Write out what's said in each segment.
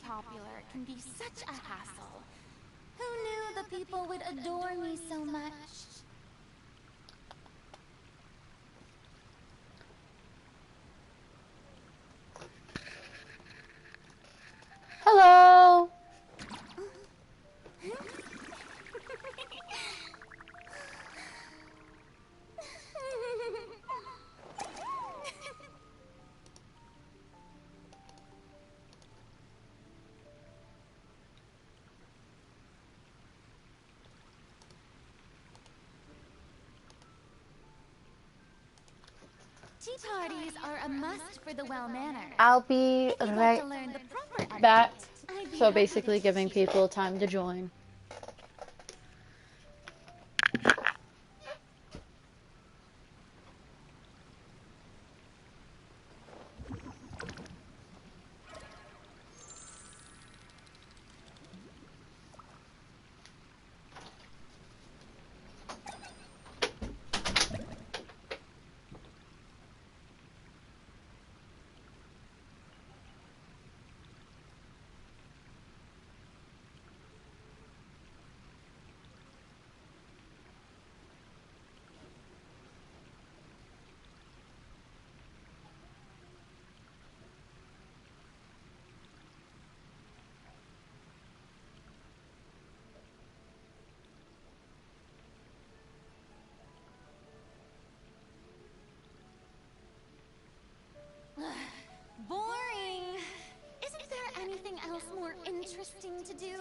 popular can be such a hassle. Who knew the people would adore me so much? Hello! Tea parties are a must for the well-mannered. I'll be If you'd like right to learn the proper back. etiquette, I'd be So happy basically to giving teach you. people time to join. Boring. Isn't there anything else more interesting to do?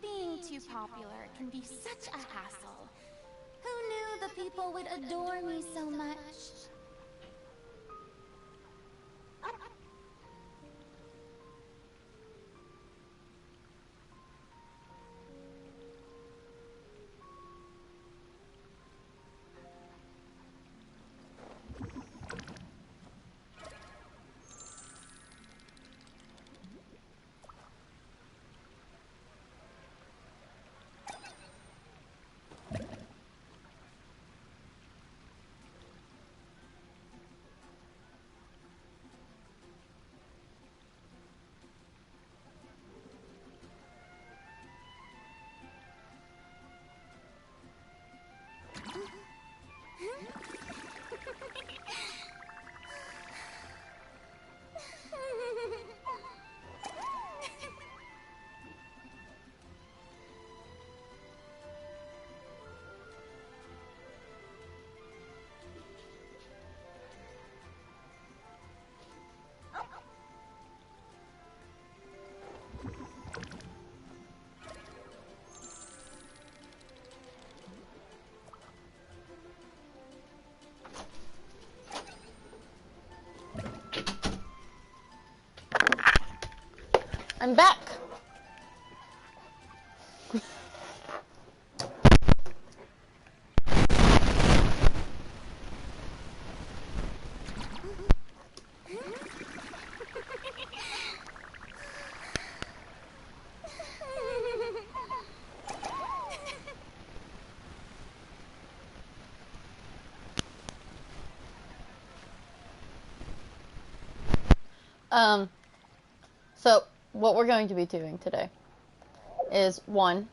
Being too popular can be such a hassle. Who knew the people would adore me so much? I'm back! So what we're going to be doing today is one,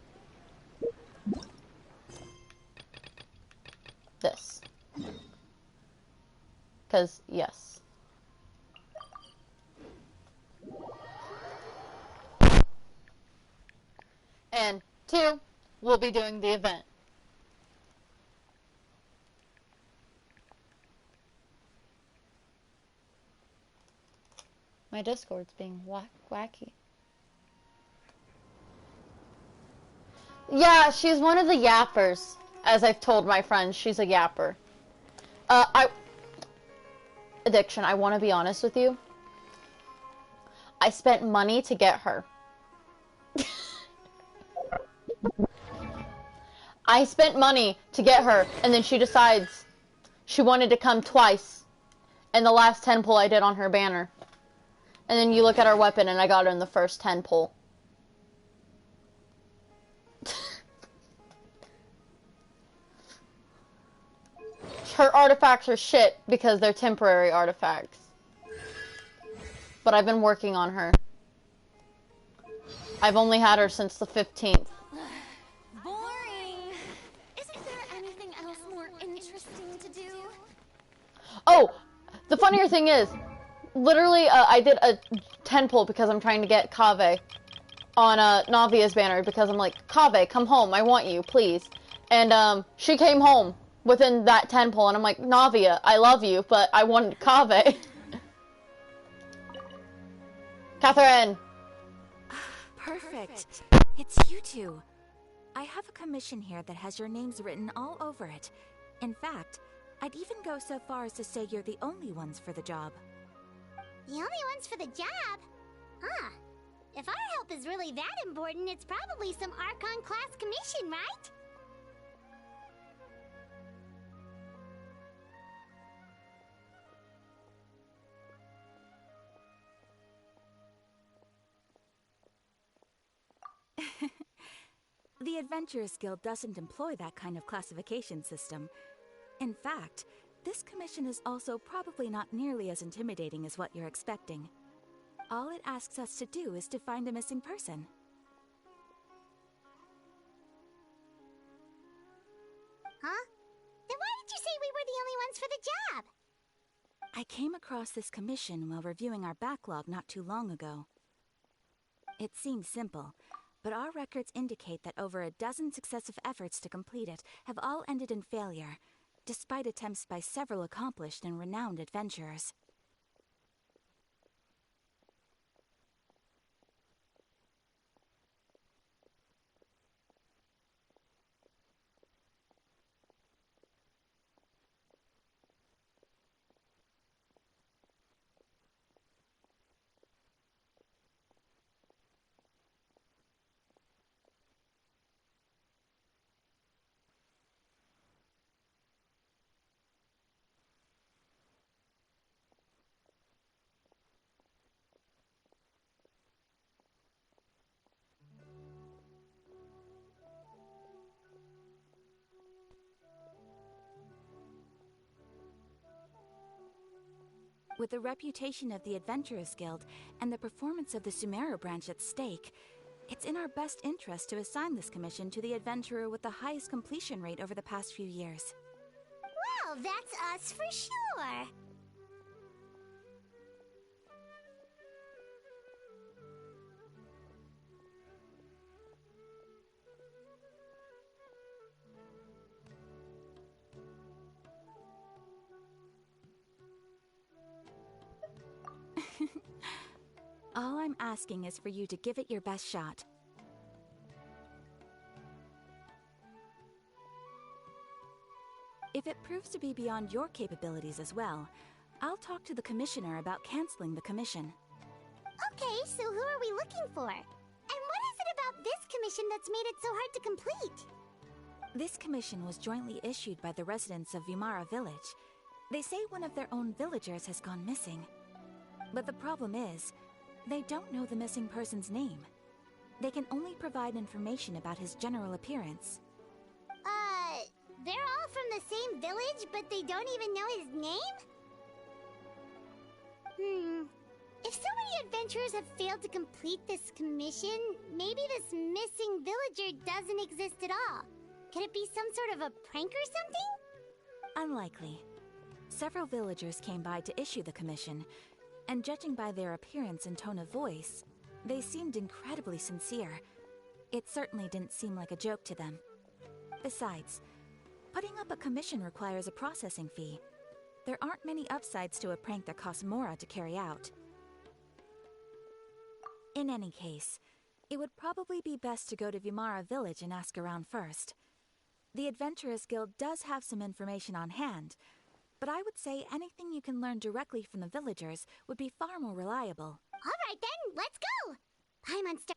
this. Because, yes. And two, we'll be doing the event. My Discord's being wacky. Yeah, she's one of the yappers. As I've told my friends, she's a yapper. Addiction, I want to be honest with you. I spent money to get her. I spent money to get her, and then she decides she wanted to come twice in the last 10 pull I did on her banner. And then you look at her weapon, and I got her in the first 10 pull. Her artifacts are shit because they're temporary artifacts. But I've been working on her. I've only had her since the 15th. Boring. Isn't there anything else more interesting to do? Oh, the funnier thing is, literally, I did a 10 pull because I'm trying to get Kaveh on Navia's banner because I'm like, Kaveh, come home, I want you, please. And she came home within that 10 pull, and I'm like, Navia, I love you, but I wanted Kaveh. Catherine! Perfect. It's you two. I have a commission here that has your names written all over it. In fact, I'd even go so far as to say you're the only ones for the job. The only ones for the job? Huh. If our help is really that important, it's probably some Archon class commission, right? The Adventurers Guild doesn't employ that kind of classification system. In fact, this commission is also probably not nearly as intimidating as what you're expecting. All it asks us to do is to find a missing person. Huh? Then why did you say we were the only ones for the job? I came across this commission while reviewing our backlog not too long ago. It seems simple, but our records indicate that over a dozen successive efforts to complete it have all ended in failure, despite attempts by several accomplished and renowned adventurers. With the reputation of the Adventurers Guild and the performance of the Sumeru branch at stake, it's in our best interest to assign this commission to the adventurer with the highest completion rate over the past few years. Well, that's us for sure. All I'm asking is for you to give it your best shot. If it proves to be beyond your capabilities as well, I'll talk to the commissioner about canceling the commission. Okay, so who are we looking for? And what is it about this commission that's made it so hard to complete? This commission was jointly issued by the residents of Vimara Village. They say one of their own villagers has gone missing. But the problem is, they don't know the missing person's name. They can only provide information about his general appearance. They're all from the same village, but they don't even know his name? If so many adventurers have failed to complete this commission, maybe this missing villager doesn't exist at all. Could it be some sort of a prank or something? Unlikely. Several villagers came by to issue the commission, and judging by their appearance and tone of voice, they seemed incredibly sincere. It certainly didn't seem like a joke to them. Besides, putting up a commission requires a processing fee. There aren't many upsides to a prank that costs Mora to carry out. In any case, it would probably be best to go to Vimara Village and ask around first. The Adventurers Guild does have some information on hand, but I would say anything you can learn directly from the villagers would be far more reliable. Alright then, let's go! Paimon to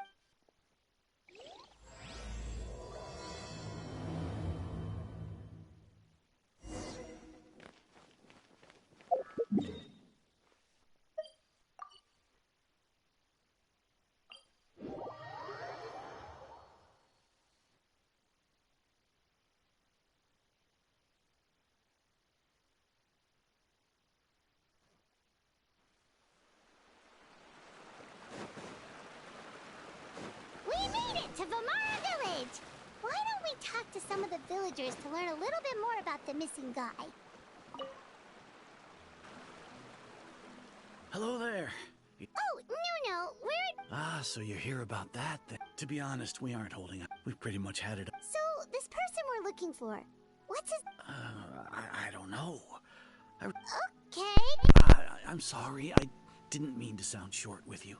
Vimara Village! Why don't we talk to some of the villagers to learn a little bit more about the missing guy? Hello there. Oh, no, we're... Ah, so you hear about that then. To be honest, we aren't holding up. We've pretty much had it. So, this person we're looking for, what's his... I don't know. Okay. I'm sorry. I didn't mean to sound short with you.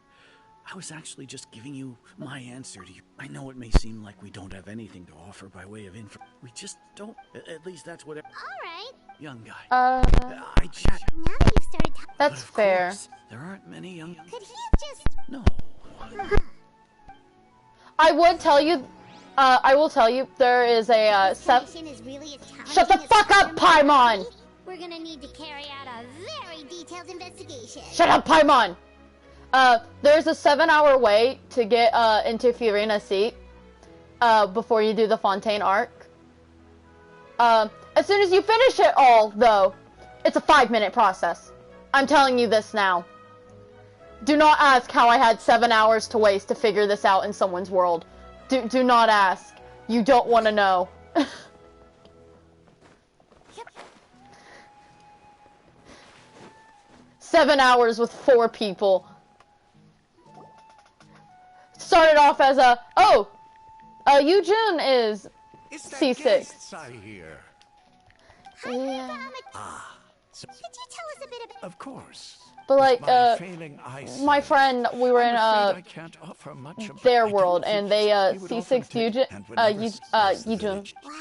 I was actually just giving you my answer to you. I know it may seem like we don't have anything to offer by way of info. We just don't. At least that's what... Alright. Young guy. I chat. Now that you've started talking... That's fair. Course, there aren't many young... Could he have just... No. I would tell you, I will tell you, there is a, This is really as Shut the challenging fuck as up, Paimon! We're gonna need to carry out a very detailed investigation. Shut up, Paimon! There's a 7-hour wait to get, into Furina's seat, before you do the Fontaine arc. As soon as you finish it all, though, it's a 5-minute process. I'm telling you this now. Do not ask how I had 7 hours to waste to figure this out in someone's world. Do not ask. You don't want to know. Yep. 7 hours with 4 people. Started off as a, Yujun is C6. I hear. Yeah. So, Could you tell us a bit about... of course. But like, My failing eyesight, my friend, we were in, I'm afraid I can't offer much of their I don't world, think and they, he would C6 often take Yujun, and would never stress the Yujun. village. Wow.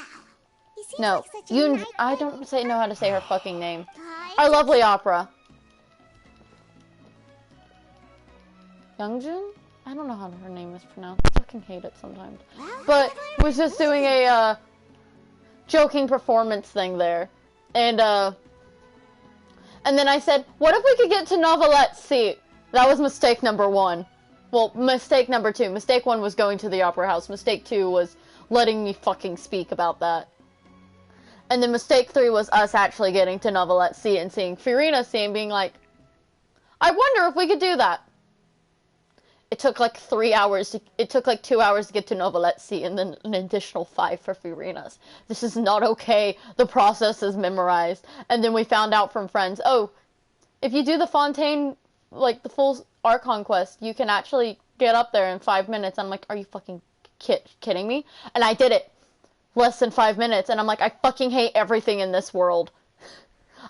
He seems No, like such a Yun, nice I guy. don't know how to say her fucking name. Hi. Our lovely opera. Youngjun? I don't know how her name is pronounced. I fucking hate it sometimes. Well, But was just doing a joking performance thing there. And then I said, what if we could get to Novelette's seat? That was mistake number 1. Well, mistake number 2. Mistake 1 was going to the opera house. Mistake 2 was letting me fucking speak about that. And then mistake 3 was us actually getting to Novelette's seat and seeing Furina's seat and being like, I wonder if we could do that. It took like 3 hours. It took like 2 hours to get to Novelette's seat, and then an additional 5 for Furina's. This is not okay. The process is memorized. And then we found out from friends, oh, if you do the Fontaine, like the full Archon quest, you can actually get up there in 5 minutes. I'm like, are you fucking kidding me? And I did it. Less than 5 minutes, and I'm like, I fucking hate everything in this world.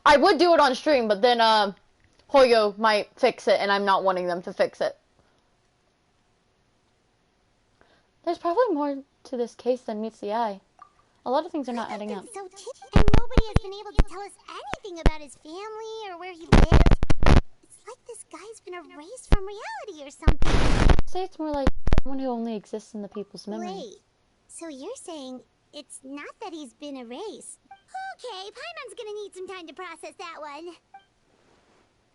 I would do it on stream, but then, Hoyo might fix it, and I'm not wanting them to fix it. There's probably more to this case than meets the eye. A lot of things are not adding up. So and nobody has been able to tell us anything about his family or where he lived. It's like this guy's been erased from reality or something. I'd say it's more like someone who only exists in the people's memories. Wait, so you're saying it's not that he's been erased? Okay, Paimon's gonna need some time to process that one.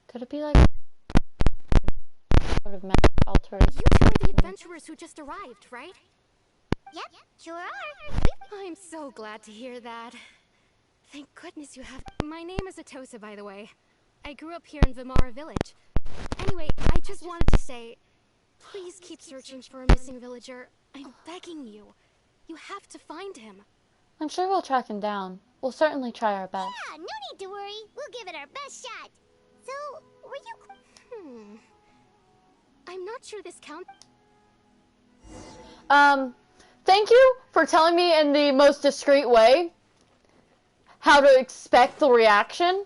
Could it be like sort of magic altered? You two are the adventurers who just arrived, right? Yep, sure are. I'm so glad to hear that. Thank goodness you have... My name is Atosa, by the way. I grew up here in Vimara Village. Anyway, I just wanted to say, please keep searching for a missing villager. I'm begging you. You have to find him. I'm sure we'll track him down. We'll certainly try our best. Yeah, no need to worry. We'll give it our best shot. So, were you... I'm not sure this counts. Thank you for telling me in the most discreet way how to expect the reaction.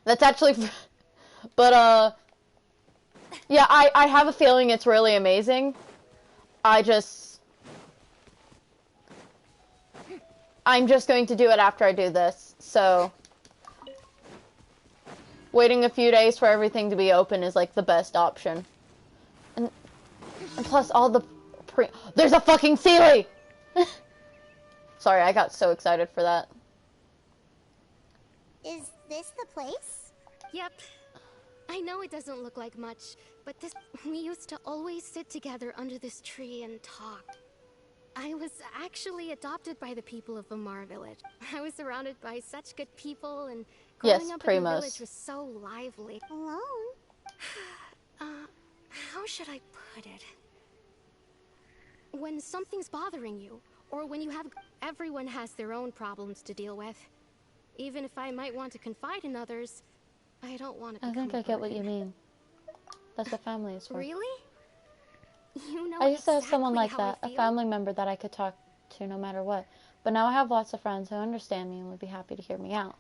That's actually, but yeah, I have a feeling it's really amazing. I'm just going to do it after I do this, so waiting a few days for everything to be open is like the best option. And plus all the there's a fucking Sealy! Sorry, I got so excited for that. Is this the place? Yep. I know it doesn't look like much, but we used to always sit together under this tree and talk. I was actually adopted by the people of Vamar Village. I was surrounded by such good people, and growing up in the village was so lively. Alone? How should I put it? When something's bothering you, or when you have... Everyone has their own problems to deal with. Even if I might want to confide in others, I don't want to. I think I get what you mean. That's what family is for. Really? You know I used to have exactly someone like how that, I a feel. family member that I could talk to no matter what. But now I have lots of friends who understand me and would be happy to hear me out.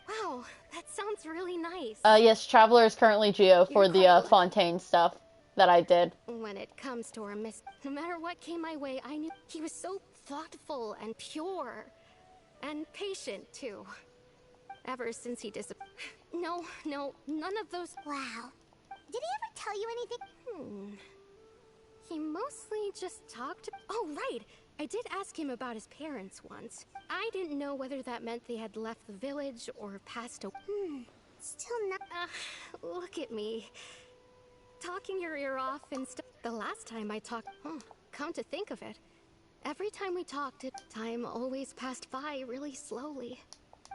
Wow, that sounds really nice. Yes, Traveler is currently Geo for the Fontaine stuff that I did. When it comes to our no matter what came my way, I knew he was so thoughtful and pure. And patient, too. Ever since he disappeared. No, none of those... Wow. Did he ever tell you anything? He mostly just talked... Oh, right! I did ask him about his parents once. I didn't know whether that meant they had left the village or passed away. Still not... Look at me. Talking your ear off and stuff. The last time I talked... come to think of it. Every time we talked, time always passed by really slowly.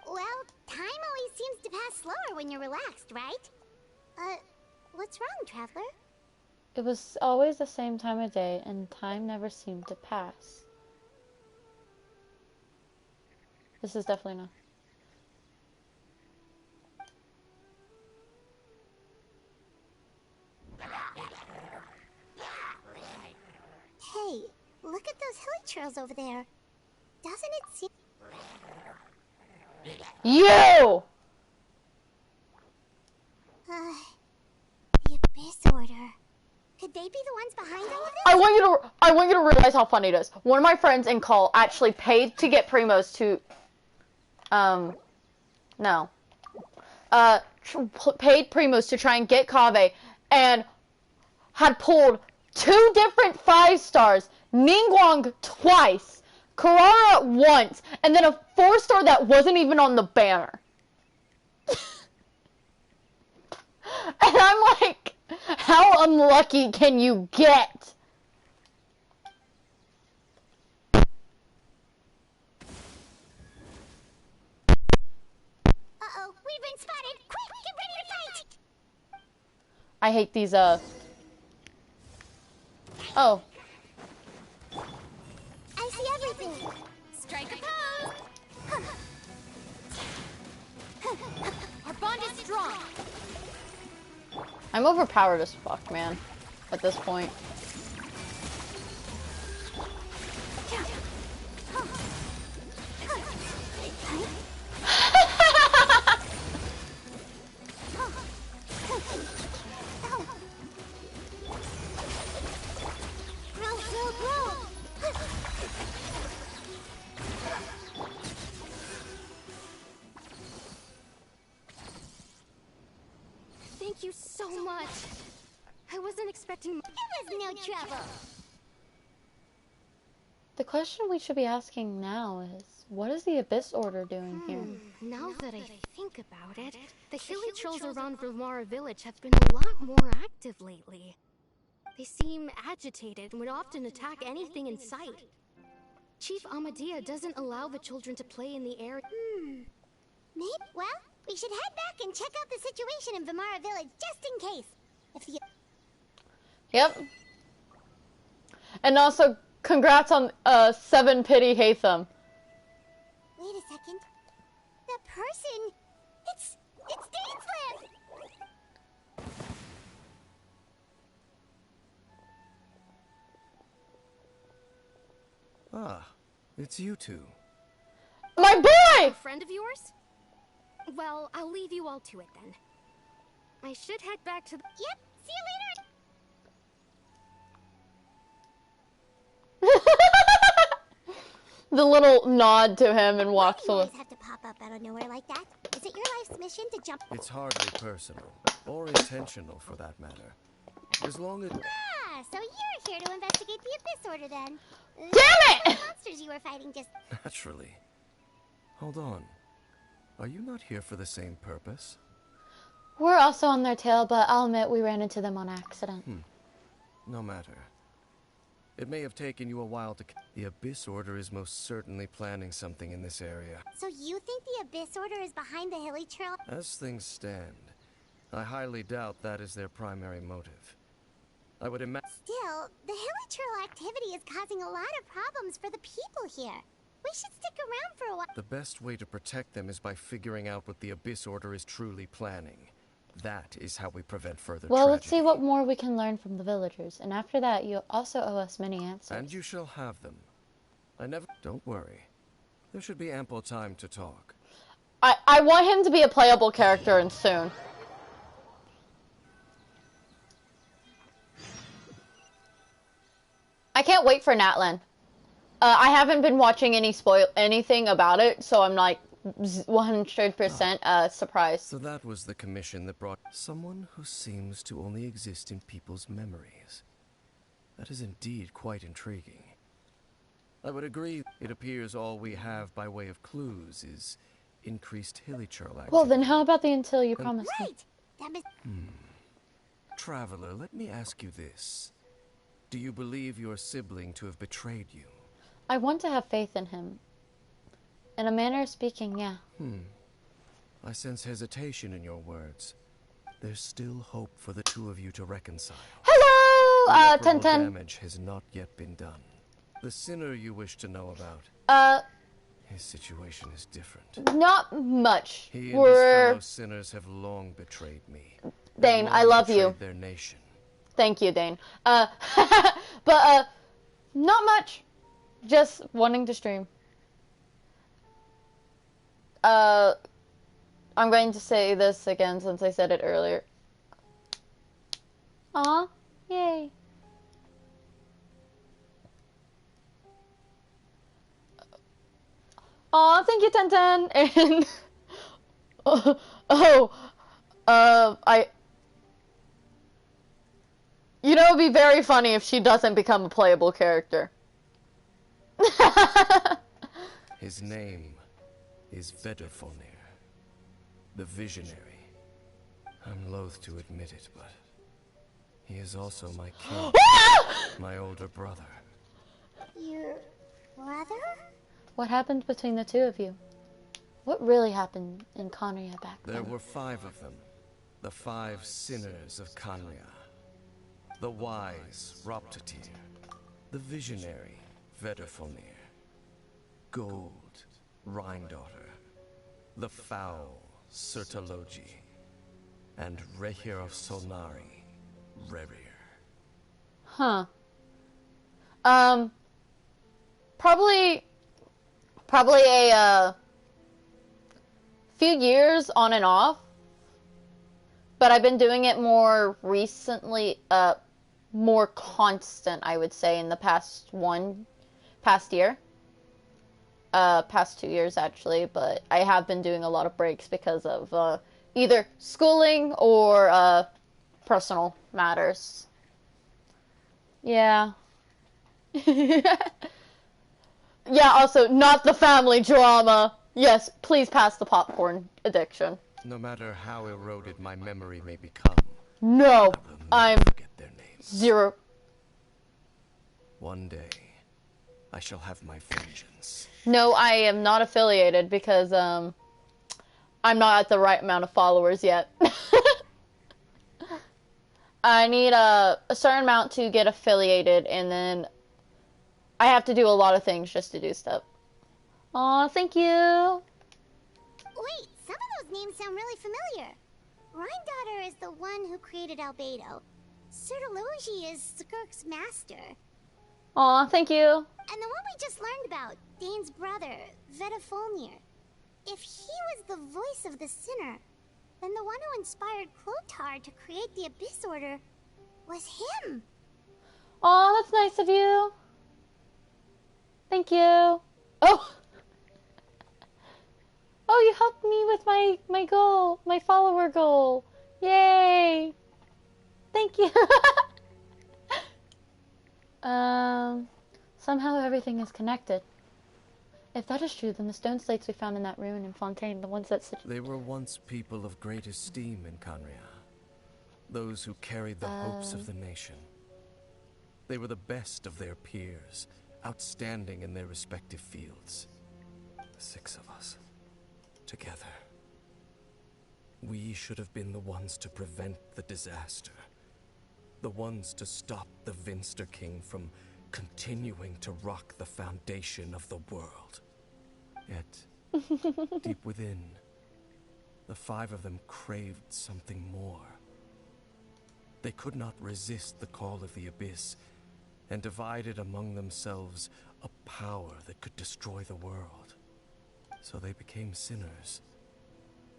Well, time always seems to pass slower when you're relaxed, right? What's wrong, Traveler? It was always the same time of day, and time never seemed to pass. This is definitely not. Hey, look at those hilly trails over there. Doesn't it seem... You! The Abyss Order. Could they be the ones behind all of this? I want you to realize how funny it is. One of my friends in call actually paid to get Primos to, paid Primos to try and get Kaveh, and had pulled 2 different 5-stars, Ningguang twice, Karara once, and then a 4-star that wasn't even on the banner. And I'm like, how unlucky can you get? Uh-oh, we've been spotted! Quick, get ready to fight! I hate these, Oh. I see everything! Strike a pose! Our bond is strong! I'm overpowered as fuck, man, at this point. Thank you so much. I wasn't expecting... It was no trouble! The question we should be asking now is, what is the Abyss Order doing here? Now that I think about it, the hilly trolls around Vamara Village have been a lot more active lately. They seem agitated and would often attack anything in sight. Chief Amadia doesn't allow the children to play in the area. Maybe... Well, we should head back and check out the situation in Vamara Village, just in case. If the... Yep. And also, congrats on 7 Pity Hatham. Wait a second. The person... It's Dainsland! Ah, it's you two. My boy! A friend of yours? Well, I'll leave you all to it then. I should head back to the... Yep, see you later. The little nod to him and walks Why do you away. always have to pop up out of nowhere like that? Is it your life's mission to jump? It's hardly personal, or intentional for that matter. As long as... Ah, so you're here to investigate the Abyss Order then. Damn it! The monsters you were fighting just... Naturally. Hold on. Are you not here for the same purpose? We're also on their tail, but I'll admit we ran into them on accident. No matter. It may have taken you a while to... The Abyss Order is most certainly planning something in this area. So you think the Abyss Order is behind the Hilly Trail? As things stand, I highly doubt that is their primary motive. I would imagine... Still, the Hilly Trail activity is causing a lot of problems for the people here. We should stick around for a while. The best way to protect them is by figuring out what the Abyss Order is truly planning. That is how we prevent further Well, tragedy. let's see what more we can learn from the villagers. And after that, you also owe us many answers. And you shall have them. I never... Don't worry. There should be ample time to talk. I want him to be a playable character and soon. I can't wait for Natlan. I haven't been watching anything about it, so I'm like 100% surprised. So that was the commission that brought someone who seems to only exist in people's memories. That is indeed quite intriguing. I would agree. It appears all we have by way of clues is increased hilichurl activity. Well, then how about the until you promised me? Right! That must... Traveler, let me ask you this. Do you believe your sibling to have betrayed you? I want to have faith in him. In a manner of speaking, yeah. I sense hesitation in your words. There's still hope for the two of you to reconcile. Hello, Irreparable 1010. damage has not yet been done. The sinner you wish to know about, his situation is different. Not much. He and his fellow sinners have long betrayed me. Dane, Have I long love you. betrayed their nation. Thank you, Dane. But, not much. Just wanting to stream. I'm going to say this again since I said it earlier. Aw, yay. Aw, thank you, 1010. And, you know, it'd be very funny if she doesn't become a playable character. His name is Vedderfolnir, the Visionary. I'm loath to admit it, but he is also my king, my older brother. Your brother? What happened between the two of you? What really happened in Conria back then? There were 5 of them, the 5 sinners of Conria. The wise Roptatir, the visionary Vedderfolnir, Gold Rhindaughter, the foul Sertalogi, and Rehir of Solnari, Rerir. Huh. Probably a few years on and off, but I've been doing it more recently, more constant, I would say, in the past year. Past 2 years, actually, but I have been doing a lot of breaks because of, either schooling or, personal matters. Yeah. Yeah, also, not the family drama. Yes, please pass the popcorn addiction. No matter how eroded my memory may become, No, I will I'm never forget their names. 0. One day, I shall have my vengeance. No, I am not affiliated because, I'm not at the right amount of followers yet. I need a certain amount to get affiliated, and then I have to do a lot of things just to do stuff. Aw, thank you! Wait, some of those names sound really familiar. Rhindaughter is the one who created Albedo. Sertalogi is Skirk's master. Aw, thank you! And the one we just learned about, Dane's brother, Vetafolnir. If he was the voice of the sinner, then the one who inspired Clothar to create the Abyss Order was him. Aw, that's nice of you. Thank you. Oh! Oh, you helped me with my goal, my follower goal. Yay! Thank you. Somehow everything is connected. If that is true, then the stone slates we found in that ruin in Fontaine, the ones that... They were once people of great esteem in Canria. Those who carried the hopes of the nation. They were the best of their peers, outstanding in their respective fields. The 6 of us. Together. We should have been the ones to prevent the disaster. The ones to stop the Vinster King from continuing to rock the foundation of the world. Yet, deep within, the 5 of them craved something more. They could not resist the call of the Abyss, and divided among themselves a power that could destroy the world. So they became sinners,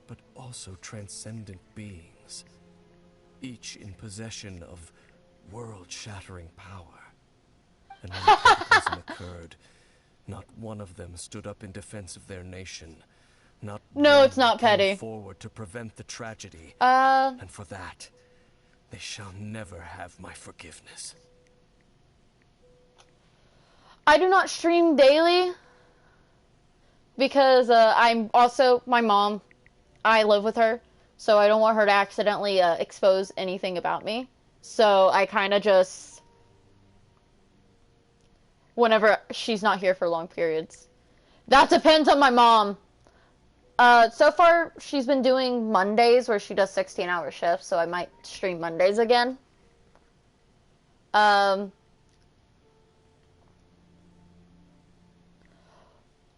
but also transcendent beings, each in possession of world-shattering power. And when the cataclysm occurred, not one of them stood up in defense of their nation. No, it's not petty. Forward to prevent the tragedy. And for that, they shall never have my forgiveness. I do not stream daily because I'm also my mom. I live with her, so I don't want her to accidentally expose anything about me. So I kind of just, whenever she's not here for long periods. That depends on my mom. So far, she's been doing Mondays where she does 16-hour shifts, so I might stream Mondays again.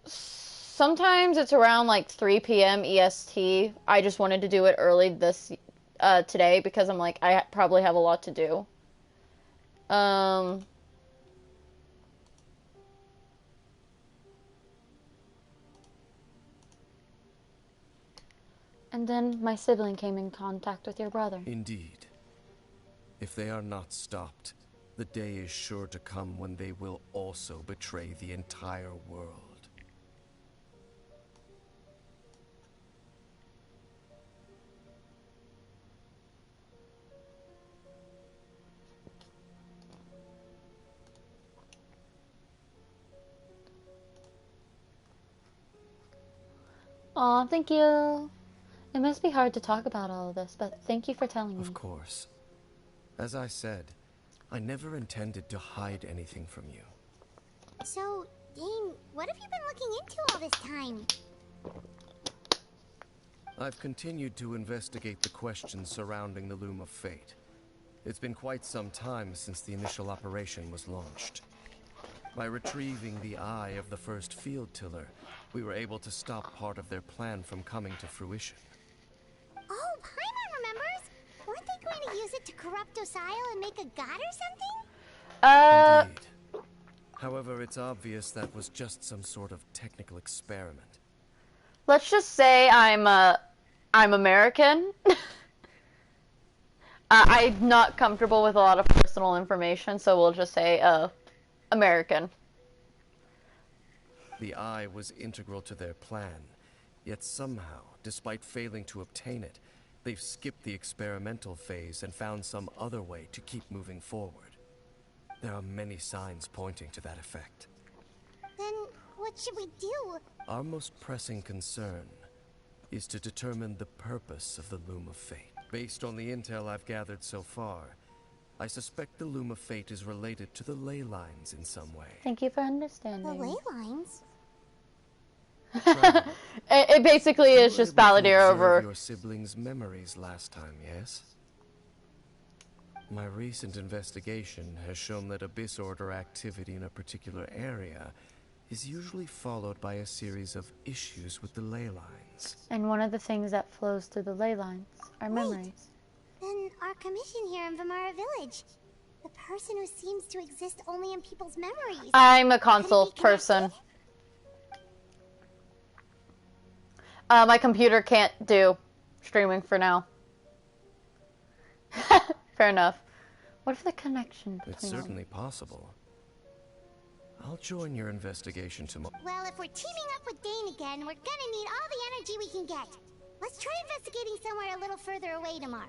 Sometimes it's around like 3 p.m. EST. I just wanted to do it early today because I'm like, I probably have a lot to do. And then my sibling came in contact with your brother. Indeed. If they are not stopped, the day is sure to come when they will also betray the entire world. Aw, thank you. It must be hard to talk about all of this, but thank you for telling me. Of course. As I said, I never intended to hide anything from you. So, Dane, what have you been looking into all this time? I've continued to investigate the questions surrounding the Loom of Fate. It's been quite some time since the initial operation was launched. By retrieving the eye of the first field tiller, we were able to stop part of their plan from coming to fruition. Oh, Paimon remembers! Weren't they going to use it to corrupt Osial and make a god or something? Indeed. However, it's obvious that was just some sort of technical experiment. Let's just say I'm American. I'm not comfortable with a lot of personal information, so we'll just say, American. The eye was integral to their plan, yet somehow, despite failing to obtain it, they've skipped the experimental phase and found some other way to keep moving forward. There are many signs pointing to that effect. Then, what should we do? Our most pressing concern is to determine the purpose of the Loom of Fate. Based on the intel I've gathered so far, I suspect the Loom of Fate is related to the ley lines in some way. Thank you for understanding. The ley lines? It basically is just Balladeer over your siblings' memories last time, yes? My recent investigation has shown that Abyss Order activity in a particular area is usually followed by a series of issues with the ley lines. And one of the things that flows through the ley lines are memories. Then our commission here in Vimara Village. The person who seems to exist only in people's memories. I'm a console person. My computer can't do streaming for now. Fair enough. What if the connection? It's certainly possible. I'll join your investigation tomorrow. Well, if we're teaming up with Dane again, we're gonna need all the energy we can get. Let's try investigating somewhere a little further away tomorrow.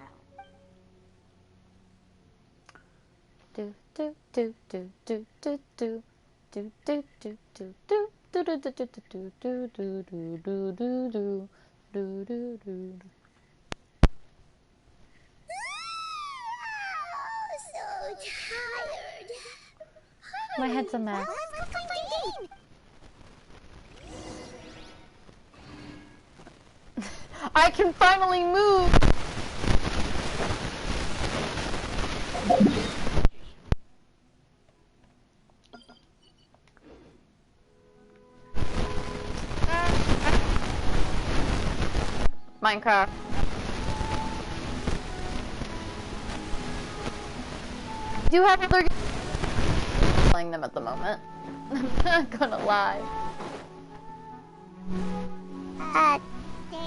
Do do do do do do do do do do do do. Do do do do do do do do do do do do do do. So tired. My head's a mess. Let's go find Dane. I can finally move. Minecraft. Do you have other playing them at the moment? I'm not gonna lie.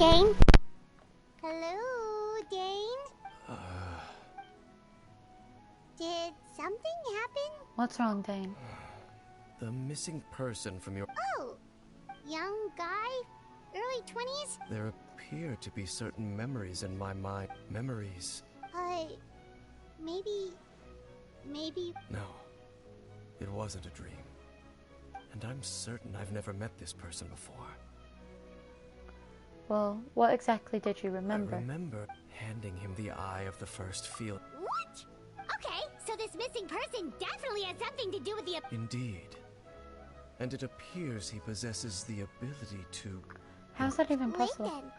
Dane? Hello, Dane? Did something happen? What's wrong, Dane? The missing person from your... Oh, young guy? Early 20s? There appear to be certain memories in my mind. Memories. Maybe... No, it wasn't a dream. And I'm certain I've never met this person before. Well, what exactly did you remember? I remember handing him the eye of the first field. What? Okay, so this missing person definitely has something to do with the... Indeed. And it appears he possesses the ability to... How's that even Wait possible? then.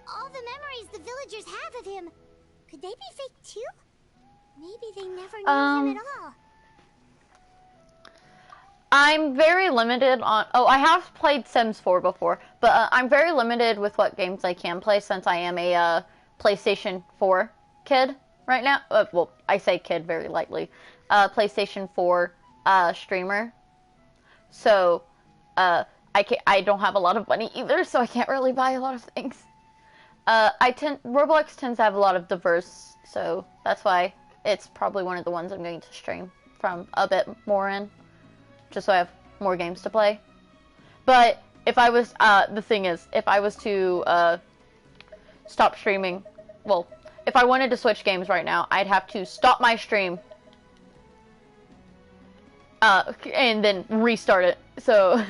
All the memories the villagers have of him, could they be fake too? Maybe they never knew him at all. I'm very limited on... Oh, I have played Sims 4 before, but I'm very limited with what games I can play since I am a PlayStation 4 kid right now. Well, I say kid very lightly. PlayStation 4 streamer. So, I don't have a lot of money either, so I can't really buy a lot of things. Roblox tends to have a lot of diverse, so that's why it's probably one of the ones I'm going to stream from a bit more in, just so I have more games to play. But if I was, the thing is, if I was to stop streaming, well, if I wanted to switch games right now, I'd have to stop my stream and then restart it. So,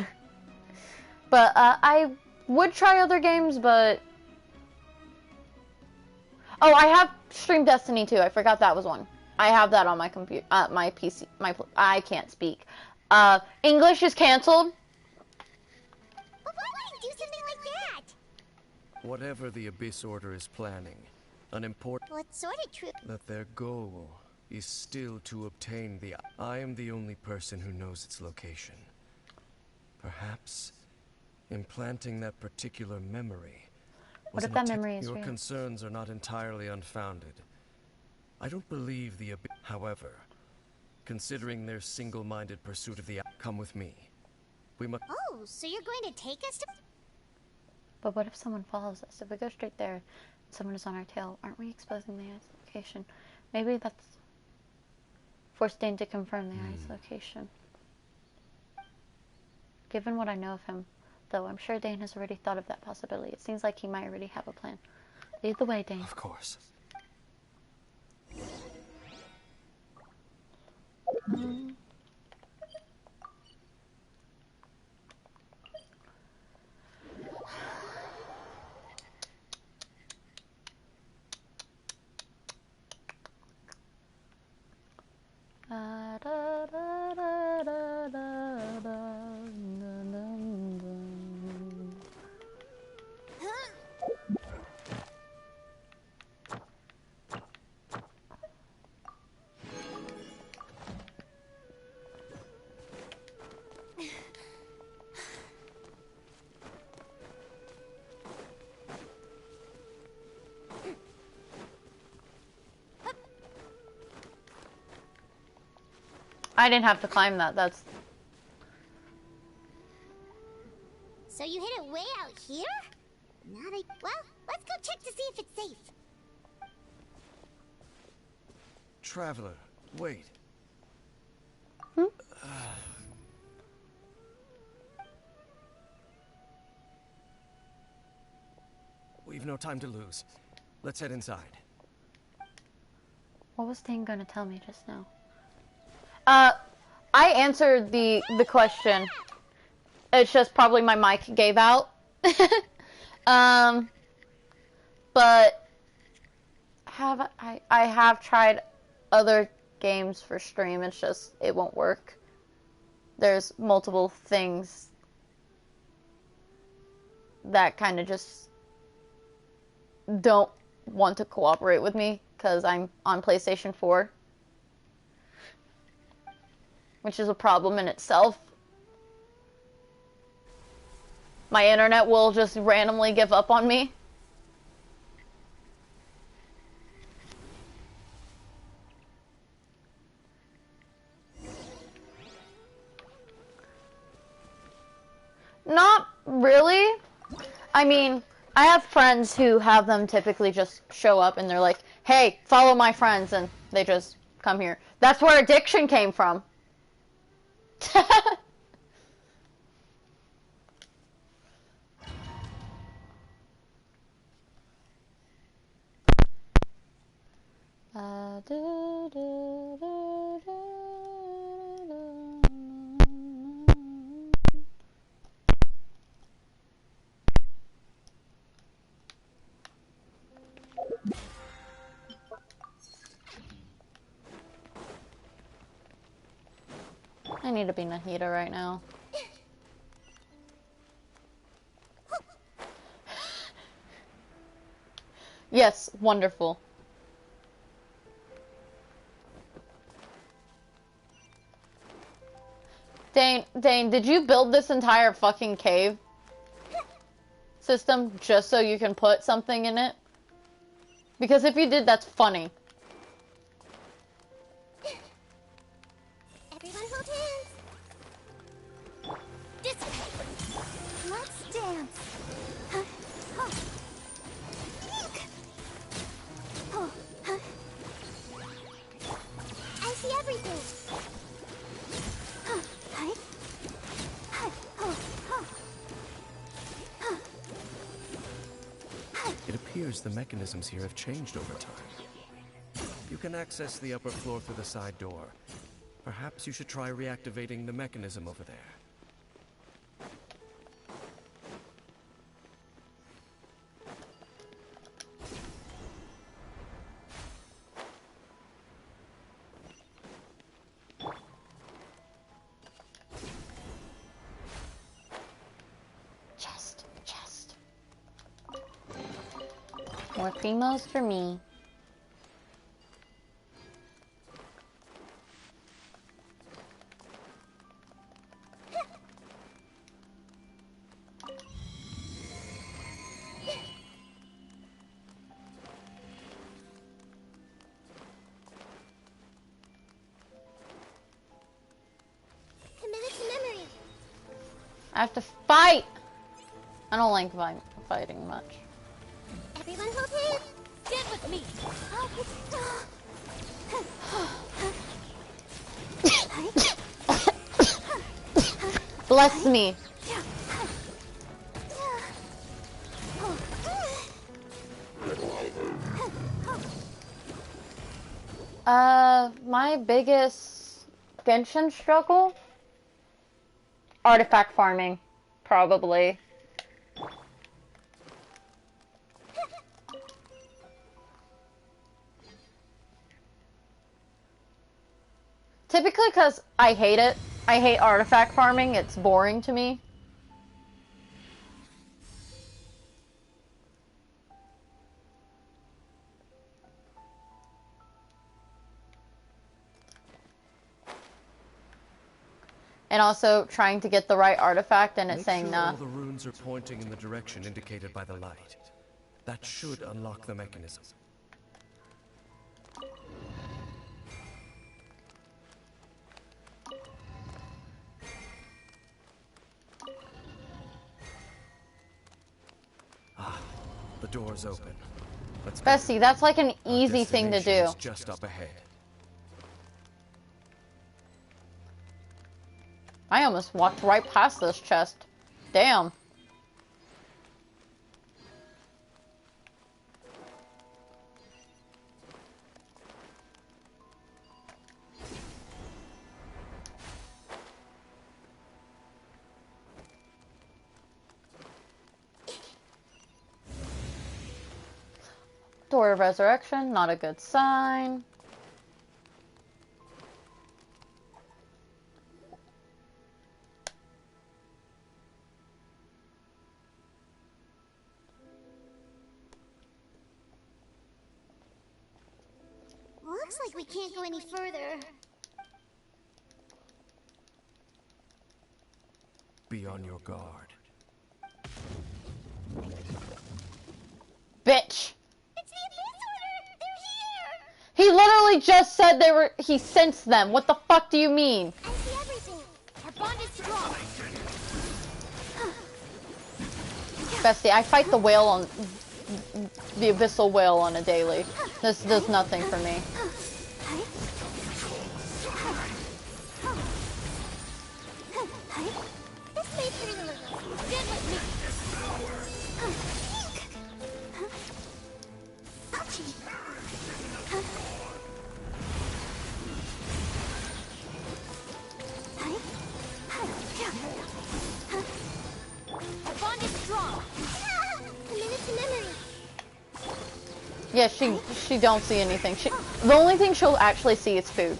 but I would try other games, but oh, I have streamed Destiny 2. I forgot that was one. I have that on my computer, my PC. I can't speak. English is canceled. But why would he do something like that? Whatever the Abyss Order is planning, an important... What sort of truth? That their goal is still to obtain the... I am the only person who knows its location. Perhaps implanting that particular memory... What if that memory is Your real? concerns are not entirely unfounded. I don't believe the Abyss... However, considering their single-minded pursuit of the... Come with me. We must... Oh, so you're going to take us to... But what if someone follows us? If we go straight there, and someone is on our tail, aren't we exposing the eye's location? Maybe that's... Force Dane to confirm the eye's location. Given what I know of him, though, I'm sure Dane has already thought of that possibility. It seems like he might already have a plan. Lead the way, Dane. Of course. I didn't have to climb that. That's... So you hid it way out here? Well, let's go check to see if it's safe. Traveler, wait. Hmm? We've no time to lose. Let's head inside. What was Dane gonna tell me just now? I answered the question. It's just probably my mic gave out. But I have tried other games for stream. It's just it won't work. There's multiple things that kind of just don't want to cooperate with me because I'm on PlayStation 4, which is a problem in itself. My internet will just randomly give up on me. Not really. I mean, I have friends who have them typically just show up and they're like, hey, follow my friends, and they just come here. That's where addiction came from. I need to be Nahida right now. Yes, wonderful. Dane, did you build this entire fucking cave system just so you can put something in it? Because if you did, that's funny. Everyone hold hands. This way. Let's dance. I see everything. It appears the mechanisms here have changed over time. You can access the upper floor through the side door. Perhaps you should try reactivating the mechanism over there. Chest. More primos for me. I have to fight! I don't like fighting much. Everyone hold hands. Stand with me. Bless me. My biggest Genshin struggle? Artifact farming, probably. Typically because I hate it. I hate artifact farming, it's boring to me. And also trying to get the right artifact and it's saying nah. All the runes are pointing in the direction indicated by the light. That should unlock the mechanism. The door's open. Let's go. Bestie, that's like an Our easy thing to destination do. is just up ahead. I almost walked right past this chest. Damn. Door of Resurrection, not a good sign. Looks like we can't go any further. Be on your guard. Bitch. It's the Abyss Order! They're here! He literally just said he sensed them. What the fuck do you mean? I see everything. Our bond is strong. Bestie, I fight the whale on the abyssal whale on a daily. This does nothing for me. This may hurt a little. Stand with me. Our bond is strong. A minute to memory. Yeah, she don't see anything. The only thing she'll actually see is food.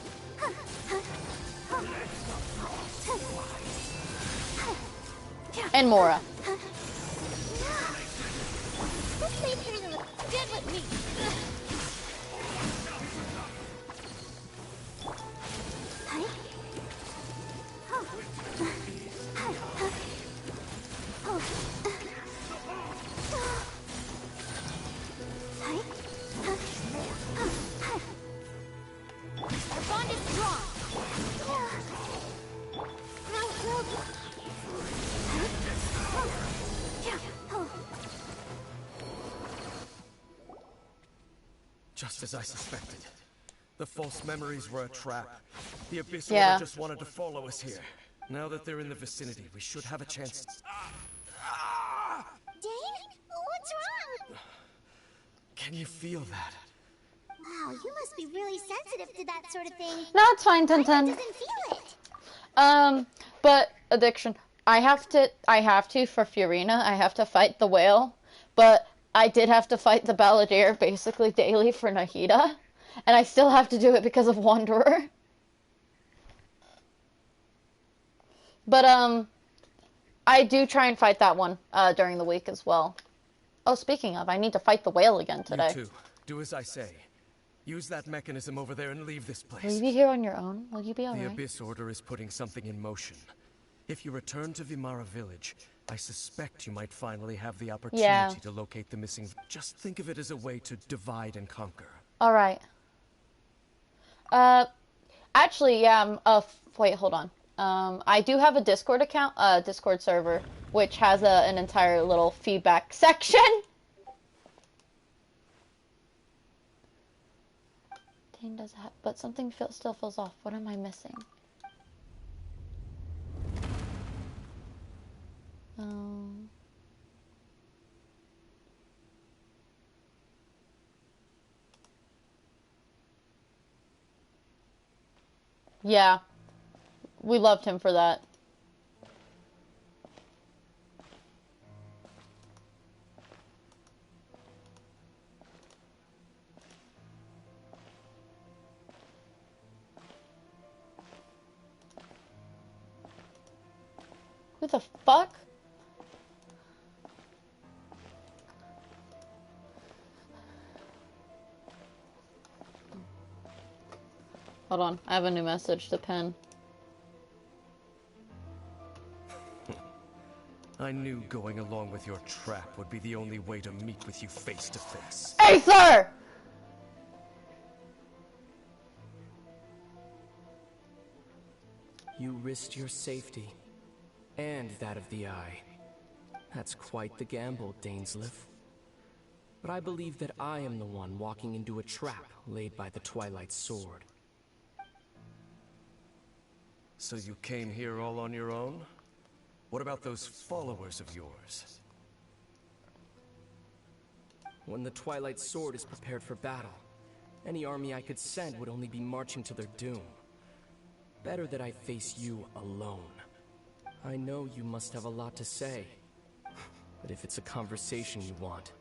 And Mora. This may hurt a little. Stand with me. Our bond is strong. Just as I suspected. The false memories were a trap. The Abyss Yeah. Order just wanted to follow us here. Now that they're in the vicinity, we should have a chance. Dane? What's wrong? Can you feel that? Wow, you must be really sensitive to that sort of thing. No, it's fine, Mine 10-10. doesn't feel it. But addiction. I have to for Furina, I have to fight the whale, but I did have to fight the Balladeer basically daily for Nahida, and I still have to do it because of Wanderer. But, I do try and fight that one, during the week as well. Oh, speaking of, I need to fight the whale again today. You too. Do as I say. Use that mechanism over there and leave this place. Will you be here on your own? Will you be The alright? Abyss Order is putting something in motion. If you return to Vimara Village, I suspect you might finally have the opportunity to locate the missing... Just think of it as a way to divide and conquer. Alright. Actually, yeah, wait, hold on. I do have a Discord account, Discord server, which has an entire little feedback section. Dane does have, but something still feels off. What am I missing? Yeah. We loved him for that. Who the fuck? Hold on, I have a new message to pen. I knew going along with your trap would be the only way to meet with you face to face. Aether! You risked your safety, and that of the Eye. That's quite the gamble, Dainsleif. but I believe that I am the one walking into a trap laid by the Twilight Sword. So you came here all on your own? What about those followers of yours? When the Twilight Sword is prepared for battle, any army I could send would only be marching to their doom. Better that I face you alone. I know you must have a lot to say, but if it's a conversation you want...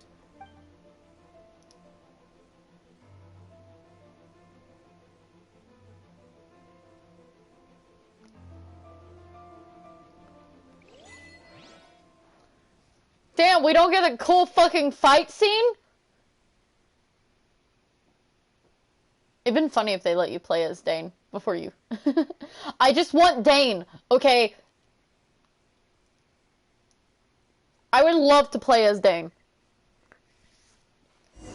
Damn, we don't get a cool fucking fight scene? It'd been funny if they let you play as Dane before you. I just want Dane, okay? I would love to play as Dane. The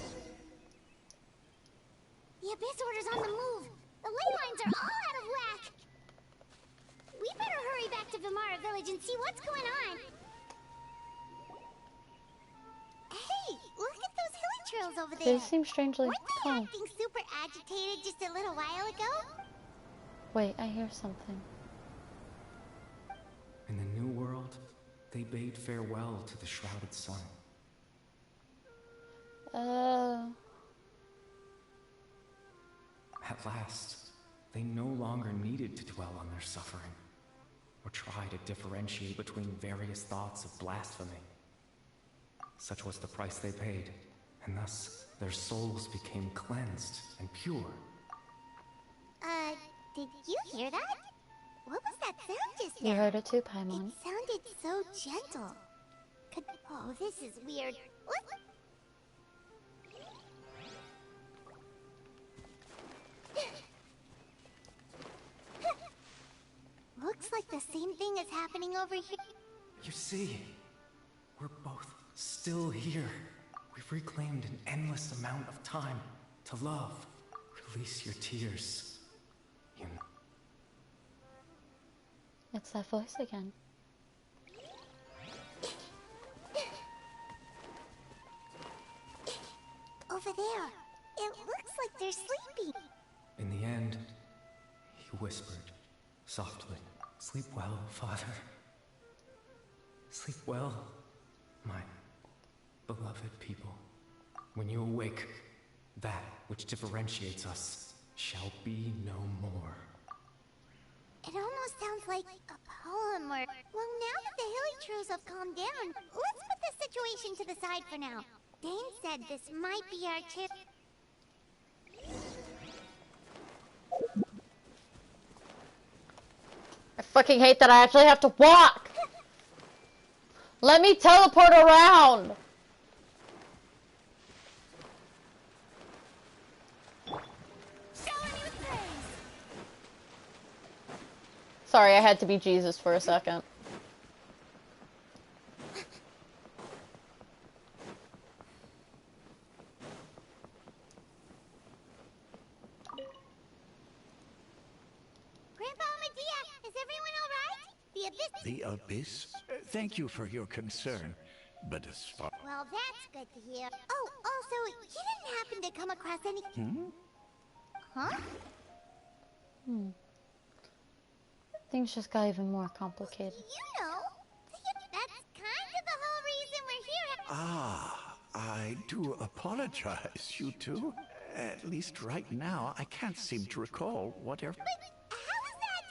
Abyss Order's on the move. The ley lines are all out of whack. We better hurry back to Vimara Village and see what's going on. Hey, look at those hilly trails over there. They seem strangely Weren't they calm. acting super agitated just a little while ago? Wait, I hear something. In the New World, they bade farewell to the shrouded sun. At last, they no longer needed to dwell on their suffering, or try to differentiate between various thoughts of blasphemy. Such was the price they paid, and thus their souls became cleansed and pure. Did you hear that? What was that sound just now? You heard it too, Paimon. It sounded so gentle. Oh, this is weird. What? Looks like the same thing is happening over here. You see, we're both still here. We've reclaimed an endless amount of time to love. Release your tears. You know. It's that voice again. Over there. It looks like they're sleeping. In the end, he whispered softly, "Sleep well, Father. Sleep well, my beloved people. When you awake, that which differentiates us shall be no more." It almost sounds like a poem or... Well, now that the hilly trails have calmed down, let's put this situation to the side for now. Dane said this might be our chance. I fucking hate that I actually have to walk! Let me teleport around! Sorry, I had to be Jesus for a second. Grandpa Medea, is everyone all right? The Abyss... The Abyss? Thank you for your concern, but as far... Well, that's good to hear. Oh, also, you didn't happen to come across any... Huh? Things just got even more complicated. You know, that's kind of the whole reason we're here. Ah, I do apologize, you two. At least right now, I can't seem to recall whatever... But how is that?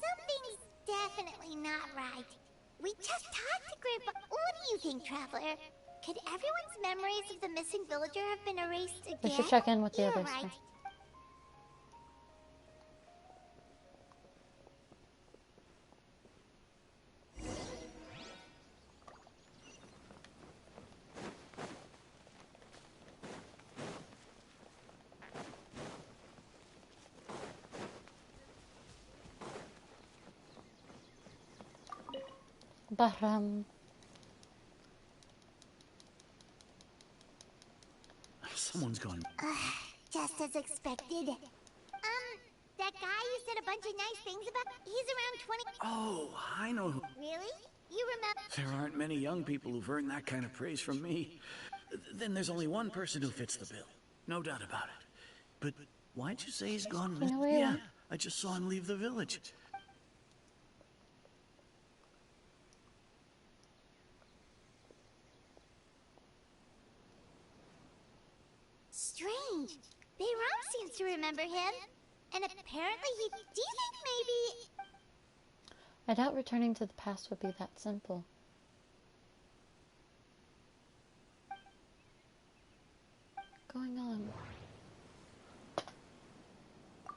Something's definitely not right. We just talked to Grandpa. What do you think, Traveler? Could everyone's memories of the missing villager have been erased again? We should check in with the You're others right. first. Bahram. Someone's gone. Just as expected. That guy you said a bunch of nice things about, he's around 20... Oh, I know who. Really? You remember? There aren't many young people who've earned that kind of praise from me. Then there's only one person who fits the bill. No doubt about it. But why'd you say he's gone? Yeah, I just saw him leave the village. Strange. Bayram seems to remember him. And apparently he... Do you think maybe... I doubt returning to the past would be that simple. Going on?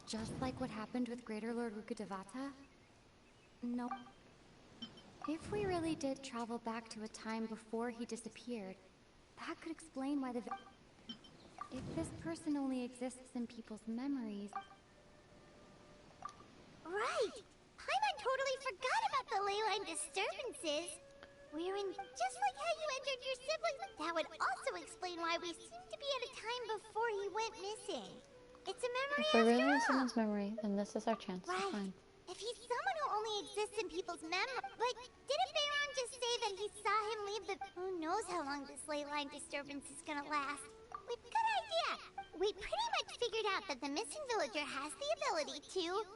Just like what happened with Greater Lord Rukkhadevata? No. If we really did travel back to a time before he disappeared, that could explain why the... If this person only exists in people's memories... Right! Paimon totally forgot about the ley line disturbances. Wherein, just like how you entered your siblings, that would also explain why we seem to be at a time before he went missing. It's a memory If we're really in after all. someone's memory, then this is our chance to find. If he's someone who only exists in people's memory... But didn't Bayron just say that he saw him leave the... Who knows how long this ley line disturbance is gonna last? We've got an idea. We pretty much figured out that the missing villager has the ability to...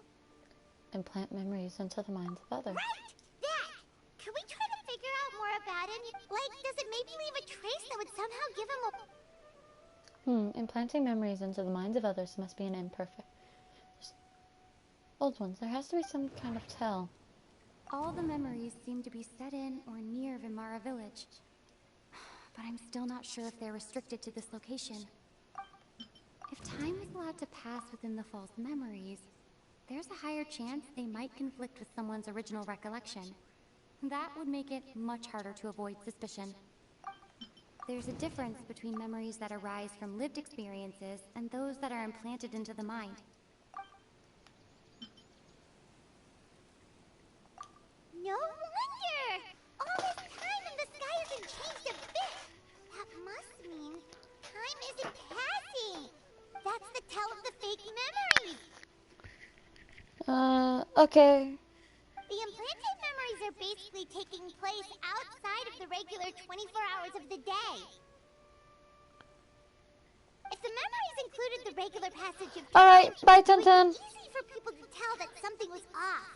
Implant memories into the minds of others. Right! That! Can we try to figure out more about him? Like, does it maybe leave a trace that would somehow give him a... Implanting memories into the minds of others must be an imperfect... Old ones, there has to be some kind of tell. All the memories seem to be set in or near Vimara village. But I'm still not sure if they're restricted to this location. If time is allowed to pass within the false memories, there's a higher chance they might conflict with someone's original recollection. That would make it much harder to avoid suspicion. There's a difference between memories that arise from lived experiences and those that are implanted into the mind. No wonder! All this time and the sky hasn't changed a bit! That must mean time isn't passing! That's the tell of the fake memories! Okay. The implanted memories are basically taking place outside of the regular 24 hours of the day. If the memories included the regular passage of time, Alright, bye, it would Tintin. be easy for people to tell that something was off.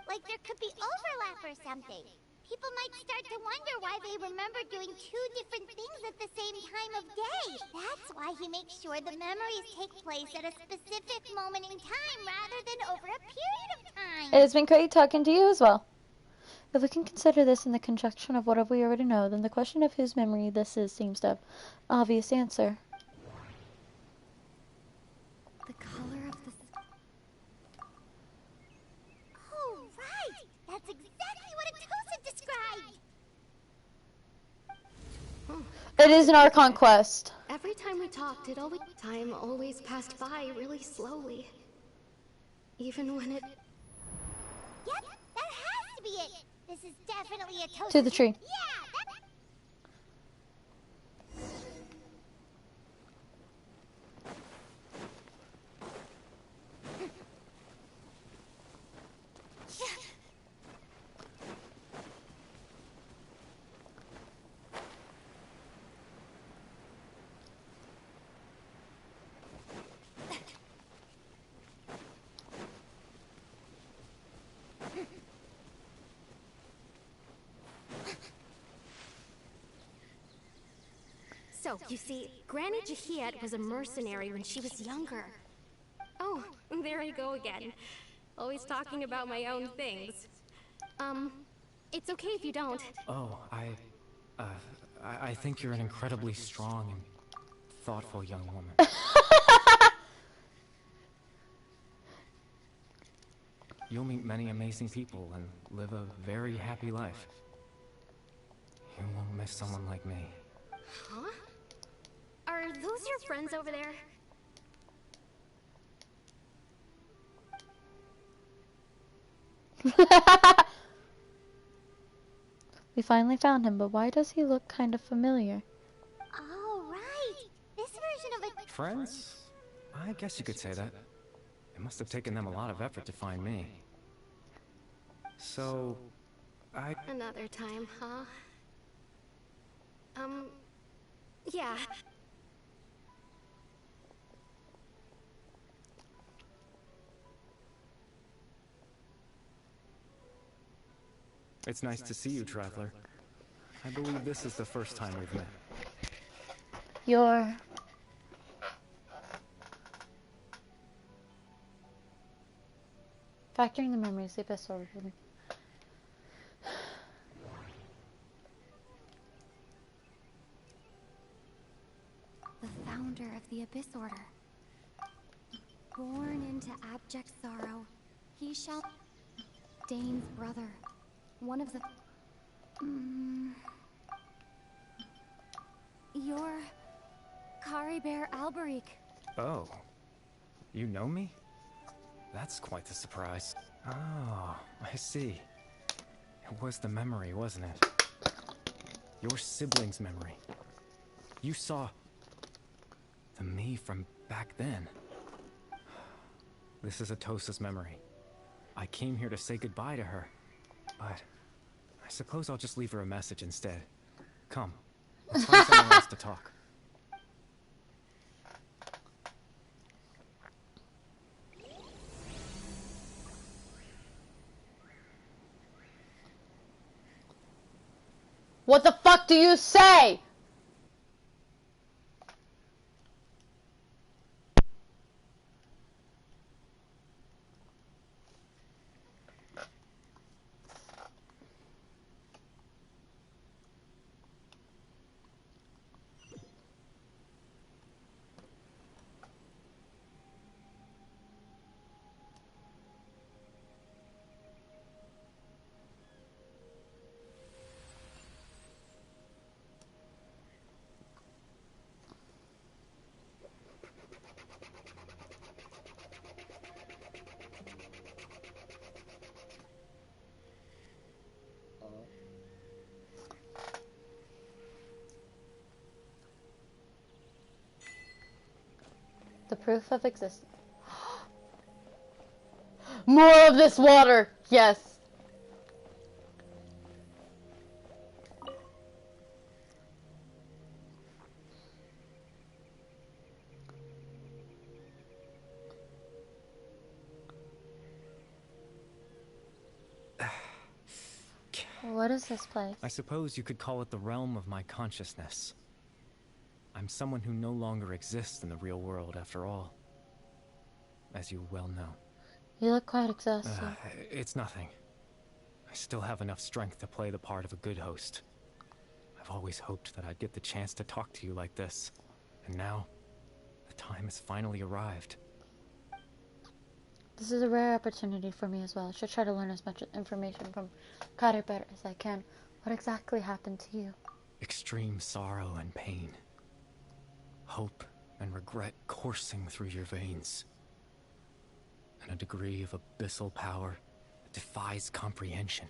Like there could be overlap or something. People might start to wonder why they remember doing two different things at the same time of day. That's why he makes sure the memories take place at a specific moment in time rather than over a period of time. It has been great talking to you as well. If we can consider this in the conjunction of what we already know, then the question of whose memory this is seems to have an obvious answer. The color of the... Oh, right! That's exactly what Atosa described! It is an Archon quest. Every time we talked, time always passed by really slowly. Even when it... Yep, that has to be it! This is definitely Atosa. To the tree. Yeah, that's... So, you see, Granny Jahiat was a mercenary when she was younger. Oh, there I go again. Always talking about my own things. It's okay if you don't. Oh, I think you're an incredibly strong and thoughtful young woman. You'll meet many amazing people and live a very happy life. You won't miss someone like me. Huh? Are those your friends over there? We finally found him, but why does he look kind of familiar? Oh, right! This version of it... Friends? I guess you could say that. It must have taken them a lot of effort to find me. So, Another time, huh? Yeah. It's nice to see you, Traveler. I believe this is the first time we've met. You're... Factoring the memories, the best order. The founder of the Abyss Order. Born into abject sorrow, he shall... Dane's brother. One of the... You're... Kari Bear Alberic. Oh. You know me? That's quite the surprise. Oh, I see. It was the memory, wasn't it? Your sibling's memory. You saw... the me from back then. This is Atosa's memory. I came here to say goodbye to her, but I suppose I'll just leave her a message instead. Come, let's find somewhere else to talk. What the fuck do you say? The proof of existence. More of this water! Yes. What is this place? I suppose you could call it the realm of my consciousness. I'm someone who no longer exists in the real world, after all. As you well know. You look quite exhausted. It's nothing. I still have enough strength to play the part of a good host. I've always hoped that I'd get the chance to talk to you like this. And now, the time has finally arrived. This is a rare opportunity for me as well. I should try to learn as much information from Kariber as I can. What exactly happened to you? Extreme sorrow and pain. Hope and regret coursing through your veins. And a degree of abyssal power that defies comprehension.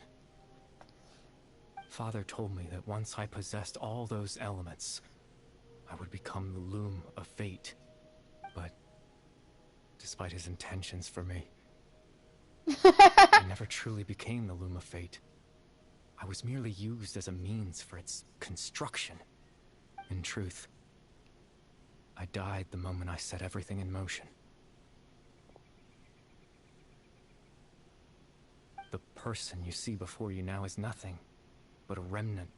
Father told me that once I possessed all those elements, I would become the loom of fate. But despite his intentions for me, I never truly became the loom of fate. I was merely used as a means for its construction. In truth, I died the moment I set everything in motion. The person you see before you now is nothing but a remnant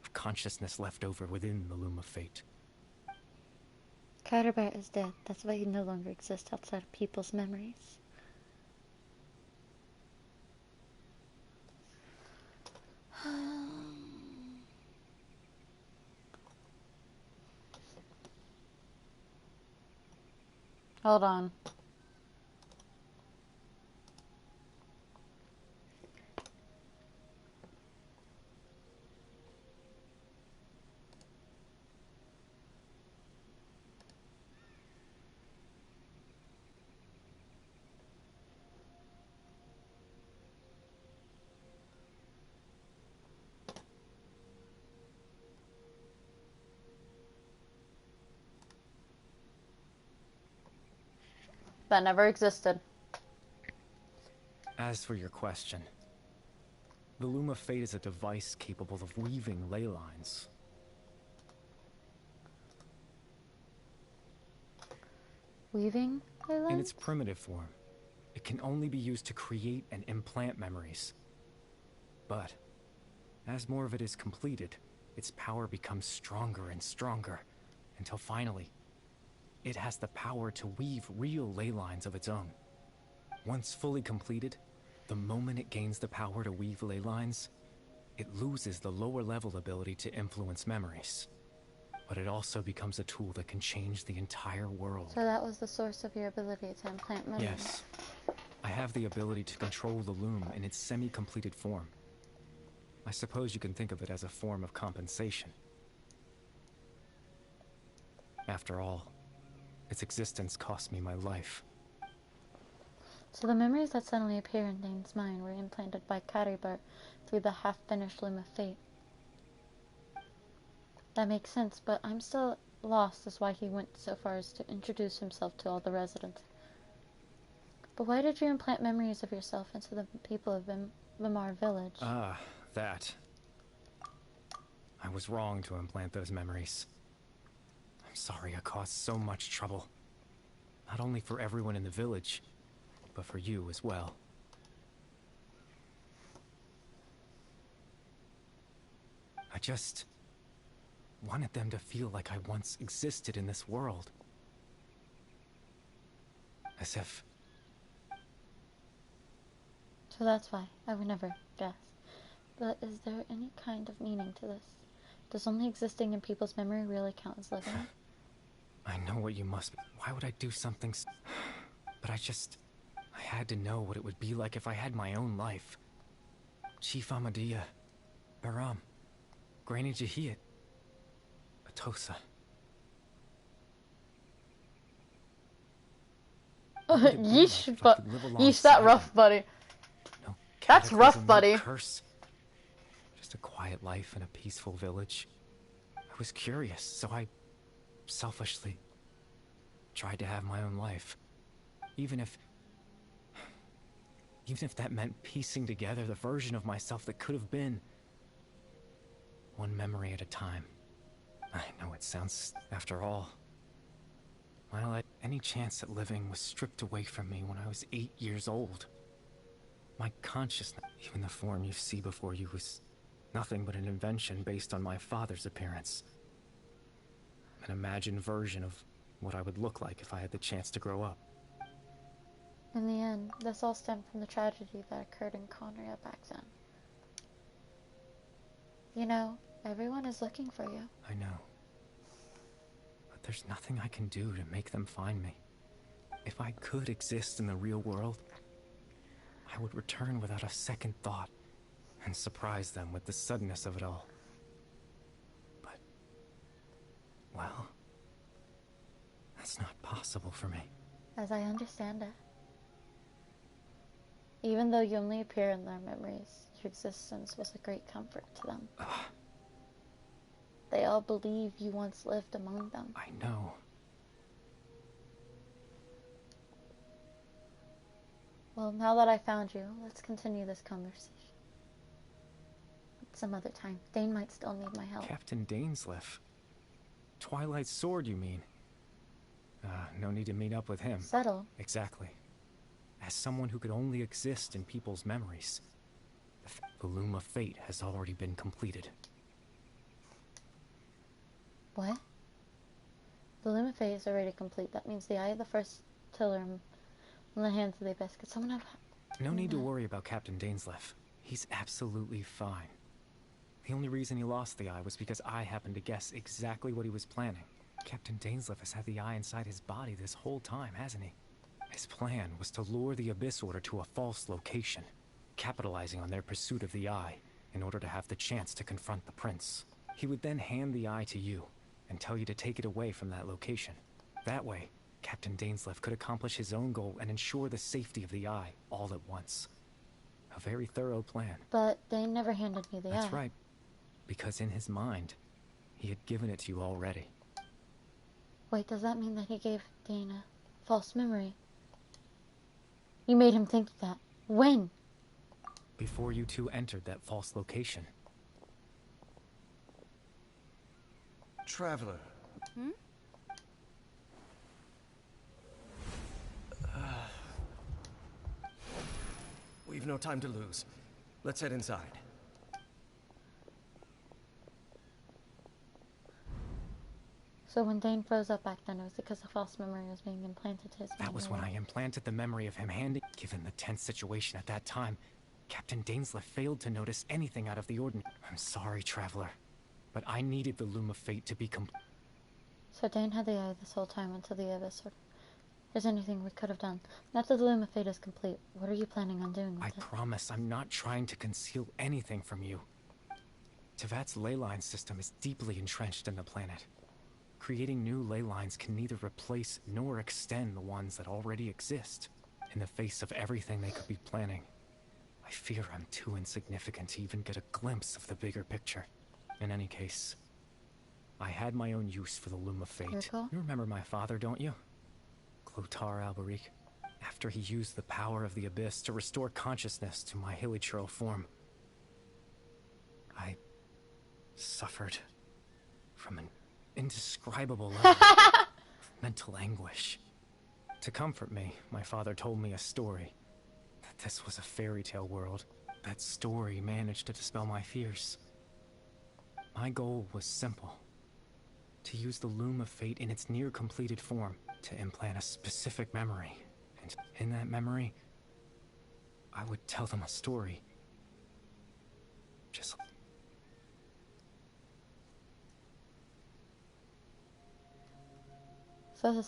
of consciousness left over within the loom of fate. Kariber is dead. That's why he no longer exists outside of people's memories. Hold on. That never existed. As for your question, The Loom of Fate is a device capable of weaving ley lines. Weaving ley lines? In its primitive form, it can only be used to create and implant memories. But, as more of it is completed, its power becomes stronger and stronger, until finally, it has the power to weave real ley lines of its own. Once fully completed, the moment it gains the power to weave ley lines, it loses the lower level ability to influence memories. But it also becomes a tool that can change the entire world. So that was the source of your ability to implant memories? Yes. I have the ability to control the loom in its semi-completed form. I suppose you can think of it as a form of compensation. After all, its existence cost me my life. So the memories that suddenly appear in Dane's mind were implanted by Caribert through the half-finished Loom of Fate. That makes sense, but I'm still lost as why he went so far as to introduce himself to all the residents. But why did you implant memories of yourself into the people of Vimar Village? Ah, that. I was wrong to implant those memories. I'm sorry I caused so much trouble. Not only for everyone in the village, but for you as well. I just wanted them to feel like I once existed in this world. As if... So that's why. I would never guess. But is there any kind of meaning to this? Does only existing in people's memory really count as living? I know what you must be. Why would I do something But I had to know what it would be like if I had my own life. Chief Amadea, Baram, Granny Jahiat, Atosa. Yeesh, that rough, buddy. No That's rough, buddy. No curse. Just a quiet life in a peaceful village. I was curious, so I selfishly tried to have my own life. Even if that meant piecing together the version of myself that could have been. One memory at a time. I know it sounds... After all, any chance at living was stripped away from me when I was 8 years old. My consciousness, even the form you see before you, was nothing but an invention based on my father's appearance. An imagined version of what I would look like if I had the chance to grow up. In the end, this all stemmed from the tragedy that occurred in Conria back then. You know, everyone is looking for you. I know. But there's nothing I can do to make them find me. If I could exist in the real world, I would return without a second thought and surprise them with the suddenness of it all. But, well, that's not possible for me. As I understand it. Even though you only appear in their memories, your existence was a great comfort to them. They all believe you once lived among them. I know. Well, now that I found you, let's continue this conversation. Some other time. Dane might still need my help. Captain Dainsleif. Twilight's sword, you mean? No need to meet up with him. Settle. Exactly. As someone who could only exist in people's memories, the Loom of Fate has already been completed. What? The Loom of Fate is already complete. That means the eye of the first tiller in the hands of the abyss. Could someone have... No need to worry about Captain Dainsleif. He's absolutely fine. The only reason he lost the eye was because I happened to guess exactly what he was planning. Captain Dainsleif has had the eye inside his body this whole time, hasn't he? His plan was to lure the Abyss Order to a false location, capitalizing on their pursuit of the eye in order to have the chance to confront the prince. He would then hand the eye to you and tell you to take it away from that location. That way, Captain Dainsleif could accomplish his own goal and ensure the safety of the eye all at once. A very thorough plan. But Dane never handed me the eye. That's right. Because in his mind, he had given it to you already. Wait, does that mean that he gave Dane a false memory? You made him think that. When? before you two entered that false location. Traveler. Hmm? We've no time to lose. Let's head inside. So when Dane froze up back then, it was because a false memory was being implanted to his That was when I implanted the memory of him handing. Given the tense situation at that time, Captain Dainsleif failed to notice anything out of the ordinary. I'm sorry, Traveler, but I needed the Loom of Fate to be complete. So Dane had the eye this whole time until the abyss. There's anything we could have done. Now that the Loom of Fate is complete, what are you planning on doing with it? I promise I'm not trying to conceal anything from you. Tevat's ley line system is deeply entrenched in the planet. Creating new ley lines can neither replace nor extend the ones that already exist. In the face of everything they could be planning, I fear I'm too insignificant to even get a glimpse of the bigger picture. In any case, I had my own use for the Loom of Fate. Cool. You remember my father, don't you? Clotar Alberic. After he used the power of the Abyss to restore consciousness to my hilichurl form, I suffered from an indescribable level of mental anguish. To comfort me, my father told me a story. That this was a fairy tale world. That story managed to dispel my fears. My goal was simple. To use the Loom of Fate in its near-completed form to implant a specific memory. And in that memory, I would tell them a story. Just... So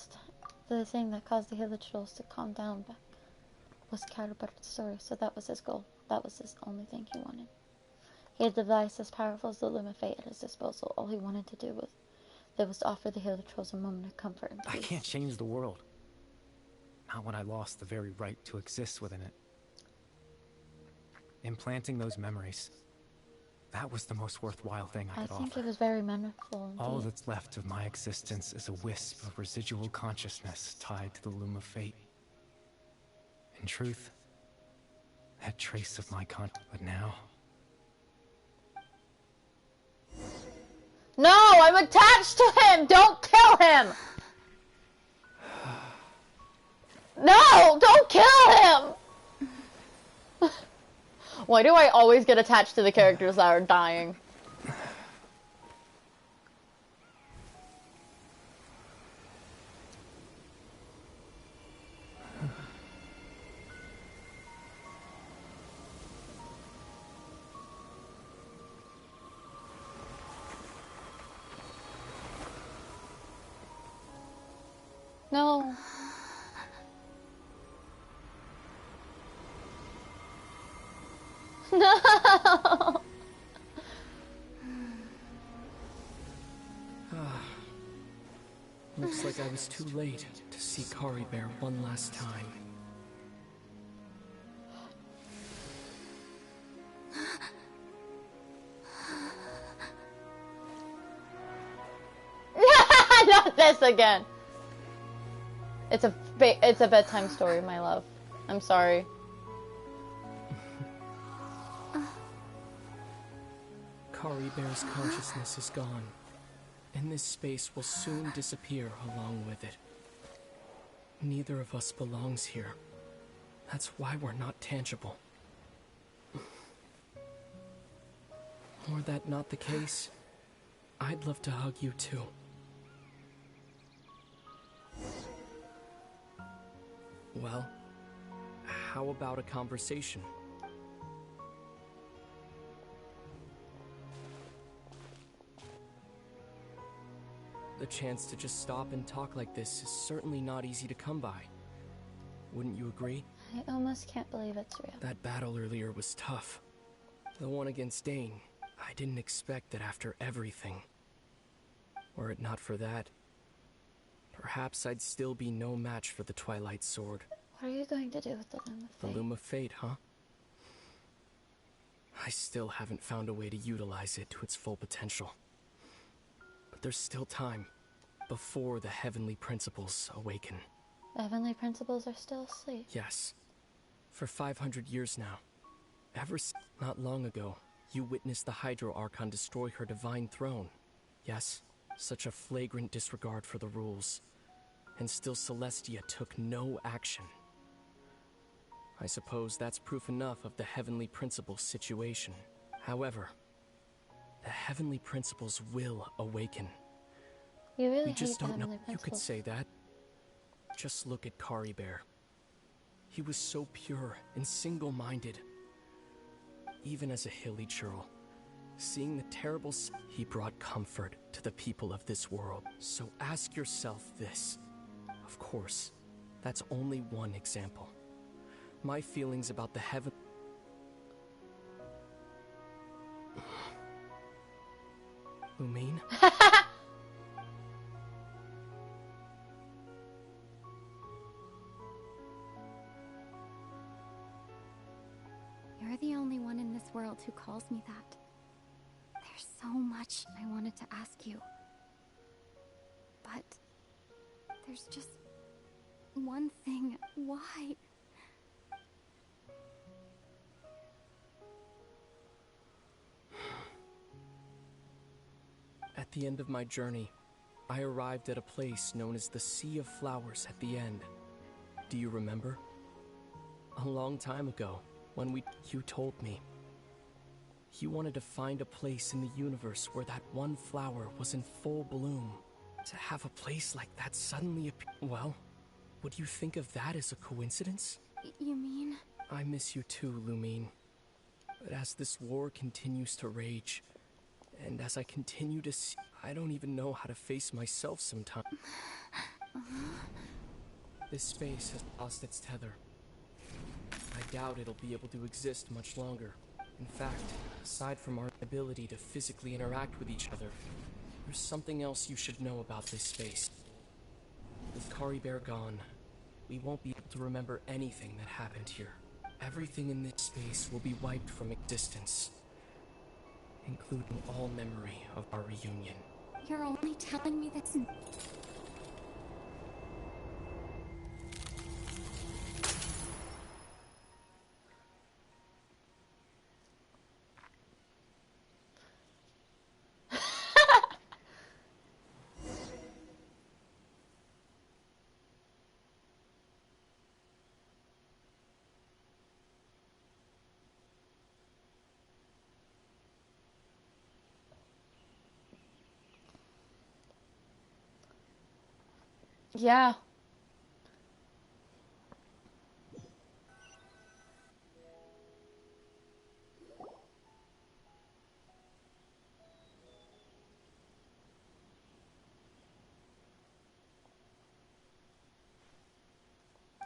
the thing that caused the hilichurls to calm down back was cared about the story, so that was his goal. That was his only thing he wanted. He had a device as powerful as the Loom of Fate at his disposal. All he wanted to do was to offer the hilichurls a moment of comfort and peace. I can't change the world. Not when I lost the very right to exist within it. Implanting those memories, that was the most worthwhile thing I could offer. I think it was very meaningful indeed. All that's left of my existence is a wisp of residual consciousness tied to the Loom of Fate. In truth, that trace of my but now... No, I'm attached to him! Don't kill him! No, don't kill him! Why do I always get attached to the characters that are dying? No. No. Looks like I was too late to see Kari Bear one last time. Not this again. It's a bedtime story, my love. I'm sorry. Kari Bear's consciousness is gone, and this space will soon disappear along with it. Neither of us belongs here. That's why we're not tangible. Were that not the case, I'd love to hug you too. Well, how about a conversation? The chance to just stop and talk like this is certainly not easy to come by. Wouldn't you agree? I almost can't believe it's real. That battle earlier was tough. The one against Dane, I didn't expect that after everything. Were it not for that, perhaps I'd still be no match for the Twilight Sword. What are you going to do with the Loom of Fate? The Loom of Fate, huh? I still haven't found a way to utilize it to its full potential. But there's still time before the heavenly principles awaken. The heavenly principles are still asleep. Yes. For 500 years now, Not long ago, you witnessed the Hydro Archon destroy her divine throne. Yes, such a flagrant disregard for the rules. And still Celestia took no action. I suppose that's proof enough of the Heavenly Principles situation. However, the Heavenly Principles will awaken. You really We just hate the don't know. Heavenly You could Principles. say that. Just look at Kari Bear. He was so pure and single-minded. Even as a hilly churl, seeing the terrible he brought comfort to the people of this world. So ask yourself this. Of course, that's only one example. My feelings about the heaven... Lumine? You're the only one in this world who calls me that. There's so much I wanted to ask you. But there's just one thing. Why? At the end of my journey, I arrived at a place known as the Sea of Flowers at the end. Do you remember? A long time ago, when you told me. You wanted to find a place in the universe where that one flower was in full bloom. To have a place like that suddenly appear... Well, would you think of that as a coincidence? You mean? I miss you too, Lumine. But as this war continues to rage, and as I continue to see... I don't even know how to face myself sometimes. This space has lost its tether. I doubt it'll be able to exist much longer. In fact, aside from our ability to physically interact with each other, there's something else you should know about this space. With Kari Bear gone, we won't be able to remember anything that happened here. Everything in this space will be wiped from existence, including all memory of our reunion. You're only telling me this in... Yeah.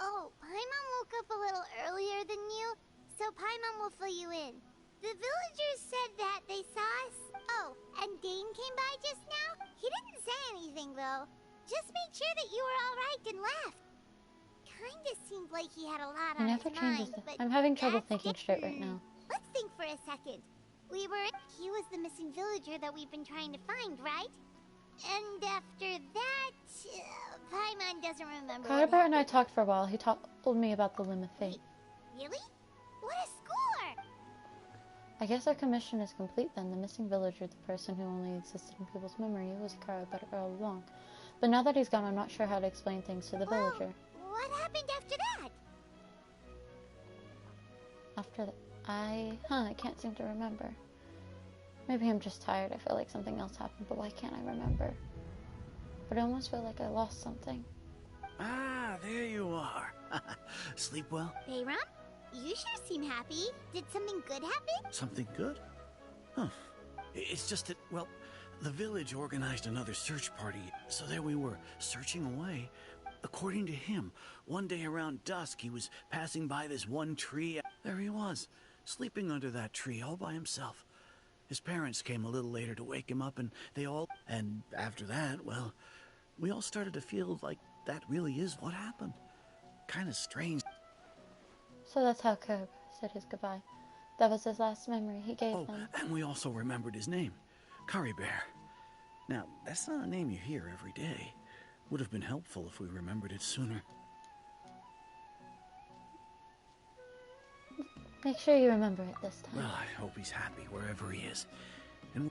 Oh, Paimon woke up a little earlier than you, so Paimon will fill you in. The villagers said that they saw us. Oh, and Dane came by just now? He didn't say anything, though. Just made sure that you were alright and left. Kinda seemed like he had a lot on his mind, but I'm having trouble that's thinking straight right now. Let's think for a second. He was the missing villager that we've been trying to find, right? And after that, Paimon doesn't remember. Kari Bear and I talked for a while. He told me about the Limb of Fate. Really? What a score! I guess our commission is complete then. The missing villager, the person who only existed in people's memory, was Kari Bear all along. But now that he's gone, I'm not sure how to explain things to the villager. What happened after that? After that, I can't seem to remember. Maybe I'm just tired. I feel like something else happened, but why can't I remember? But I almost feel like I lost something. Ah, there you are. Sleep well? Bayram? You sure seem happy. Did something good happen? Something good? Huh. It's just that, well, the village organized another search party, so there we were, searching away. According to him, one day around dusk, he was passing by this one tree. There he was, sleeping under that tree all by himself. His parents came a little later to wake him up, and And after that, well, we all started to feel like that really is what happened. Kind of strange. So that's how Curb said his goodbye. That was his last memory he gave them. And we also remembered his name, Kari Bear. Now, that's not a name you hear every day. Would have been helpful if we remembered it sooner. Make sure you remember it this time. Well, I hope he's happy wherever he is. And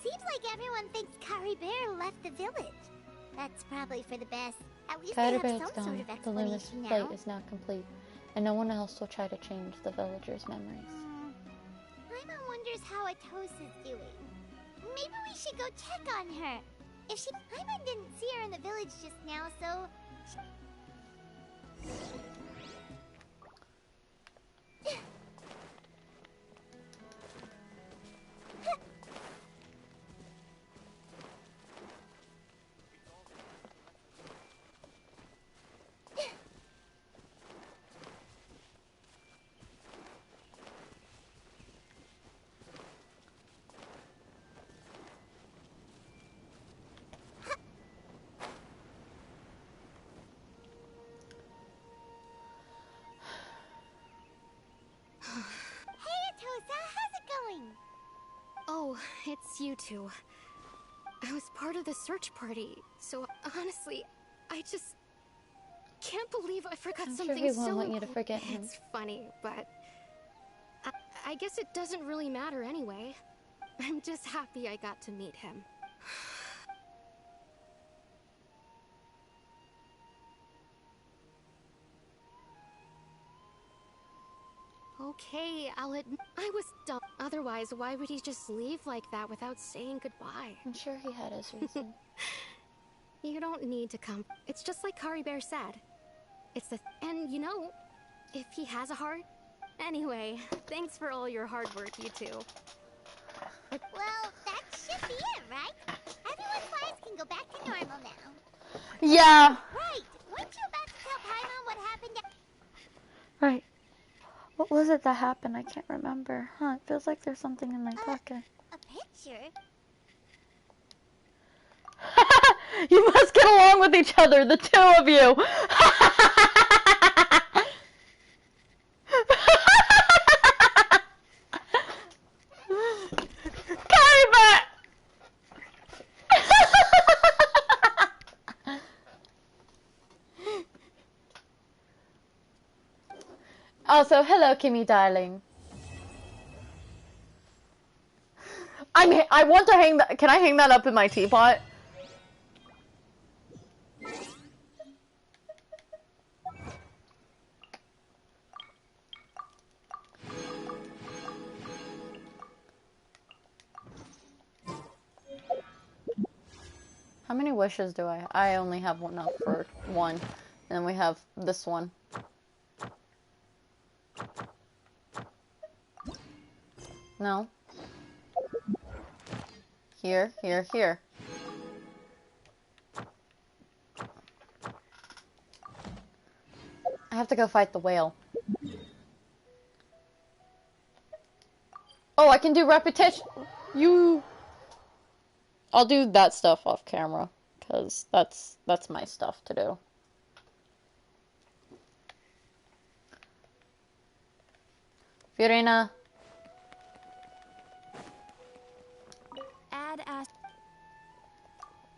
Seems like everyone thinks Kari Bear left the village. That's probably for the best. At least Kyder they have Bear's some sort gone. of The Loomis explanation now. fate is now complete, and no one else will try to change the villagers' memories. Paimon wonders how Atosa's doing. Maybe we should go check on her. If she... Paimon didn't see her in the village just now, so... Oh, it's you two. I was part of the search party, so honestly, I just can't believe I forgot I'm something sure he so won't want you to forget him. It's funny, but I guess it doesn't really matter anyway. I'm just happy I got to meet him. Okay, I'll admit I was dumb. Otherwise, why would he just leave like that without saying goodbye? I'm sure he had his reason. You don't need to come. It's just like Kari Bear said. It's the... And, you know, if he has a heart... Anyway, thanks for all your hard work, you two. Well, that should be it, right? Everyone's lives can go back to normal now. Yeah! Right! Weren't you about to tell Paimon what happened to... Right. What was it that happened? I can't remember. Huh, it feels like there's something in my pocket. A picture? You must get along with each other, the two of you! Also, hello, Kimmy, darling. I want to hang that. Can I hang that up in my teapot? How many wishes do I have? I only have enough for one. And then we have this one. No. Here, here, here. I have to go fight the whale. Oh, I can do repetition. I'll do that stuff off camera, because that's my stuff to do. Fiorina.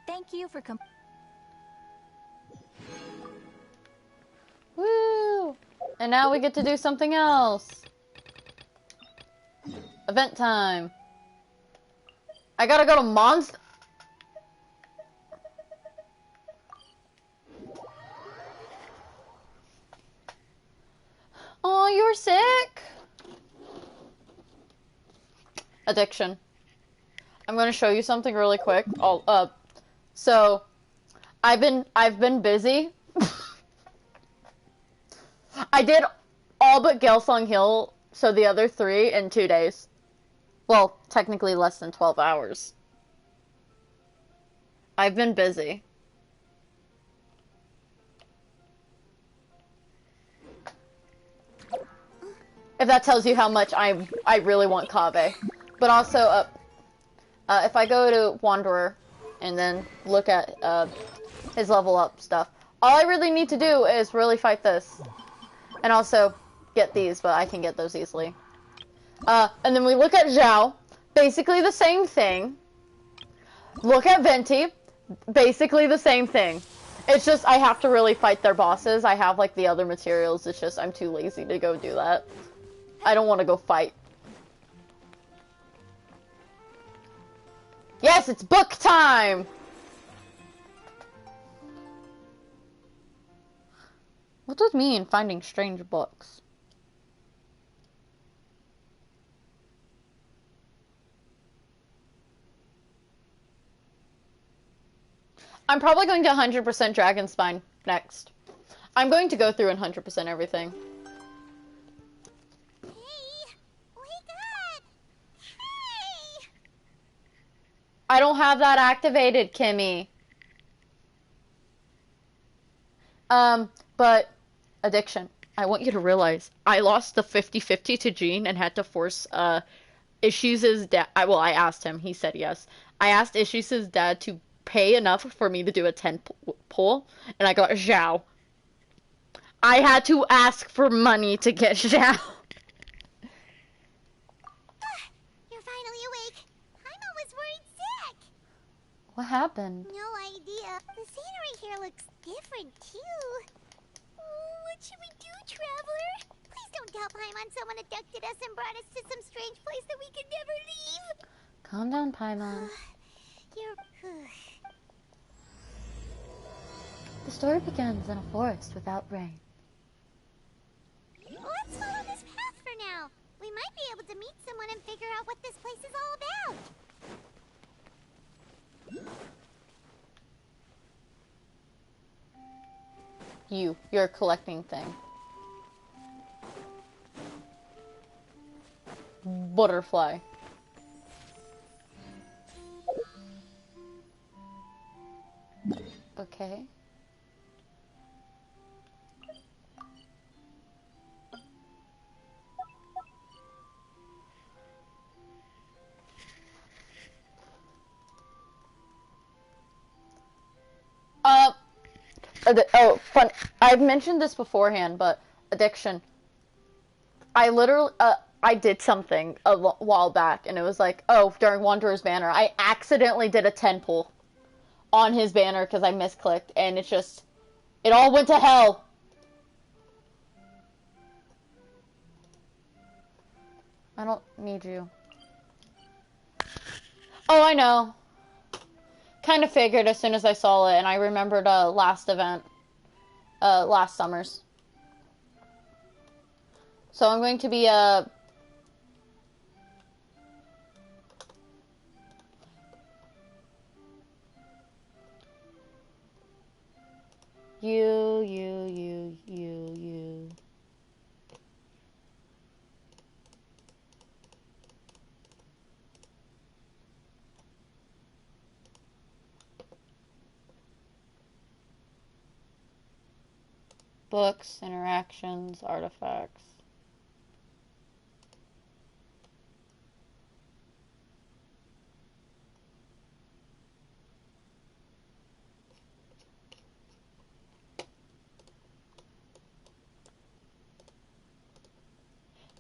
Thank you for Woo! And now we get to do something else. Event time. I gotta go to Monster. Oh, you're sick. Addiction. I'm gonna show you something really quick. So I've been busy. I did all but Gelsong Hill, so the other 3 in 2 days. Well, technically less than 12 hours. I've been busy. If that tells you how much I really want Kaveh. But also, if I go to Wanderer and then look at his level up stuff, all I really need to do is really fight this. And also get these, but I can get those easily. And then we look at Zhao, basically the same thing. Look at Venti, basically the same thing. It's just, I have to really fight their bosses. I have, like, the other materials. It's just, I'm too lazy to go do that. I don't want to go fight. Yes, it's book time! What does mean, finding strange books? I'm probably going to 100% Dragon Spine next. I'm going to go through and 100% everything. Hey, wake up! Hey! I don't have that activated, Kimmy. But addiction. I want you to realize I lost the 50-50 to Gene and had to force Issues' dad. Well, I asked him. He said yes. I asked Issues' dad to pay enough for me to do a 10 pull, and I got Zhao. I had to ask for money to get Zhao. You're finally awake. Paimon was worried sick. What happened? No idea. The scenery here looks different, too. Oh, what should we do, Traveler? Please don't tell Paimon someone abducted us and brought us to some strange place that we could never leave. Calm down, Paimon. The story begins in a forest without rain. Let's follow this path for now. We might be able to meet someone and figure out what this place is all about. You're collecting thing. Butterfly. Okay. Oh, fun. I've mentioned this beforehand, but addiction. I literally, I did something a while back, and it was like, oh, during Wanderer's banner, I accidentally did a 10 pull on his banner because I misclicked, and it's just, it all went to hell. I don't need you. Oh, I know. Kind of figured as soon as I saw it, and I remembered last event, last summer's. So I'm going to be you. Books, interactions, artifacts.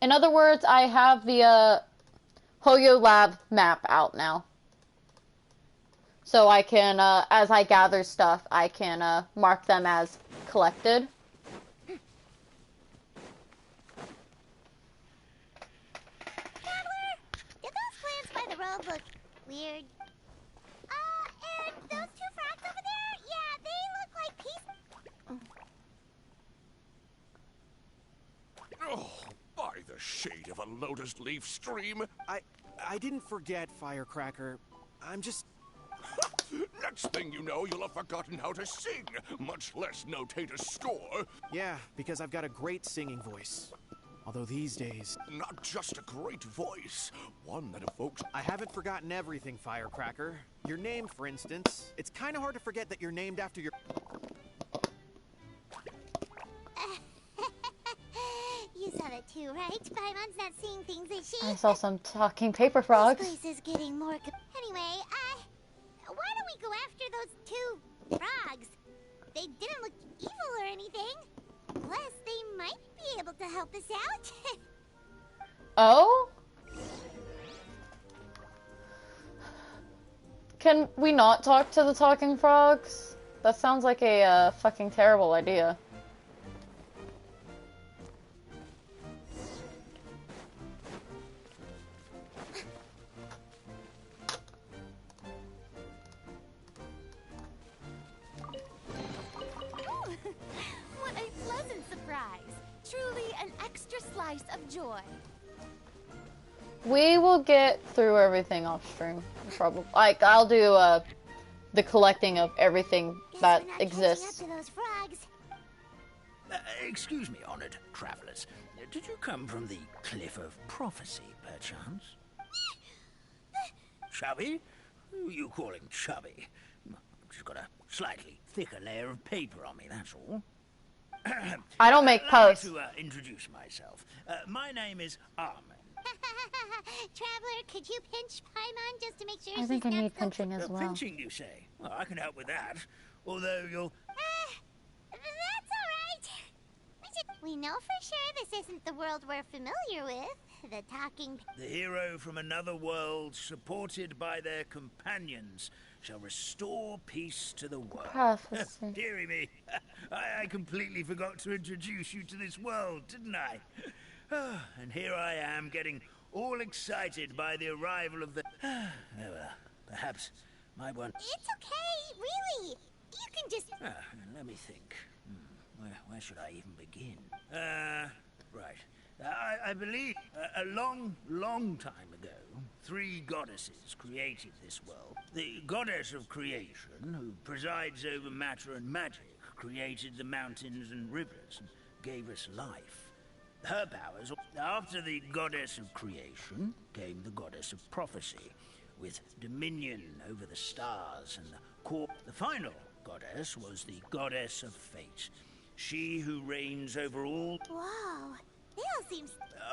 In other words, I have the Hoyo Lab map out now. So I can, as I gather stuff, I can mark them as collected. Road look weird. And those two frogs over there? Yeah, they look like peace. Oh, by the shade of a lotus leaf stream. I didn't forget, Firecracker. I'm just... Next thing you know, you'll have forgotten how to sing, much less notate a score. Yeah, because I've got a great singing voice. Although these days... Not just a great voice, one that evokes... I haven't forgotten everything, Firecracker. Your name, for instance. It's kind of hard to forget that you're named after your... You saw that too, right? Paimon's not seeing things, is she? I saw some talking paper frogs. This place is getting more... Anyway, why don't we go after those two frogs? They didn't look evil or anything. Plus, they might be able to help us out. Oh? Can we not talk to the talking frogs? That sounds like a fucking terrible idea. What a pleasant surprise. Truly an extra slice of joy. We will get through everything off stream. Probably. Like, I'll do the collecting of everything that exists. Up to those frogs. Excuse me, honored travelers. Did you come from the Cliff of Prophecy, perchance? Chubby? Who you calling chubby? Just got a slightly thicker layer of paper on me, that's all. I don't make posts. Allow me to introduce myself. My name is Armin. Traveler, could you pinch Paimon just to make sure I think I need pinching as well. Pinching, you say? Well, I can help with that. Although you'll... That's alright. We know for sure this isn't the world we're familiar with. The talking... The hero from another world, supported by their companions, shall restore peace to the world. Prophecy. Dearie me, I completely forgot to introduce you to this world, didn't I? And here I am, getting all excited by the arrival of the... Oh, well, perhaps my one... It's okay, really. You can just... let me think. Where should I even begin? Right. I believe a long, long time ago, 3 goddesses created this world. The goddess of creation, who presides over matter and magic, created the mountains and rivers and gave us life. Her powers... After the goddess of creation came the goddess of prophecy, with dominion over the stars and the core. The final goddess was the goddess of fate. She who reigns over all... Whoa, they all seem...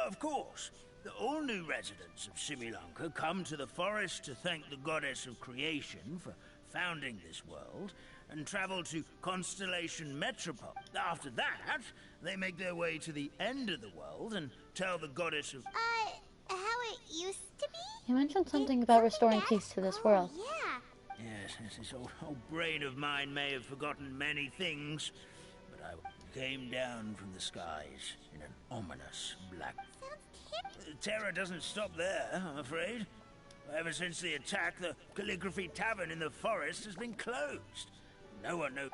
Of course. All new residents of Simulunca come to the forest to thank the goddess of creation for founding this world, and travel to Constellation Metropole. After that, they make their way to the end of the world and tell the goddess of... how it used to be? You mentioned something about restoring peace to this world. Yeah. Yes, this old brain of mine may have forgotten many things, but I came down from the skies in an ominous black... Terror doesn't stop there, I'm afraid. Ever since the attack, the Calligraphy Tavern in the forest has been closed. No one knows...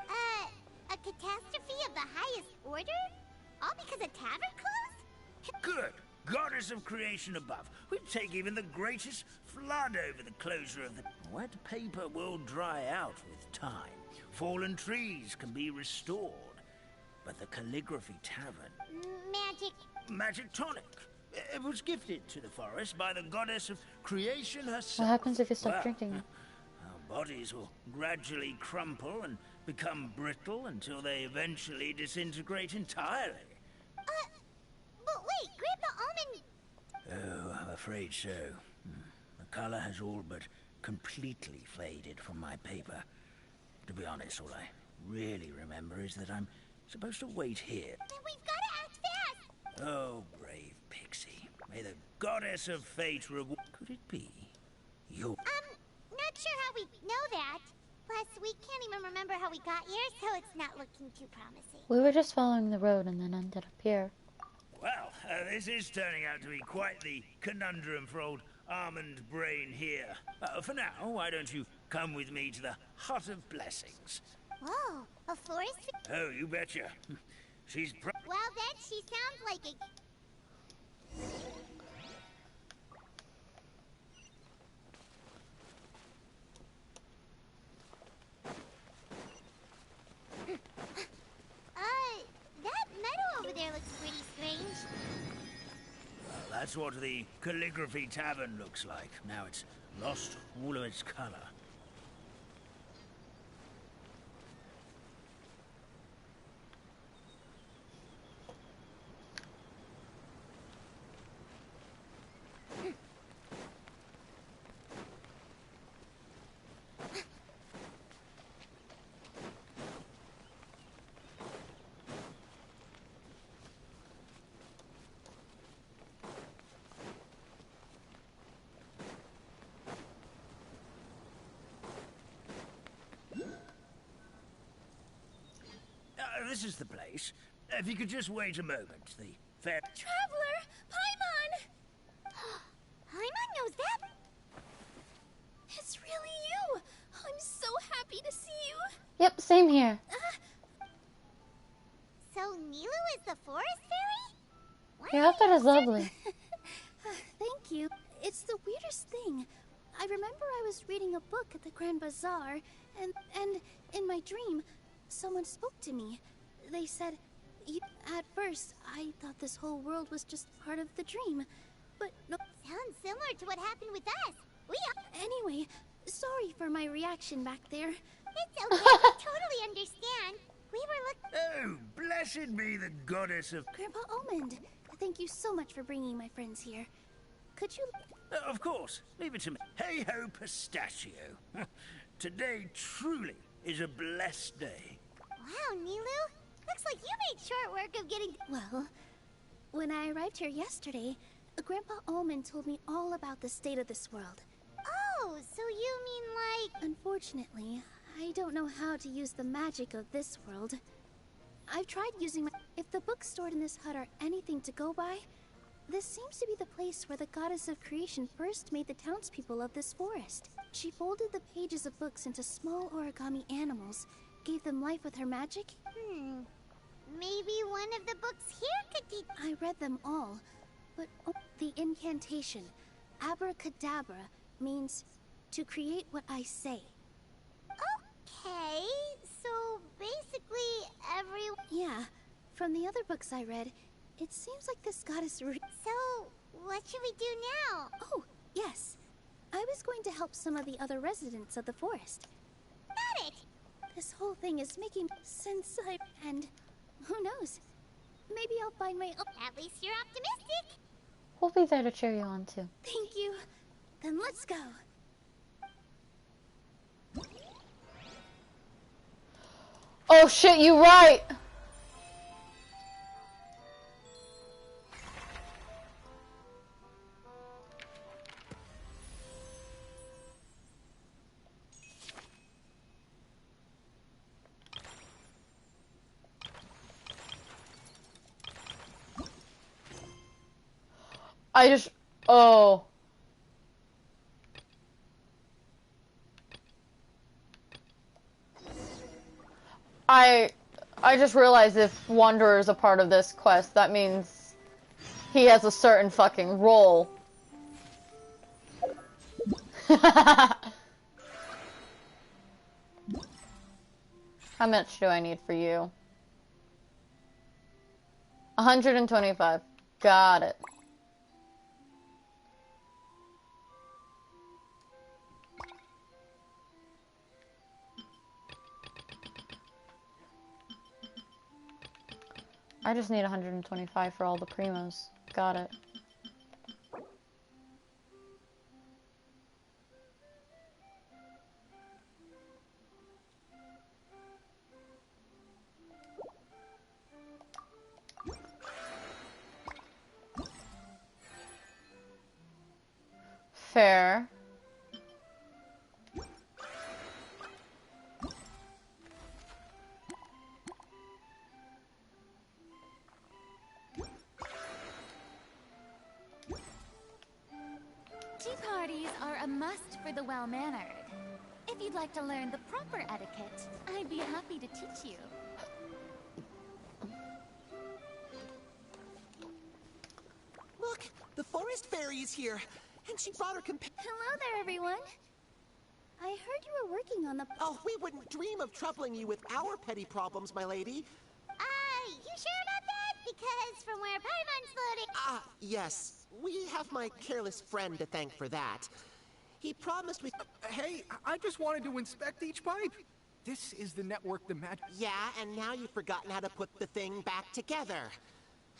A catastrophe of the highest order? All because a tavern closed? Good! Goddess of creation above. We'd take even the greatest flood over the closure of the... Wet paper will dry out with time. Fallen trees can be restored. But the Calligraphy Tavern... Magic tonic. It was gifted to the forest by the goddess of creation herself. What happens if you stop drinking? Our bodies will gradually crumple and become brittle until they eventually disintegrate entirely. But wait, Grandpa Almond... Oh, I'm afraid so. The color has all but completely faded from my paper. To be honest, all I really remember is that I'm supposed to wait here. Then we've got to act fast! Oh, brave Pixie. May the goddess of fate reward... Could it be? You... Not sure how we know that. Plus, we can't even remember how we got here, so it's not looking too promising. We were just following the road and then ended up here. Well, this is turning out to be quite the conundrum for old Almond Brain here. For now, why don't you come with me to the Hut of Blessings? Whoa, a florist? Oh, you betcha. She's well, then she sounds like a... that meadow over there looks pretty strange. Well, that's what the Calligraphy Tavern looks like. Now it's lost all of its color. this is the place. If you could just wait a moment, the fair... Traveler! Paimon! Paimon knows that? It's really you! I'm so happy to see you! Yep, same here. So Nilu is the forest fairy? Why Your outfit is lovely. Thank you. It's the weirdest thing. I remember I was reading a book at the Grand Bazaar, and in my dream, someone spoke to me. They said, at first, I thought this whole world was just part of the dream, but no. Sounds similar to what happened with us. Anyway, sorry for my reaction back there. It's okay, we totally understand. We were Oh, blessed be the goddess of... Grandpa Almond, thank you so much for bringing my friends here. Could you... Of course, leave it to me. Hey-ho, pistachio. Today truly is a blessed day. Wow, Nilu. Looks like you made short work of getting... Well, when I arrived here yesterday, Grandpa Almond told me all about the state of this world. Oh, so you mean like... Unfortunately, I don't know how to use the magic of this world. I've tried using my... If the books stored in this hut are anything to go by, this seems to be the place where the goddess of creation first made the townspeople of this forest. She folded the pages of books into small origami animals, gave them life with her magic. Maybe one of the books here could teach... I read them all, but the incantation, abracadabra, means to create what I say. Okay, so basically Yeah, from the other books I read, it seems like this goddess... So, what should we do now? Oh, yes. I was going to help some of the other residents of the forest. Got it! This whole thing is making sense, and who knows? Maybe I'll find my... At least you're optimistic! We'll be there to cheer you on, too. Thank you. Then let's go. Oh shit, you right! Oh. I just realized if Wanderer is a part of this quest, that means he has a certain fucking role. How much do I need for you? 125. Got it. I just need 125 for all the primos. Got it. Fair. Tea parties are a must for the well-mannered. If you'd like to learn the proper etiquette, I'd be happy to teach you. Look, the forest fairy is here, and she brought her Hello there, everyone. I heard you were working on the... Oh, we wouldn't dream of troubling you with our petty problems, my lady. You sure about that? Because from where Paimon's floating... Yes. We have my careless friend to thank for that. He promised we... Hey, I just wanted to inspect each pipe. This is the network the magic... Yeah, and now you've forgotten how to put the thing back together.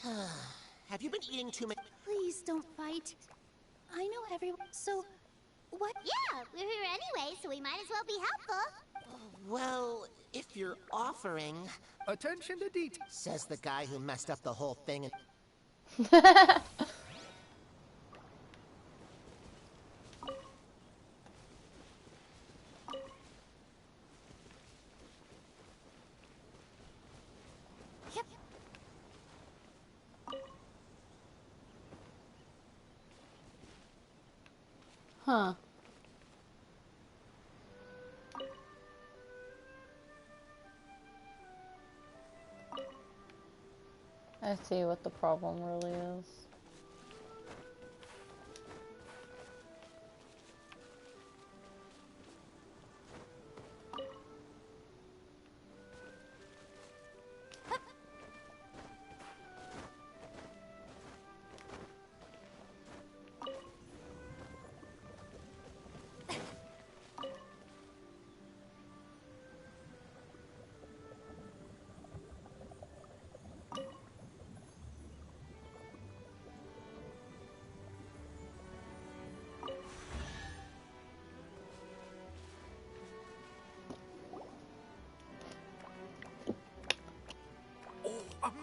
Have you been eating too much... Please don't fight. I know everyone... So, what... Yeah, we're here anyway, so we might as well be helpful. Well, if you're offering... Attention to detail. Says the guy who messed up the whole thing and... Huh. I see what the problem really is.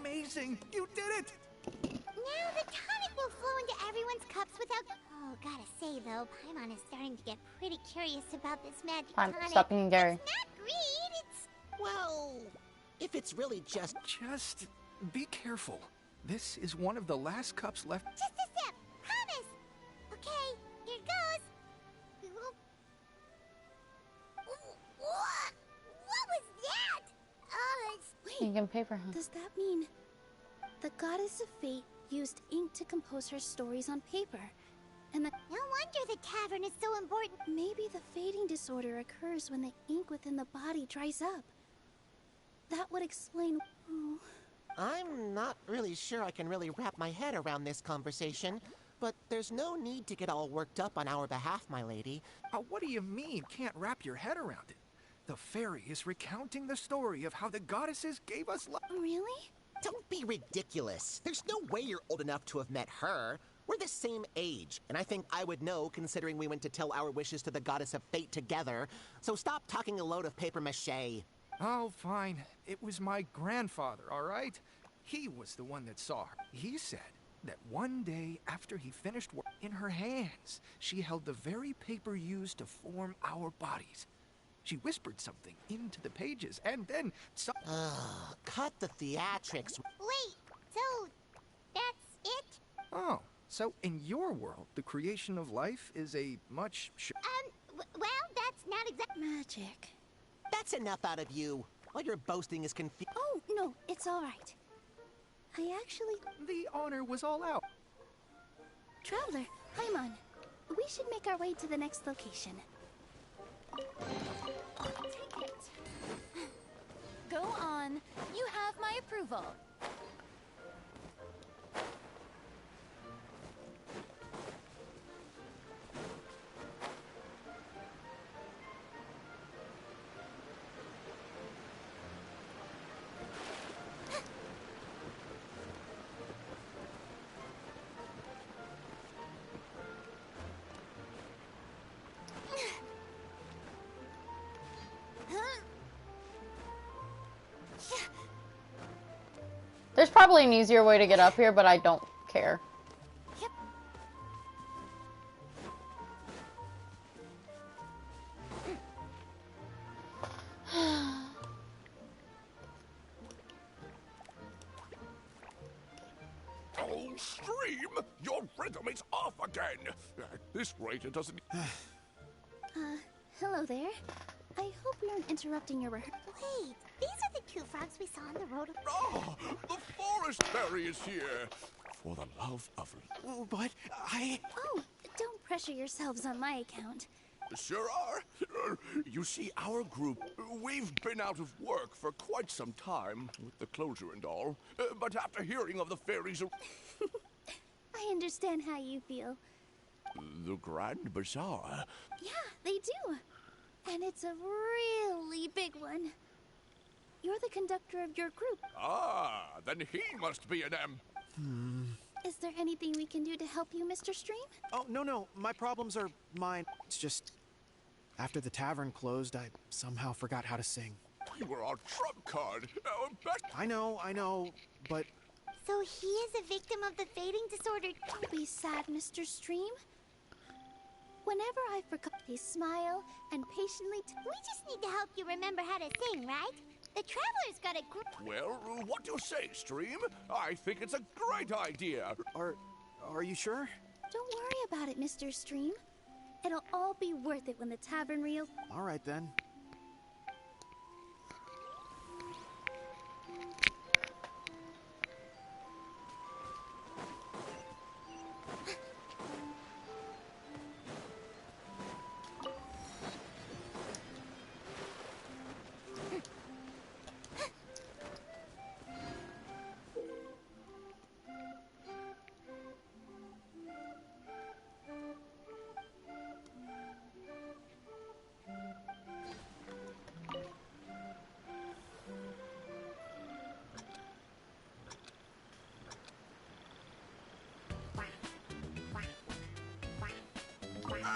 Amazing! You did it! Now the tonic will flow into everyone's cups without... Oh, gotta say though, Paimon is starting to get pretty curious about this magic Fine, tonic. stop being Gary. It's not greed, it's... Well, if it's really just... Just be careful. This is one of the last cups left. Just a sip, promise! Okay, here goes. What was that? Oh, it's... You can pay for him. Does that mean the goddess of fate used ink to compose her stories on paper? And No wonder the tavern is so important. maybe the fading disorder occurs when the ink within the body dries up. That would explain... Oh. I'm not really sure I can really wrap my head around this conversation, but there's no need to get all worked up on our behalf, my lady. What do you mean, can't wrap your head around it? The fairy is recounting the story of how the goddesses gave us life. Really? Don't be ridiculous. There's no way you're old enough to have met her. We're the same age, and I think I would know considering we went to tell our wishes to the goddess of fate together. So stop talking a load of papier-mâché. Oh, fine. It was my grandfather, all right? He was the one that saw her. He said that one day after he finished work, in her hands, she held the very paper used to form our bodies. She whispered something into the pages, and then... Cut the theatrics. Wait, so that's it? Oh, so in your world, the creation of life is a much... Well, that's not exact magic. That's enough out of you. All your boasting is confused. Oh, no, it's all right. I actually... The honor was all out. Traveler, Paimon, we should make our way to the next location. Take it. Go on. You have my approval. There's probably an easier way to get up here, but I don't care. Yep. Oh, Stream! Your rhythm is off again! At this rate, it doesn't... Hello there. I hope we aren't interrupting your rehearsal. Wait, these are the two frogs we saw on the road. Oh, the forest fairy is here! For the love of... Oh, but Oh, don't pressure yourselves on my account. Sure are. You see, our group, we've been out of work for quite some time, with the closure and all. But after hearing of the fairies... I understand how you feel. The Grand Bazaar. Yeah, they do. And it's a really big one. You're the conductor of your group. Ah, then he must be an Is there anything we can do to help you, Mr. Stream? Oh, no. My problems are mine. It's just... After the tavern closed, I somehow forgot how to sing. You were our trump card. I know, but... So he is a victim of the fading disorder. Don't be sad, Mr. Stream. Whenever I forgot, they smile and patiently... We just need to help you remember how to sing, right? The Traveler's got a group... Well, what do you say, Stream? I think it's a great idea. Are you sure? Don't worry about it, Mr. Stream. It'll all be worth it when the tavern reopens. All right then.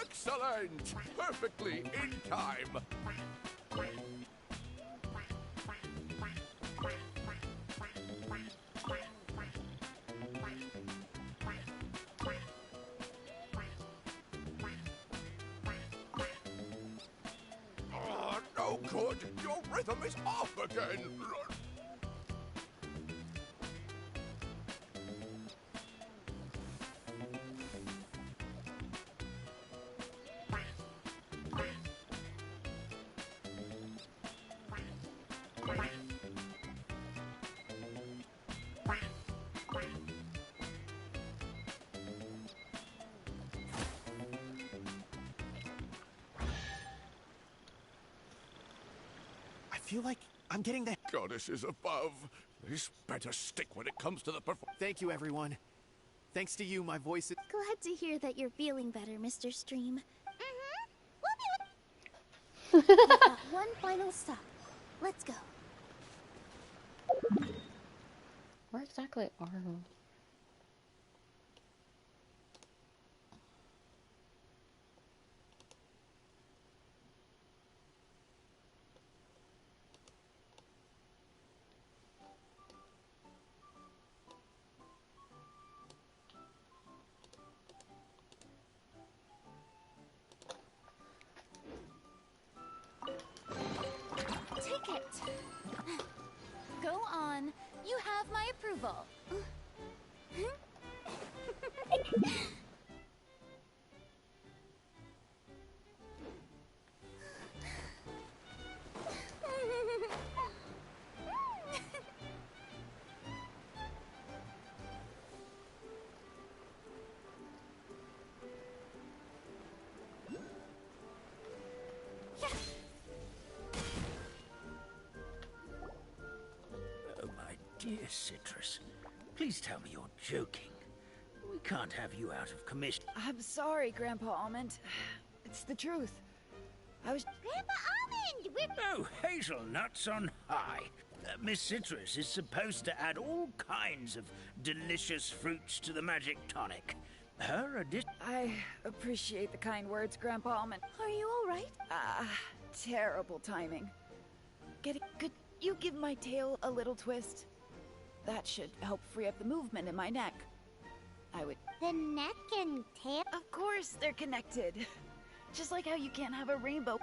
Excellent! Perfectly in time. Oh, no good. Your rhythm is off again. I feel like I'm getting the Goddesses above. This better stick when it comes to the performance. Thank you, everyone. Thanks to you, my voice is... Glad to hear that you're feeling better, Mr. Stream. We'll be We've got one final stop. Let's go. Where exactly are we? Take it. Go on. You have my approval. Oh, my dear Citrus. Please tell me you're joking. We can't have you out of commission. I'm sorry, Grandpa Almond. It's the truth. I was... Grandpa Almond! We're... Oh, hazelnuts on high. Miss Citrus is supposed to add all kinds of delicious fruits to the magic tonic. Her addition... I appreciate the kind words, Grandpa Almond. Are you all right? Terrible timing. Could you give my tail a little twist? That should help free up the movement in my neck. I would... The neck and tail? Of course they're connected. Just like how you can't have a rainbow.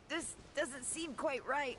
This doesn't seem quite right.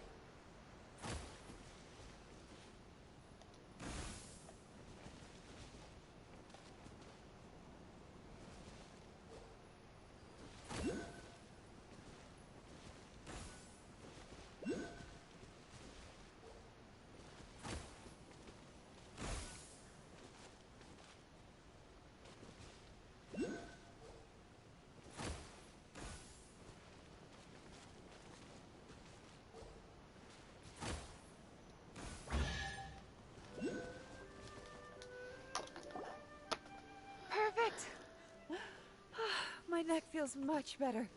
Perfect. My neck feels much better.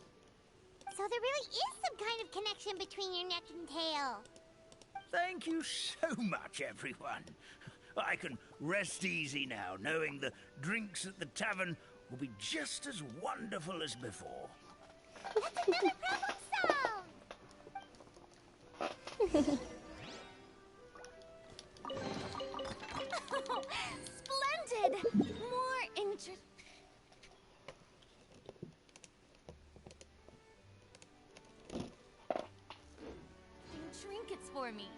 So there really is some kind of connection between your neck and tail. Thank you so much, everyone. I can rest easy now, knowing the drinks at the tavern will be just as wonderful as before. That's another problem solved! Splendid! More interest. Trinkets for me.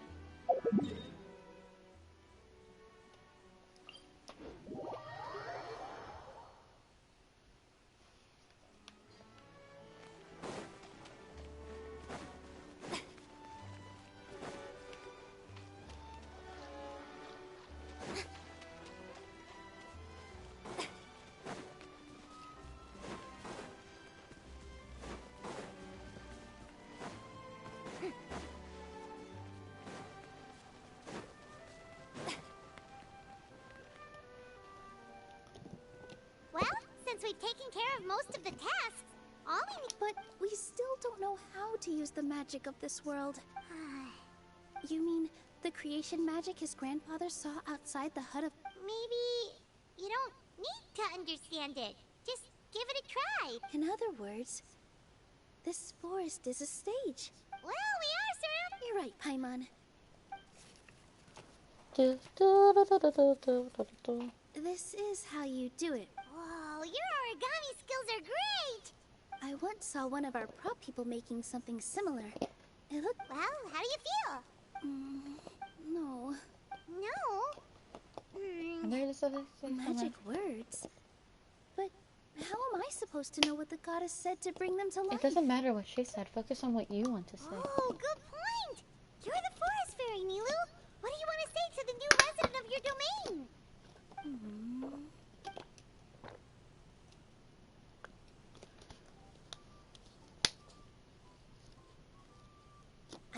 Since we've taken care of most of the tasks, all we need— But we still don't know how to use the magic of this world. You mean the creation magic his grandfather saw outside the hut of— Maybe you don't need to understand it. Just give it a try. In other words, this forest is a stage. Well, we are surrounded— You're right, Paimon. This is how you do it. Whoa, your origami skills are great! I once saw one of our prop people making something similar. It looked— Well, how do you feel? No. No? Magic words? But how am I supposed to know what the goddess said to bring them to life? It doesn't matter what she said. Focus on what you want to say. Oh, good point! You're the forest fairy, Nilu! What do you want to say to the new resident of your domain?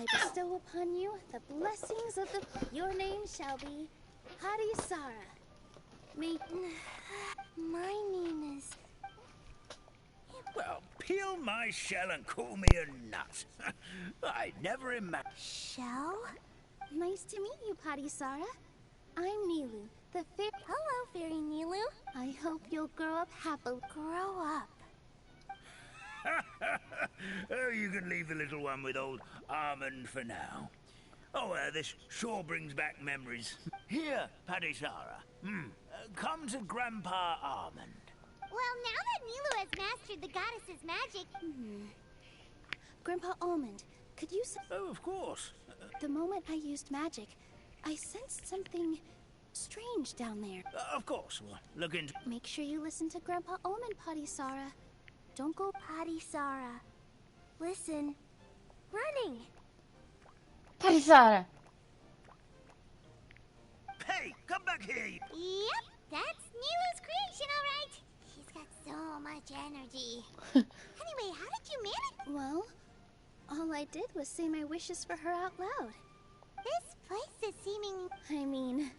I bestow upon you the blessings of the— Your name shall be Harisara. My name is— Well, peel my shell and call me a nut. I never imagined— Shell? Nice to meet you, Harisara. I'm Nilu, the fairy— Hello, Fairy Nilu. I hope you'll grow up happily. Grow up. Oh, you can leave the little one with old Almond for now. Oh, this sure brings back memories. Here, Padisara. Come to Grandpa Almond. Well, now that Nilu has mastered the goddess's magic— Grandpa Almond, could you— Oh, of course. The moment I used magic, I sensed something strange down there. Of course. We'll look into— Make sure you listen to Grandpa Almond, Padisara. Don't go— Padisara. Listen. Running. Padisara! Hey, come back here! Yep, that's Nilu's creation, all right. He's got so much energy. Anyway, how did you manage— Well, all I did was say my wishes for her out loud. This place is seeming— I mean,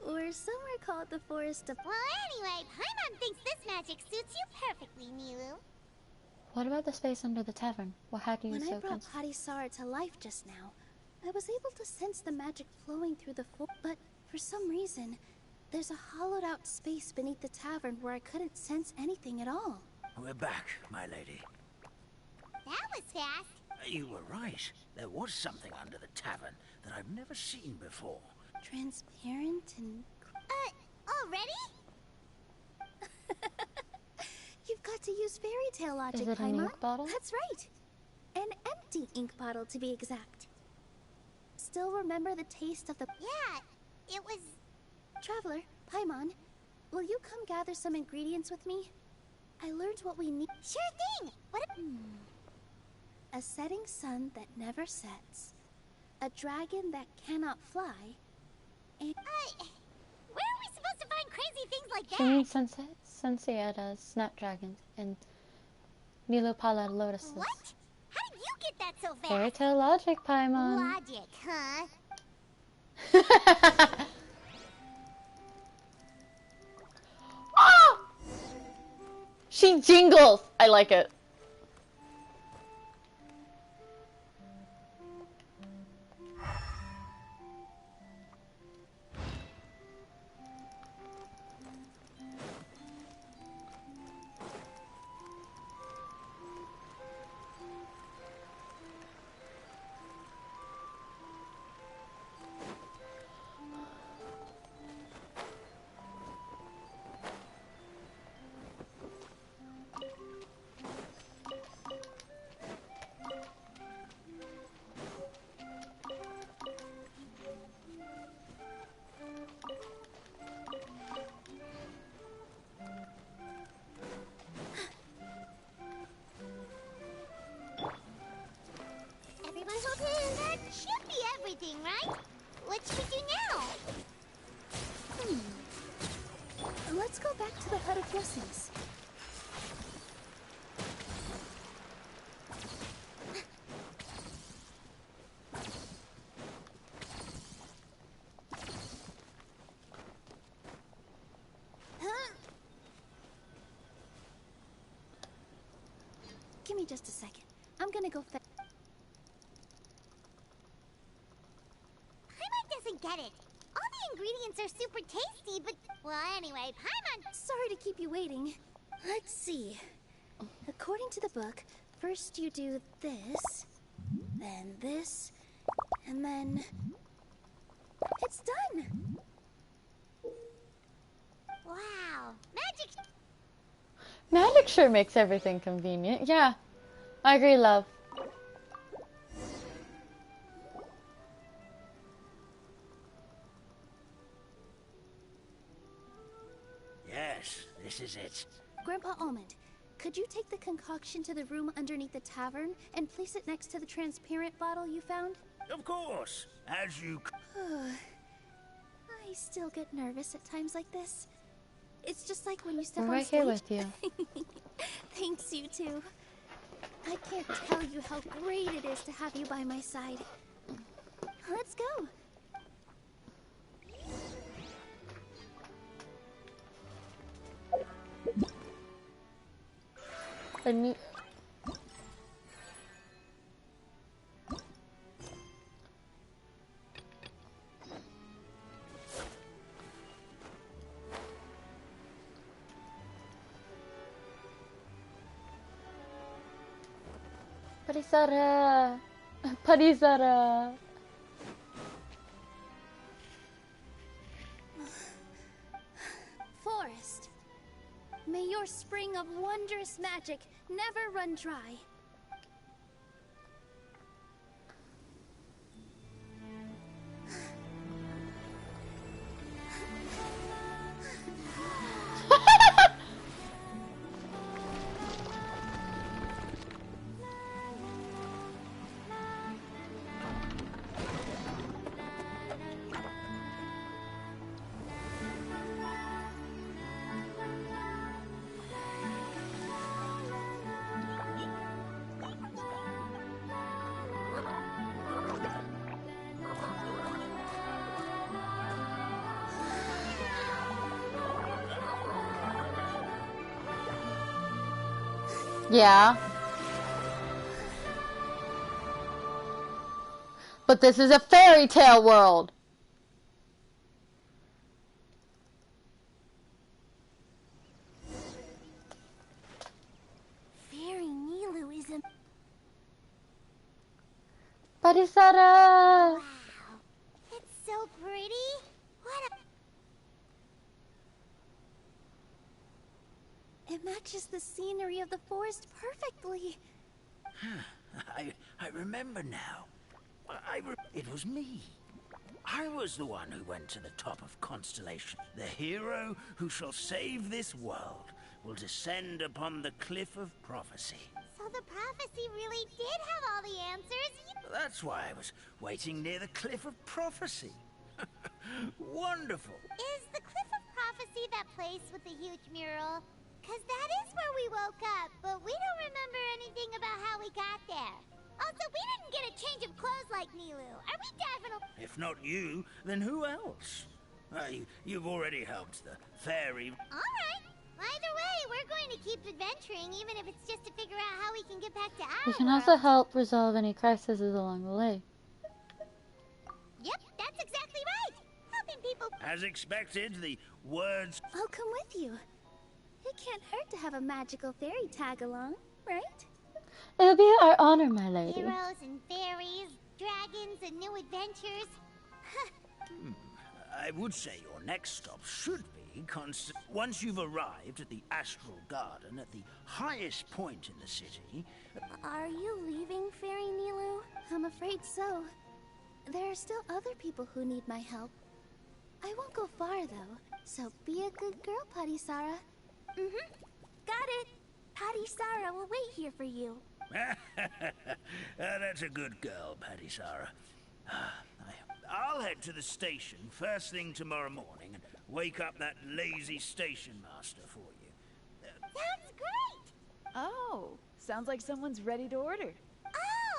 or somewhere called the Forest of— Well, anyway, Paimon thinks this magic suits you perfectly, Nilu. What about the space under the tavern? What had you When so I brought Padisara to life just now, I was able to sense the magic flowing through the but for some reason, there's a hollowed out space beneath the tavern where I couldn't sense anything at all. We're back, my lady. That was fast. You were right. There was something under the tavern that I've never seen before. Transparent and... Already? You've got to use fairy tale logic, Is it an Paimon. ink bottle? That's right. An empty ink bottle, to be exact. Still remember the taste of the... Yeah, it was... Traveler, Paimon, will you come gather some ingredients with me? I learned what we need. Sure thing! What A setting sun that never sets. A dragon that cannot fly. And... where are we supposed to find crazy things like that? She means Sunsetas, snapdragons, and Nilopala lotuses. What? How did you get that so fast? Fairy tale logic, Paimon. Logic, huh? Ah! She jingles! I like it. Let's go back to the hut of blessings. Give me just a second. I'm gonna go fetch. Paimon doesn't get it. All the ingredients are super tasty, but... Well, anyway, Paimon... Sorry to keep you waiting. Let's see. According to the book, first you do this, then this, and then... It's done! Wow, magic... Magic sure makes everything convenient. Yeah, I agree, love. Yes, this is it. Grandpa Almond, could you take the concoction to the room underneath the tavern and place it next to the transparent bottle you found? Of course, as you... I still get nervous at times like this. It's just like when you step We're on right stage. here with you. Thanks, you two. I can't tell you how great it is to have you by my side. Let's go. And Parisara! Parisara! Forest, may your spring of wondrous magic never run dry. Yeah. But this is a fairy tale world. Fairy Nilu is a... Parisara! Wow. It's so pretty. What a... It matches the scenery of the forest perfectly. I remember now. It was me. I was the one who went to the top of Constellation. The hero who shall save this world will descend upon the cliff of prophecy. So the prophecy really did have all the answers? That's why I was waiting near the cliff of prophecy. Wonderful. Is the cliff of prophecy that place with the huge mural? Because that is where we woke up, but we don't remember anything about how we got there. Also, we didn't get a change of clothes like Nilu. Are we definitely... If not you, then who else? You've already helped the fairy. Alright. Either way, we're going to keep adventuring, even if it's just to figure out how we can get back to our We can world. also help resolve any crises along the way. Yep, that's exactly right. Helping people... As expected, the words... I'll come with you. It can't hurt to have a magical fairy tag along, right? It'll be our honor, my lady. Heroes and fairies, dragons and new adventures. I would say your next stop should be once you've arrived at the Astral Garden at the highest point in the city. Are you leaving, Fairy Nilu? I'm afraid so. There are still other people who need my help. I won't go far, though, so be a good girl, Parisara. Got it. Parisara will wait here for you. That's a good girl, Parisara. I'll head to the station first thing tomorrow morning, and wake up that lazy station master for you. Sounds great! Oh, sounds like someone's ready to order.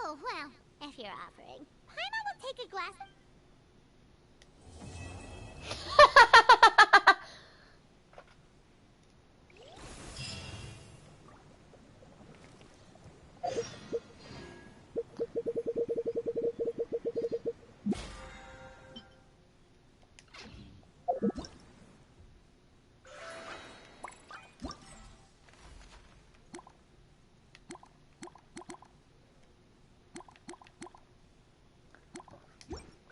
Oh, well, if you're offering. Paimon will take a glass...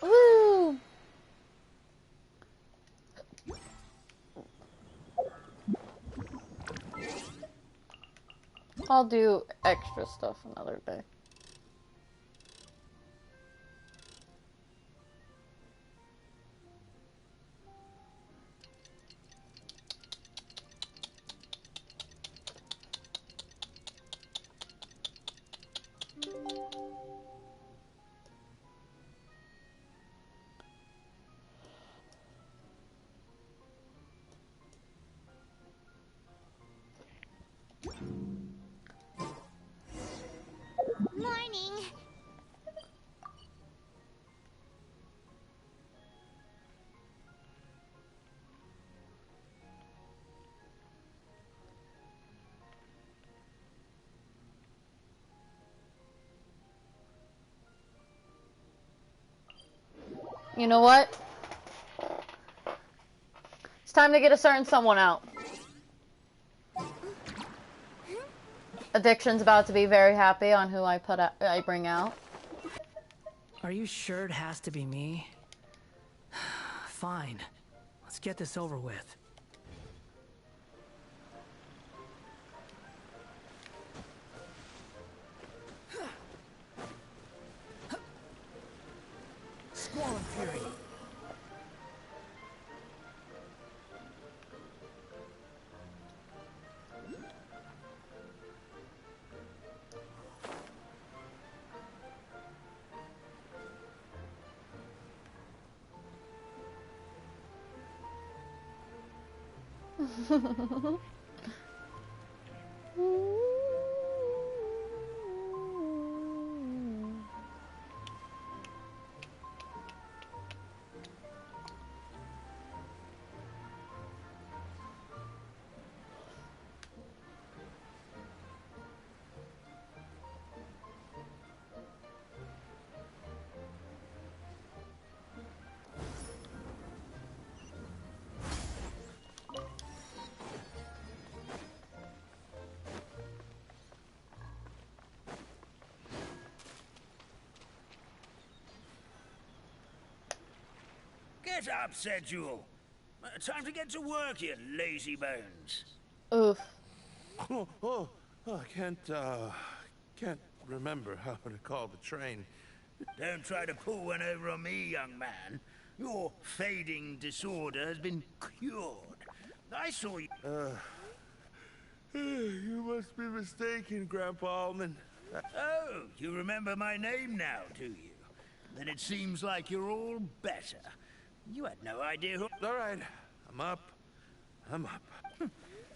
Woo! I'll do extra stuff another day. Morning. You know what? It's time to get a certain someone out. Addiction's about to be very happy on who I bring out. Are you sure it has to be me? Fine. Let's get this over with. Squall and Fury. Get up, Sedule. Time to get to work, you lazy bones. Oof. I can't remember how to call the train. Don't try to pull one over on me, young man. Your fading disorder has been cured. I saw you. You must be mistaken, Grandpa Allman. Oh, you remember my name now, do you? Then it seems like you're all better. You had no idea who... All right, I'm up.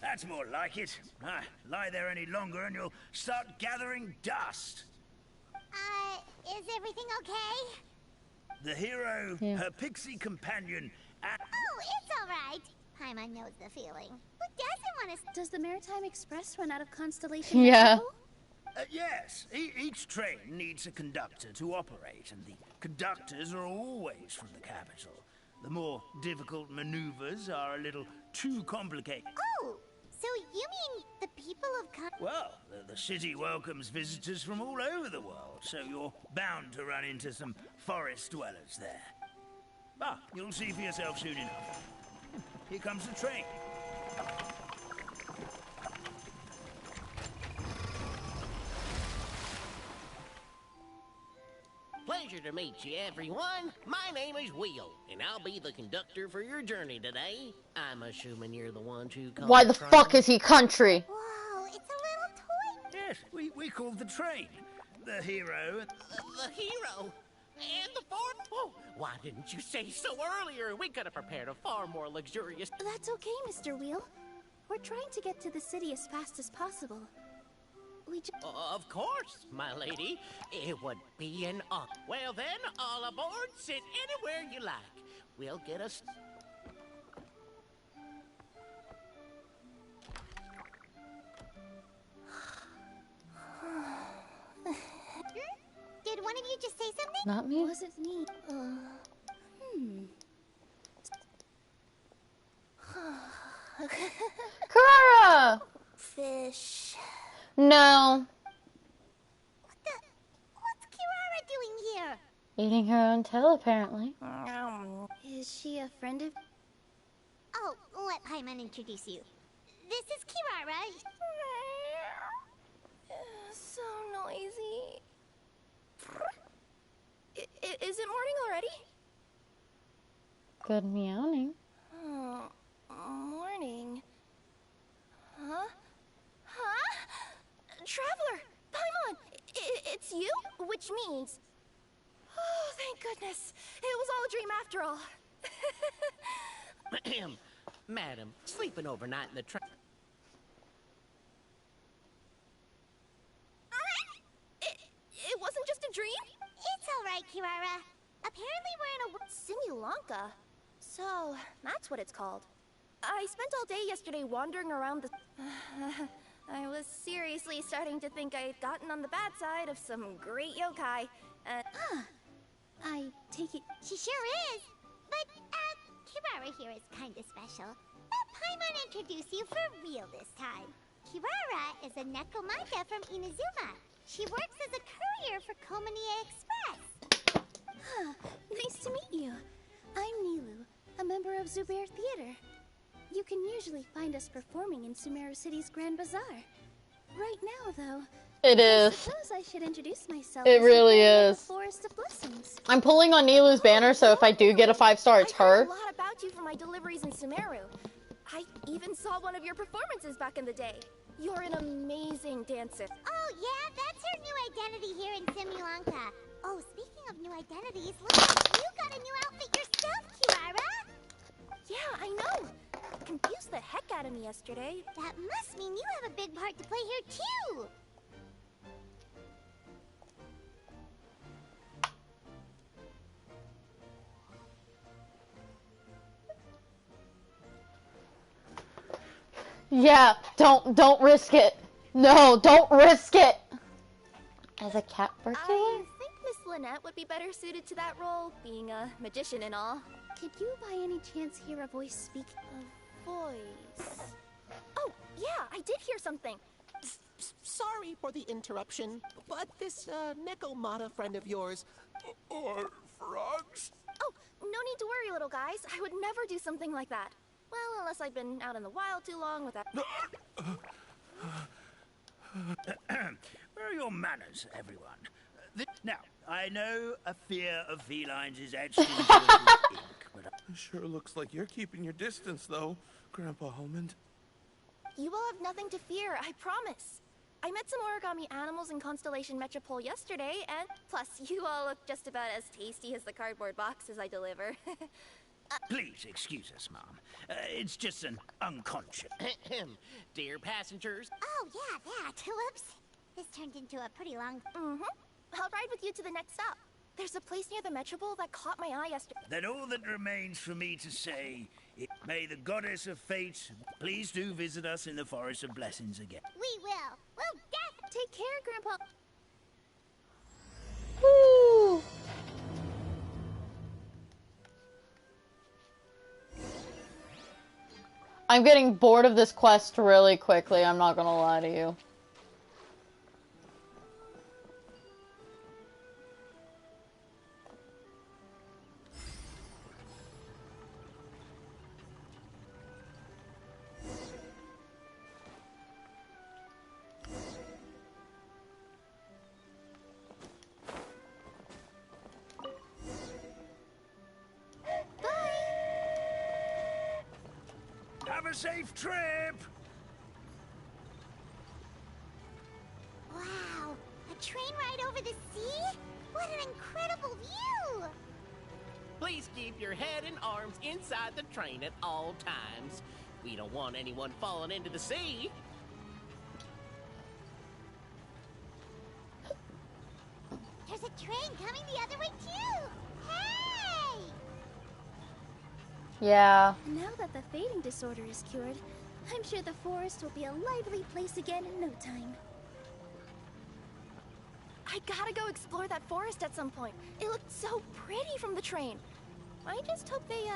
That's more like it. Lie there any longer and you'll start gathering dust. Is everything okay? The hero, her pixie companion, and... Oh, it's all right. Paimon knows the feeling. Who doesn't want to... Does the Maritime Express run out of Constellation? Yeah. Yes, each train needs a conductor to operate, and the conductors are always from the capital. The more difficult maneuvers are a little too complicated. Oh, so you mean the people of Well, the city welcomes visitors from all over the world, so you're bound to run into some forest dwellers there. Ah, you'll see for yourself soon enough. Here comes the train. Pleasure to meet you, everyone. My name is Will, and I'll be the conductor for your journey today. I'm assuming you're the ones who call Why the fuck is he country? Whoa, it's a little toy. Yes, we call the train. The hero... The hero? And the fourth? Oh, why didn't you say so earlier? We could have prepared a far more luxurious... That's okay, Mr. Wheel. We're trying to get to the city as fast as possible. We just... Of course, my lady. It would be an honor. Well then, all aboard. Sit anywhere you like. We'll get us... Did one of you just say something? Not me. Was it me? Karara! Fish. No. What's Kirara doing here? Eating her own tail, apparently. Is she a friend of... Oh, let Paimon introduce you. This is Kirara. So noisy. Is it morning already? Good meowing. Oh, morning. Huh? Huh? Traveler! Paimon! It's you? Which means... Oh, thank goodness. It was all a dream after all. Madam, sleeping overnight in the train. It wasn't just a dream? It's alright, Kirara. Apparently we're in a... Simulanka? So, that's what it's called. I spent all day yesterday wandering around the... I was seriously starting to think I'd gotten on the bad side of some great yokai. I take it... She sure is. But, Kirara here is kinda special. Let Paimon introduce you for real this time. Kirara is a nekomata from Inazuma. She works as a courier for Komanie Express. Nice to meet you. I'm Nilu, a member of Zubair Theater. You can usually find us performing in Sumeru City's Grand Bazaar. Right now, though... It is. I suppose I should introduce myself. It really is. The Forest of Blessings. I'm pulling on Nilu's banner, so if I do get a 5-star, it's her. I heard a lot about you from my deliveries in Sumeru. I even saw one of your performances back in the day. You're an amazing dancer. Oh yeah, that's her new identity here in Simulanka. Oh, speaking of new identities, look, you got a new outfit yourself, Kirara. Yeah, I know. Confused the heck out of me yesterday. That must mean you have a big part to play here too. Yeah, don't risk it. No, don't risk it. As a cat burglar? I think Miss Lynette would be better suited to that role, being a magician and all. Could you by any chance hear a voice speak? A voice? Oh, yeah, I did hear something. Sorry for the interruption, but this nekomata friend of yours... Or frogs? Oh, no need to worry, little guys. I would never do something like that. Well, unless I've been out in the wild too long with that. Where are your manners, everyone? Now, I know a fear of felines is etched into your ink, but It sure looks like you're keeping your distance, though, Grandpa Almond. You will have nothing to fear, I promise. I met some origami animals in Constellation Metropole yesterday, and plus, you all look just about as tasty as the cardboard boxes I deliver. Please excuse us, Mom. It's just an unconscious. Dear passengers. Oh, yeah, that. Whoops. This turned into a pretty long... I'll ride with you to the next stop. There's a place near the Metropole that caught my eye yesterday. Then all that remains for me to say is, may the goddess of fate please do visit us in the Forest of Blessings again. We will. We'll get... Take care, Grandpa. Woo! I'm getting bored of this quest really quickly, I'm not gonna lie to you. Have a safe trip! Wow, a train ride over the sea? What an incredible view! Please keep your head and arms inside the train at all times. We don't want anyone falling into the sea. There's a train coming the other way too! Hey! Yeah. Now that the fading disorder is cured, I'm sure the forest will be a lively place again in no time. I gotta go explore that forest at some point. It looked so pretty from the train. I just hope they,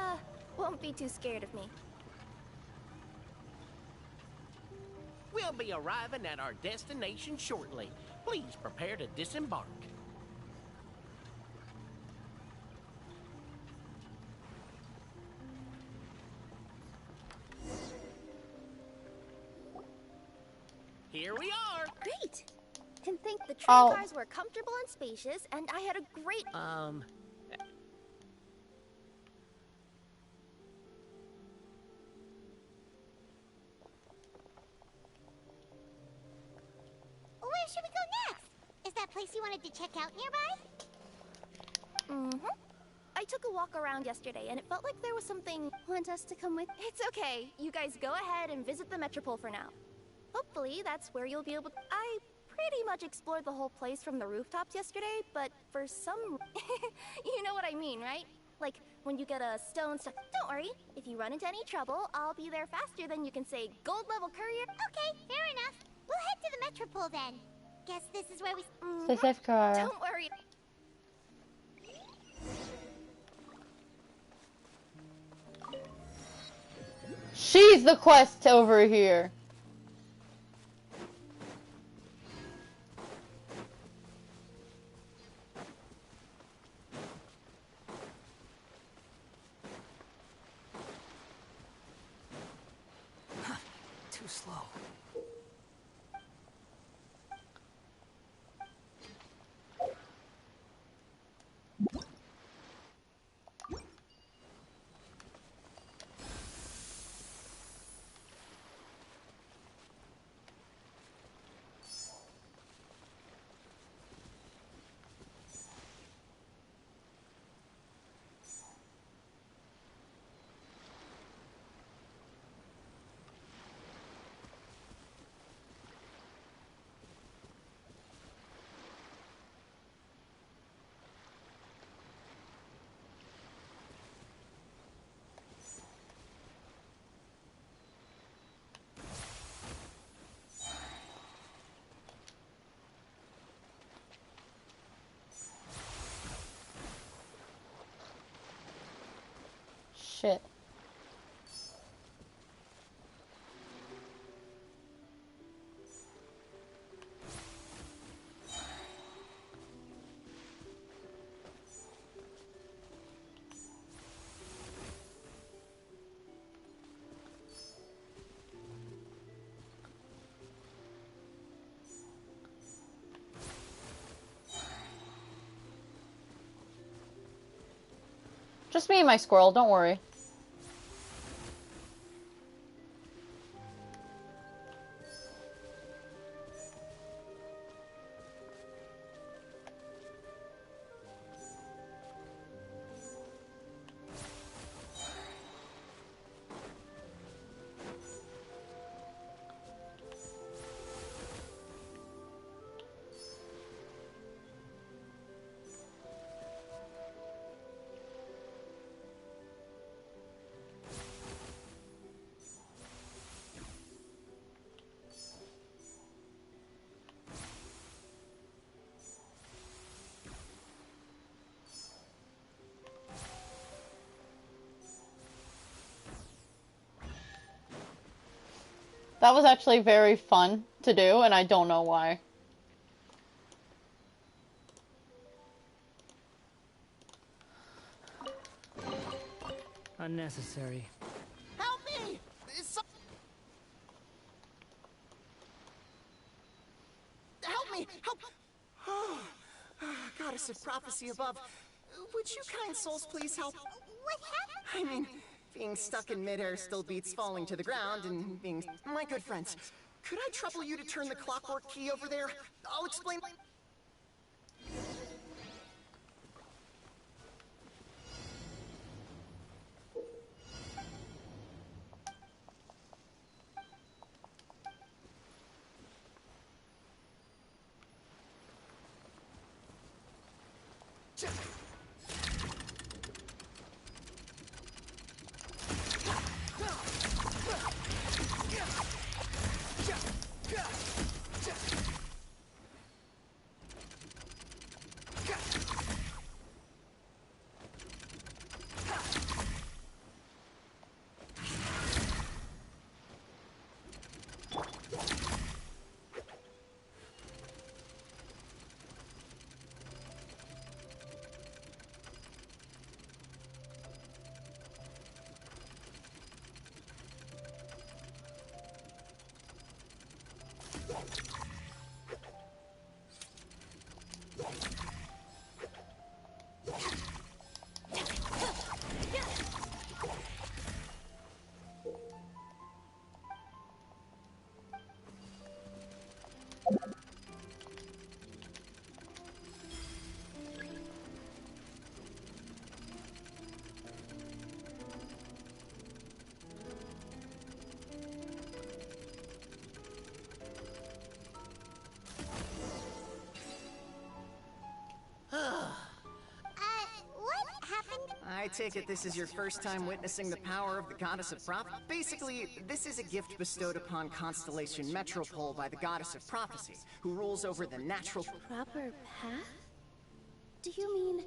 won't be too scared of me. We'll be arriving at our destination shortly. Please prepare to disembark. Here we are! Great! And think the train cars were comfortable and spacious, and I had a great... Where should we go next? Is that place you wanted to check out nearby? Mm-hmm. I took a walk around yesterday, and it felt like there was something... Want us to come with? It's okay. You guys go ahead and visit the Metropole for now. Hopefully, that's where you'll be able to... I pretty much explored the whole place from the rooftops yesterday, but for some... You know what I mean, right? Like, when you get a stone stuck... Don't worry. If you run into any trouble, I'll be there faster than you can say, gold level courier. Okay, fair enough. We'll head to the Metropole then. Guess this is where we... Stay safe, Cara. Don't worry. She's the quest over here. Too slow. Shit. Just me and my squirrel, don't worry. That was actually very fun to do, and I don't know why. Unnecessary. Help me! Help me! Help! Oh, goddess of prophecy above. Would you kind souls please help? What happened? I mean, being stuck in midair still beats falling to the ground and being... My good friends, could I trouble you to turn the clockwork key over there? I'll explain... I take it this is your first time witnessing the power of the Goddess of Prophecy? Basically, this is a gift bestowed upon Constellation Metropole by the Goddess of Prophecy, who rules over the natural... Proper path? Do you mean...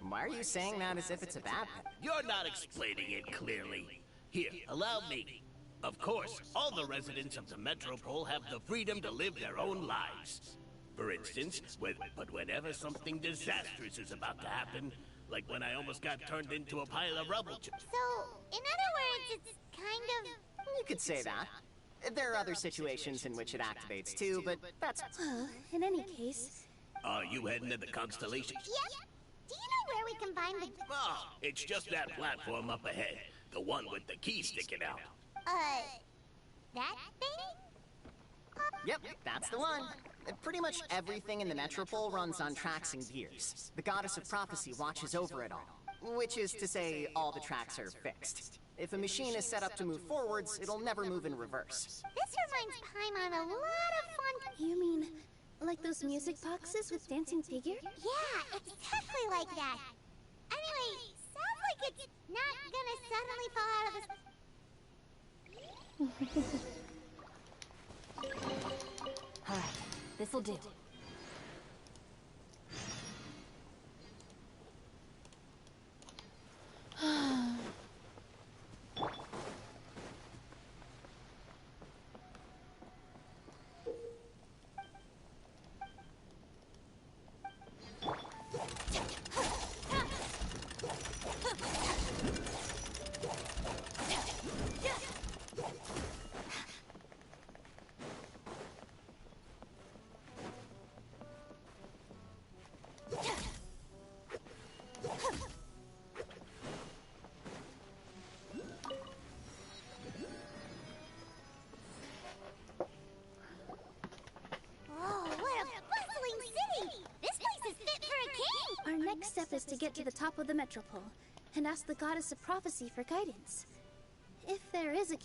Why are you saying that as if it's a bad thing? You're not explaining it clearly. Here, allow me. Of course, all the residents of the Metropole have the freedom to live their own lives. For instance, whenever something disastrous is about to happen, like when I almost got turned into a pile of rubble. So, in other words, it's kind of... You could say that. There are other situations in which it activates too, but that's... Well, in any case... Are you heading to the Constellation? Yep. Do you know where we can find the... Oh, it's just that platform up ahead. The one with the key sticking out. That thing? Yep, that's the one. Pretty much everything in the Metropole runs on tracks and gears. The Goddess of Prophecy watches over it all. Which is to say, all the tracks are fixed. If a machine is set up to move forwards, it'll never move in reverse. This reminds Paimon a lot of fun... You mean, like those music boxes with dancing figures? Yeah, exactly like that. Anyway, sounds like it's not gonna suddenly fall out of the... Alright, this'll do. Next step is to get to the top of the Metropole and ask the Goddess of Prophecy for guidance. If there is a...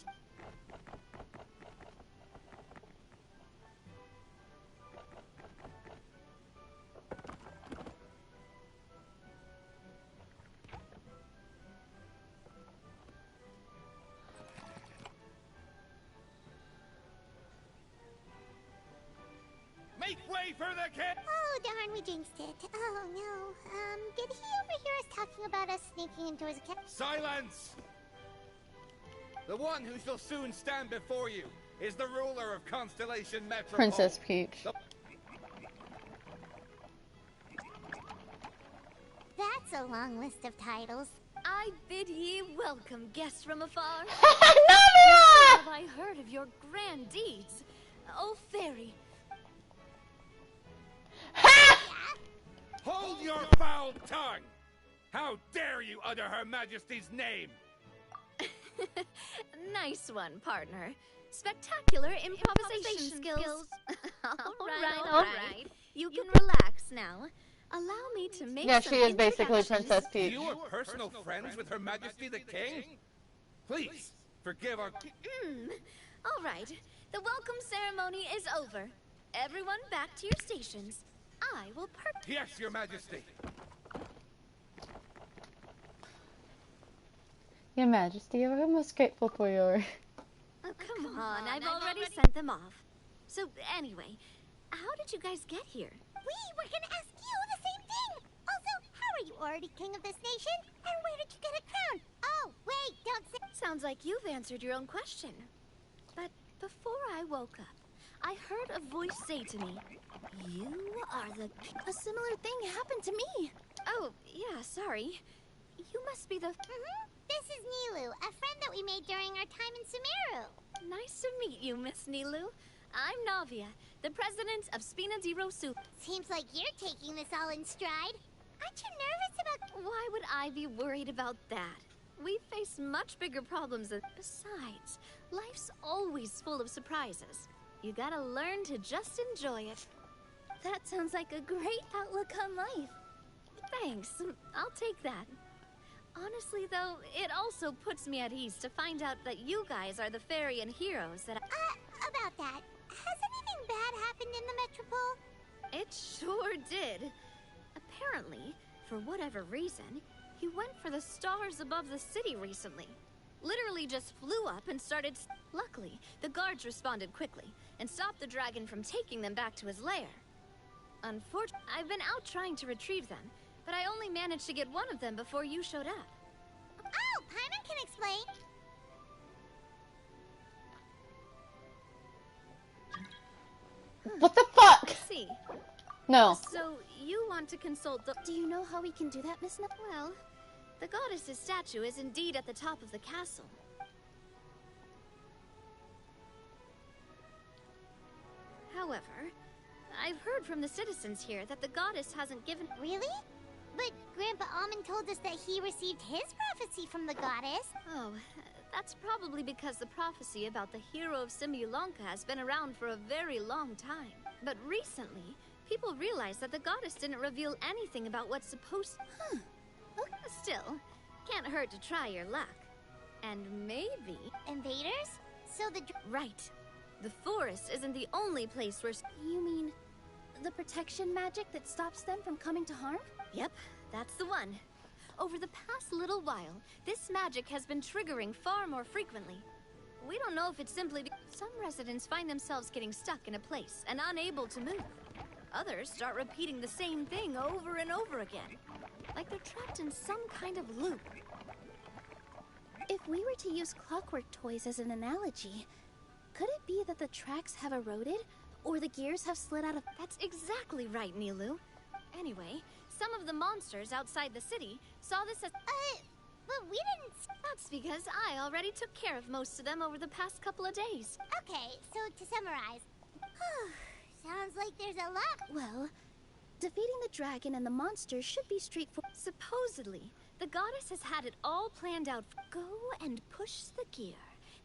Make way for the kid! Oh, darn, we jinxed it. Oh, no. Did he overhear us talking about us sneaking into his account? Silence! The one who shall soon stand before you is the ruler of Constellation Metropole. Princess Peach. That's a long list of titles. I bid ye welcome, guests from afar. Navia! Have I heard of your grand deeds? Oh, fairy. Hold your foul tongue! How dare you utter Her Majesty's name? Nice one, partner. Spectacular improvisation skills. All right. You can relax now. Allow me to make Yeah, some she is basically Princess Peach. You are personal friends with Her Majesty the King? Please, forgive our... All right. The welcome ceremony is over. Everyone back to your stations. I will Yes, Your Majesty. Your Majesty, we're most grateful for your... Oh, come on, I've already sent them off. So, anyway, how did you guys get here? We were gonna ask you the same thing! Also, how are you already king of this nation? And where did you get a crown? Oh, wait, don't say— Sounds like you've answered your own question. But before I woke up, I heard a voice say to me, "You are the..." A similar thing happened to me. Oh, yeah, sorry. You must be the... This is Nilu, a friend that we made during our time in Sumeru. Nice to meet you, Miss Nilu. I'm Navia, the president of Spina di Rosu. Seems like you're taking this all in stride. Aren't you nervous about— Why would I be worried about that? We face much bigger problems than... Besides, life's always full of surprises. You gotta learn to just enjoy it. That sounds like a great outlook on life. Thanks, I'll take that. Honestly, though, it also puts me at ease to find out that you guys are the fairy and heroes that about that, has anything bad happened in the Metropole? It sure did. Apparently, for whatever reason, he went for the stars above the city recently. Literally just flew up and started... Luckily, the guards responded quickly and stopped the dragon from taking them back to his lair. Unfortunately, I've been out trying to retrieve them, but I only managed to get one of them before you showed up. Oh, Paimon can explain. What the fuck? I see. No. So, you want to consult the... Do you know how we can do that, Miss Well, the goddess's statue is indeed at the top of the castle. However, I've heard from the citizens here that the goddess hasn't given... Really? But Grandpa Almond told us that he received his prophecy from the goddess. Oh, that's probably because the prophecy about the hero of Simulanka has been around for a very long time. But recently, people realized that the goddess didn't reveal anything about what's supposed... Still, can't hurt to try your luck. And maybe... Invaders? So the... Right. The forest isn't the only place where... You mean the protection magic that stops them from coming to harm? Yep, that's the one. Over the past little while, this magic has been triggering far more frequently. We don't know if it's simply... Some residents find themselves getting stuck in a place and unable to move. Others start repeating the same thing over and over again. Like they're trapped in some kind of loop. If we were to use clockwork toys as an analogy, could it be that the tracks have eroded? Or the gears have slid out of... That's exactly right, Nilu. Anyway, some of the monsters outside the city saw this as... But we didn't... That's because I already took care of most of them over the past couple of days. Okay, so to summarize... Sounds like there's a lot... Well, defeating the dragon and the monsters should be straightforward. Supposedly, the goddess has had it all planned out. Go and push the gear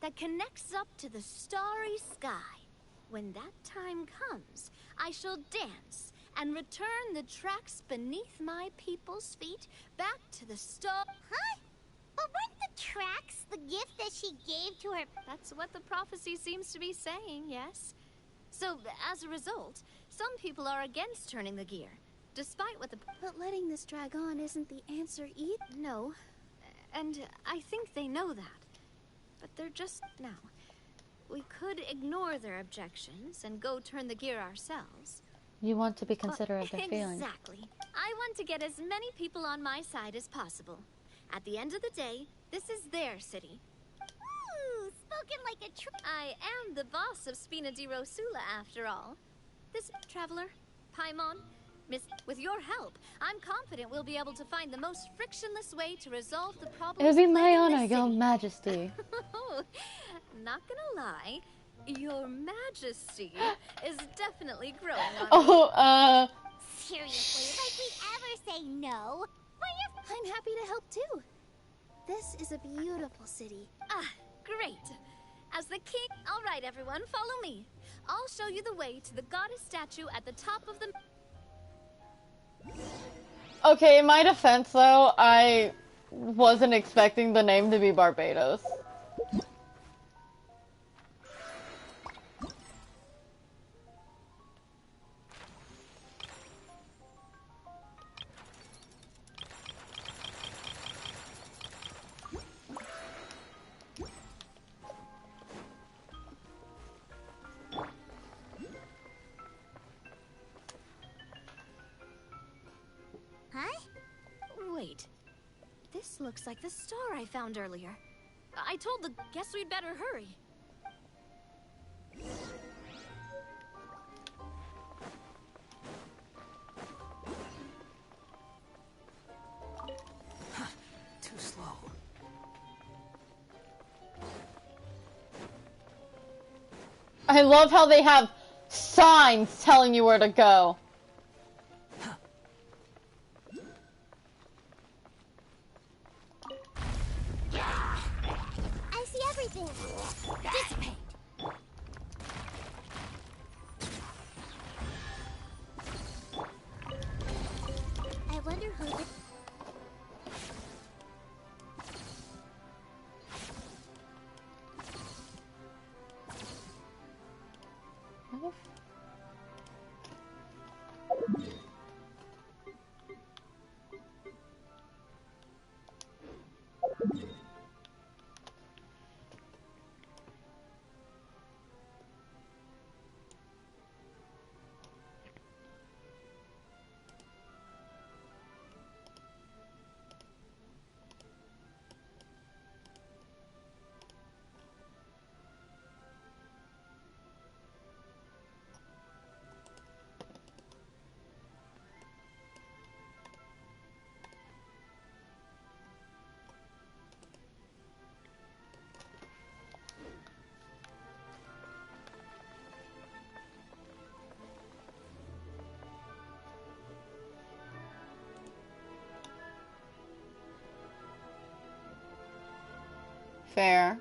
that connects up to the starry sky. When that time comes, I shall dance and return the tracks beneath my people's feet back to the star... Huh? But weren't the tracks the gift that she gave to her... That's what the prophecy seems to be saying, yes. So, as a result, some people are against turning the gear, despite what the... But letting this drag on isn't the answer either. No, and I think they know that. But they're just... Now, we could ignore their objections and go turn the gear ourselves. You want to be considerate of their feelings. Exactly. I want to get as many people on my side as possible. At the end of the day, this is their city. Ooh, spoken like a I am the boss of Spina di Rosula, after all. This traveler, Paimon, with your help, I'm confident we'll be able to find the most frictionless way to resolve the problem. It would be my honor, Your Majesty. Not gonna lie, Your Majesty is definitely growing on Oh, Seriously, like we ever say no? I'm happy to help too. This is a beautiful city. Ah, great. As the king... All right, everyone, follow me. I'll show you the way to the goddess statue at the top of the... Okay, in my defense, though, I wasn't expecting the name to be Barbados. looks like the star I found earlier. I told the guess we'd better hurry. Too slow. I love how they have signs telling you where to go. I see everything. Dissipate. I wonder who did... Fair.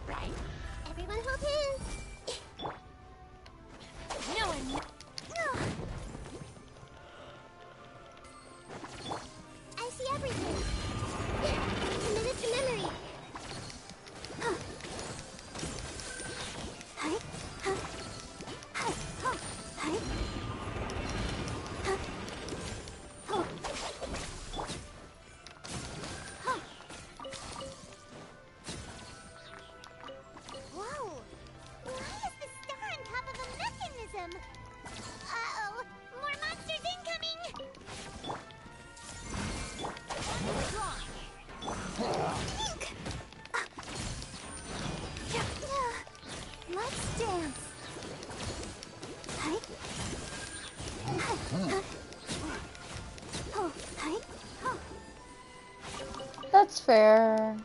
Right? Everyone hold hands. No one... I see everything. Committed to memory. Hi. Hi. Hi. Hi. Whoa! Why is the star on top of a mechanism? Uh-oh! More monsters incoming! Let's dance. Hi. Oh, hi. Oh. That's fair.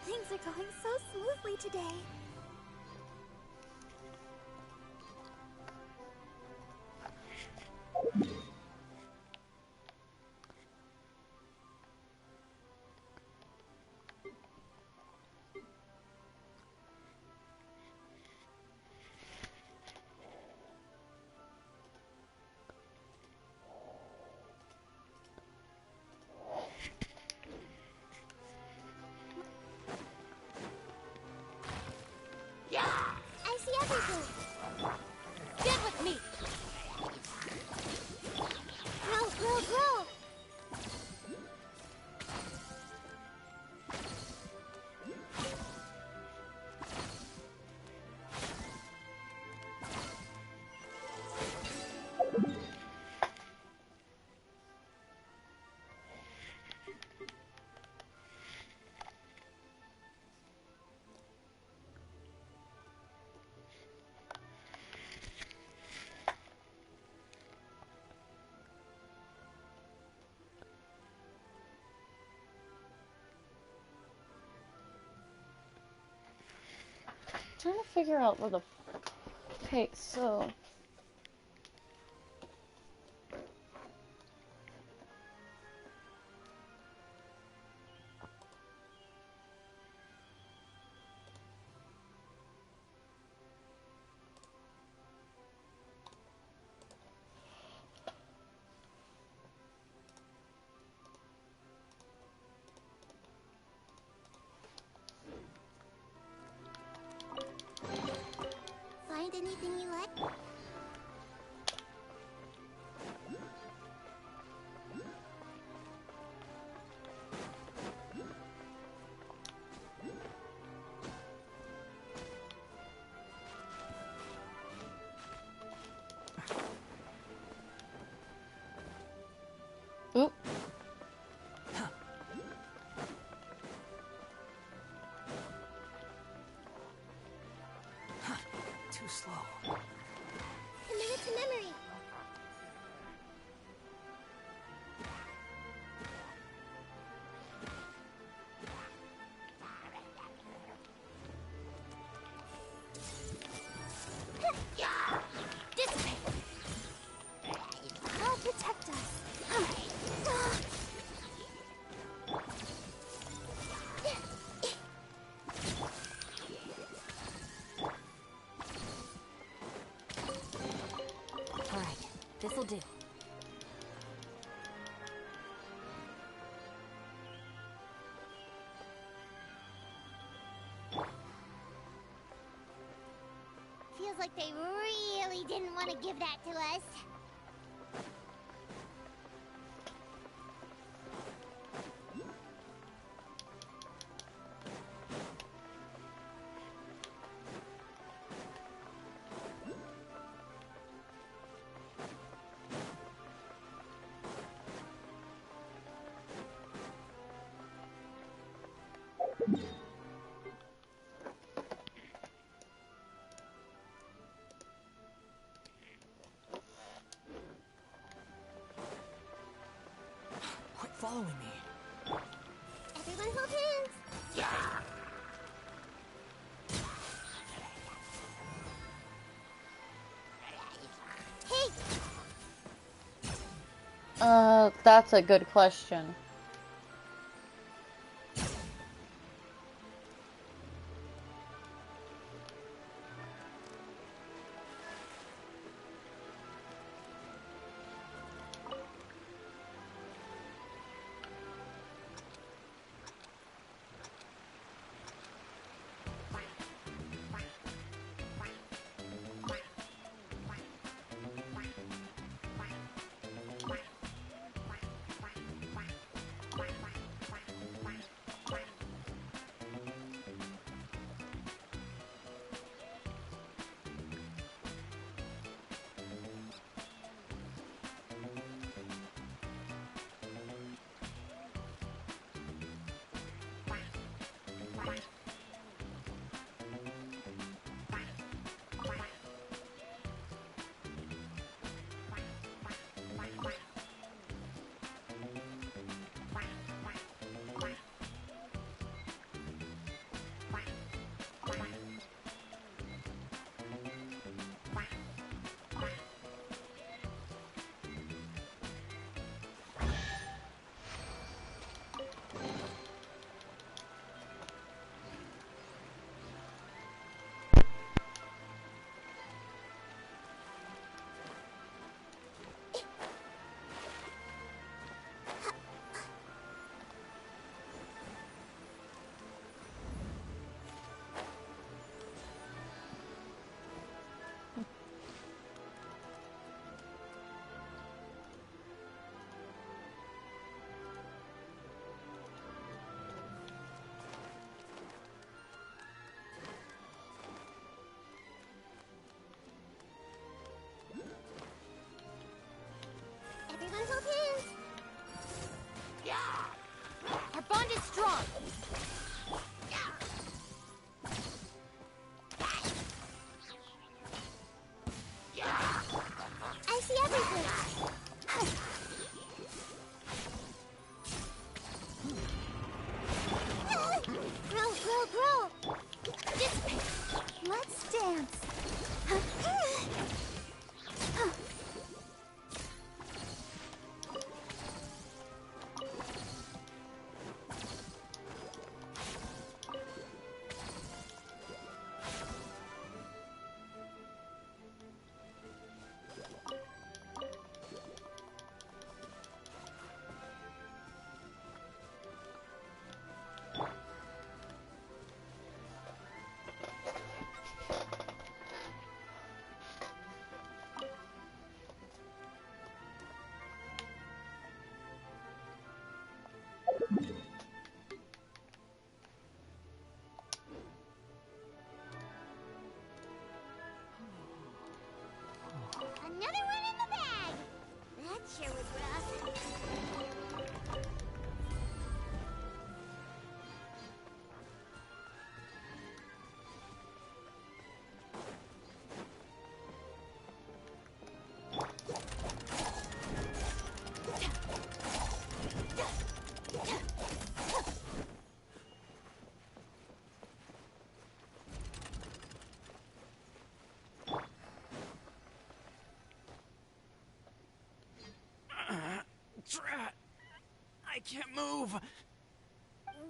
Things are going so smoothly today. I see everything. Get with me! Grow, grow, grow. Trying to figure out where the... Okay, so... anything you like? Oop. Too slow. Commit to memory. Dissipate! I'll protect us. All right, this'll do. Feels like they really didn't want to give that to us. Quit following me. Everyone hold hands. Hey, That's a good question. Drat! I can't move!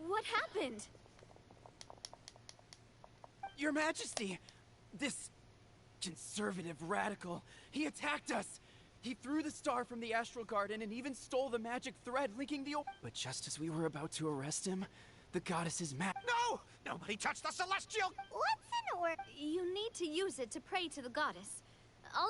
What happened? Your Majesty! This conservative radical, he attacked us! He threw the star from the Astral Garden and even stole the magic thread linking the But just as we were about to arrest him, the goddess's No! Nobody touched the celestial! What's in order? You need to use it to pray to the goddess. I'll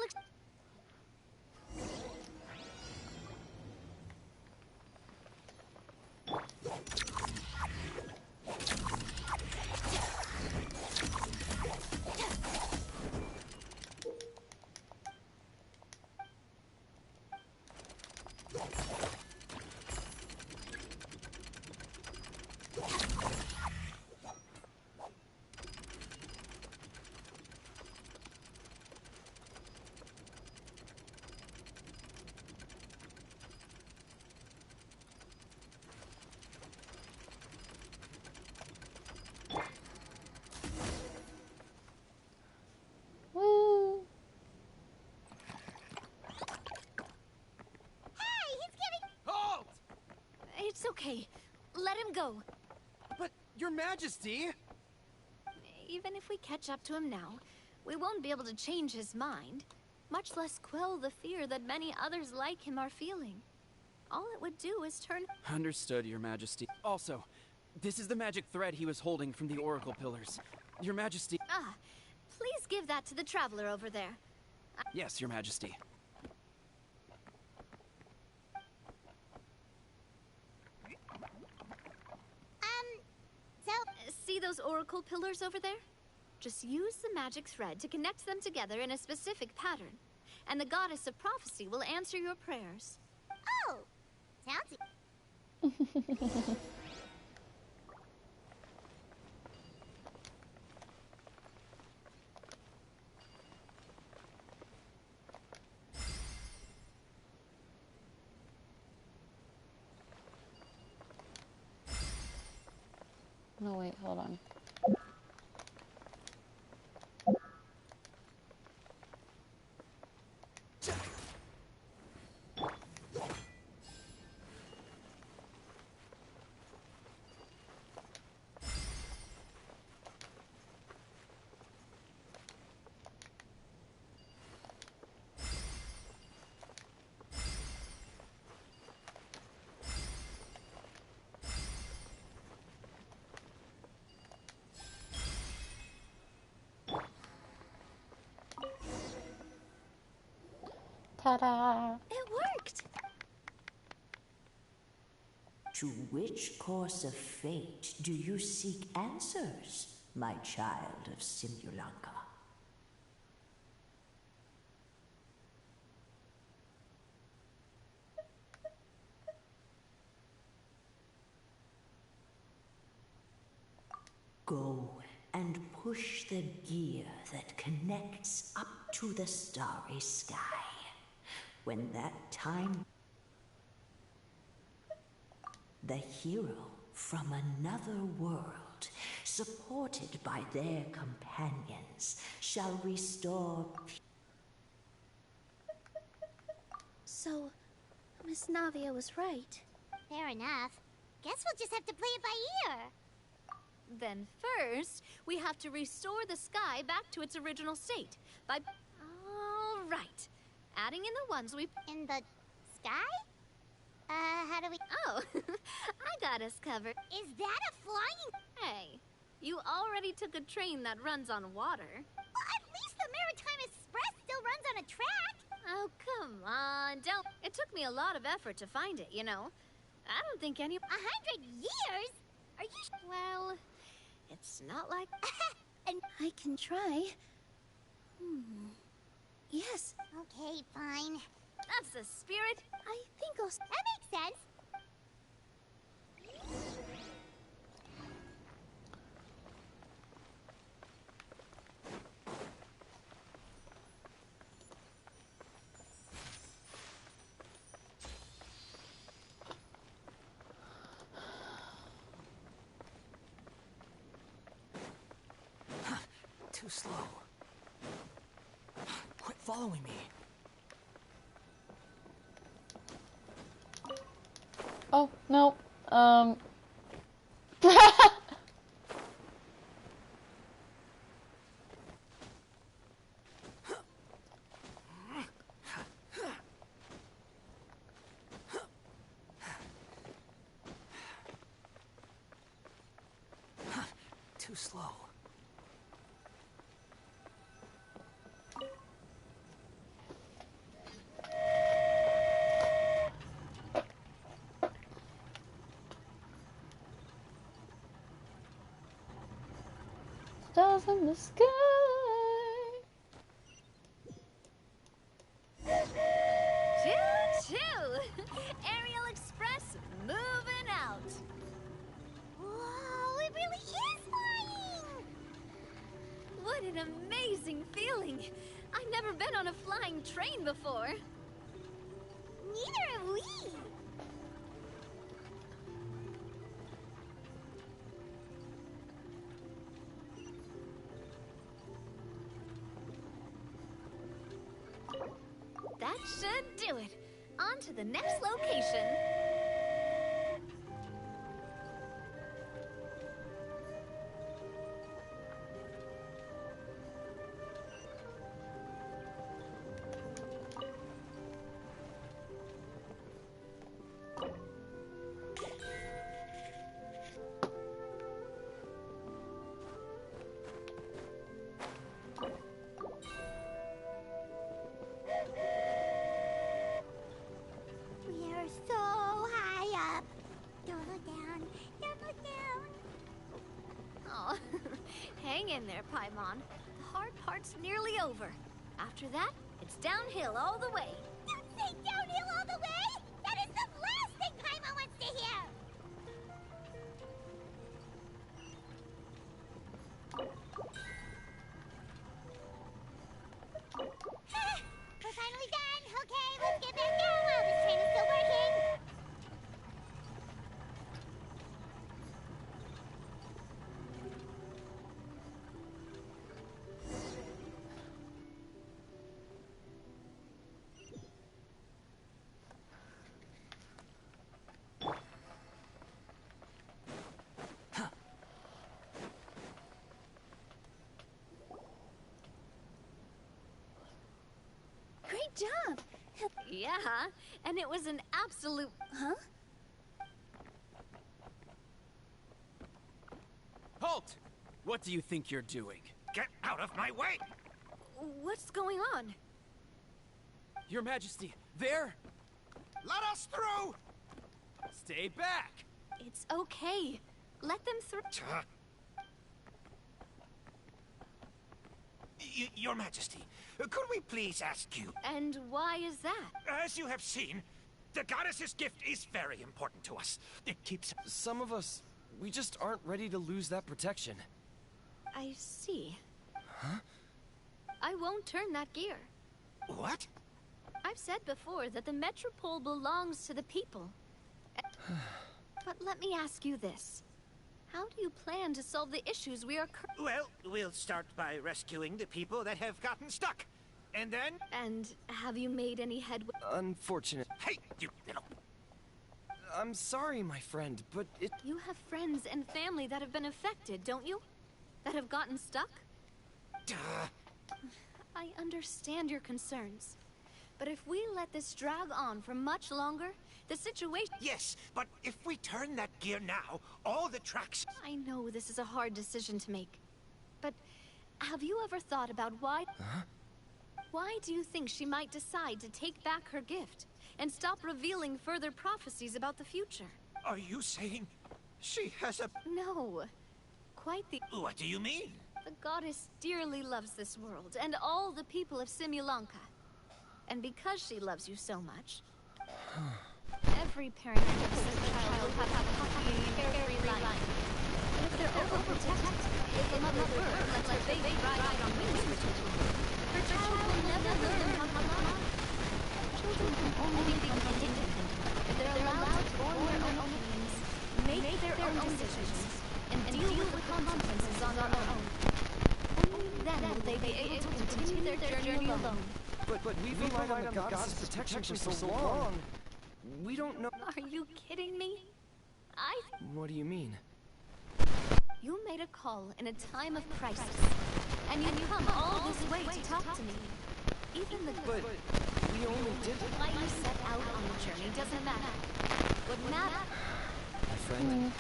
It's okay. Let him go. But, Your Majesty! Even if we catch up to him now, we won't be able to change his mind, much less quell the fear that many others like him are feeling. All it would do is turn— Understood, Your Majesty. Also, this is the magic thread he was holding from the Oracle Pillars. Your Majesty— Ah, please give that to the traveler over there. Yes, Your Majesty. See those oracle pillars over there? Just use the magic thread to connect them together in a specific pattern, and the goddess of prophecy will answer your prayers. Oh! Sounds... No, wait, hold on. Ta-da! It worked! To which course of fate do you seek answers, my child of Simulanka? Go and push the gear that connects up to the starry sky. When that time... The hero from another world, supported by their companions, shall restore... So, Miss Navia was right. Fair enough. Guess we'll just have to play it by ear. Then first, we have to restore the sky back to its original state by... All right. Adding in the ones we... In the sky? How do we... Oh, I got us covered. Is that a flying... Hey, you already took a train that runs on water. Well, at least the Maritime Express still runs on a track. Oh, come on, don't... It took me a lot of effort to find it, you know. I don't think any... 100 years? Are you... Well, it's not like... And I can try. Yes. Okay, fine. That's the spirit. I think I'll... That makes sense. Too slow. Quit following me. Oh, no. Too slow. Stars in the sky. Choo-choo! Aerial Express moving out. Whoa, it really is flying! What an amazing feeling! I've never been on a flying train before. Neither have we. That should do it. On to the next location. We're so high up. Don't look down. Don't look down. Oh, hang in there, Paimon. The hard part's nearly over. After that, it's downhill all the way. Don't say downhill all the way. That is the last thing Paimon wants to hear. We're finally done. Okay, let's get back down while this train is still working. Great job! Yeah, and it was an absolute... Huh? Halt! What do you think you're doing? Get out of my way! What's going on? Your Majesty, there! Let us through! Stay back! It's okay. Let them through. Your Majesty, could we please ask you? And why is that? As you have seen, the goddess's gift is very important to us. It keeps... Some of us, we just aren't ready to lose that protection. I see. Huh? I won't turn that gear. What? I've said before that the Metropole belongs to the people. But let me ask you this. How do you plan to solve the issues we are Well, we'll start by rescuing the people that have gotten stuck. And then... And have you made any headway? Unfortunate. Hey, you little... I'm sorry, my friend, but it... You have friends and family that have been affected, don't you? That have gotten stuck? I understand your concerns. But if we let this drag on for much longer, the situation... Yes, but if we turn that gear now, all the tracks... I know this is a hard decision to make. But have you ever thought about why... Huh? Why do you think she might decide to take back her gift and stop revealing further prophecies about the future? Are you saying she has a... No. Quite the... What do you mean? The goddess dearly loves this world and all the people of Simulanka. And because she loves you so much, every parent who loves their child will have a happy, carefree life. But if they're overprotected, if the mother bird lets her baby ride on wings, her child will never learn how to fly. Children can only become independent if they're allowed to form their own opinions, make their own decisions, and deal with the consequences on their own. Only then will they be able to continue their journey alone. But we've relied on the goddess's protection for so long. We don't know... Are you kidding me? What do you mean? You made a call in a time of crisis, and you come all this way to talk to me. Even the But we only did it. why you set out on the journey doesn't matter. What matters? My friend,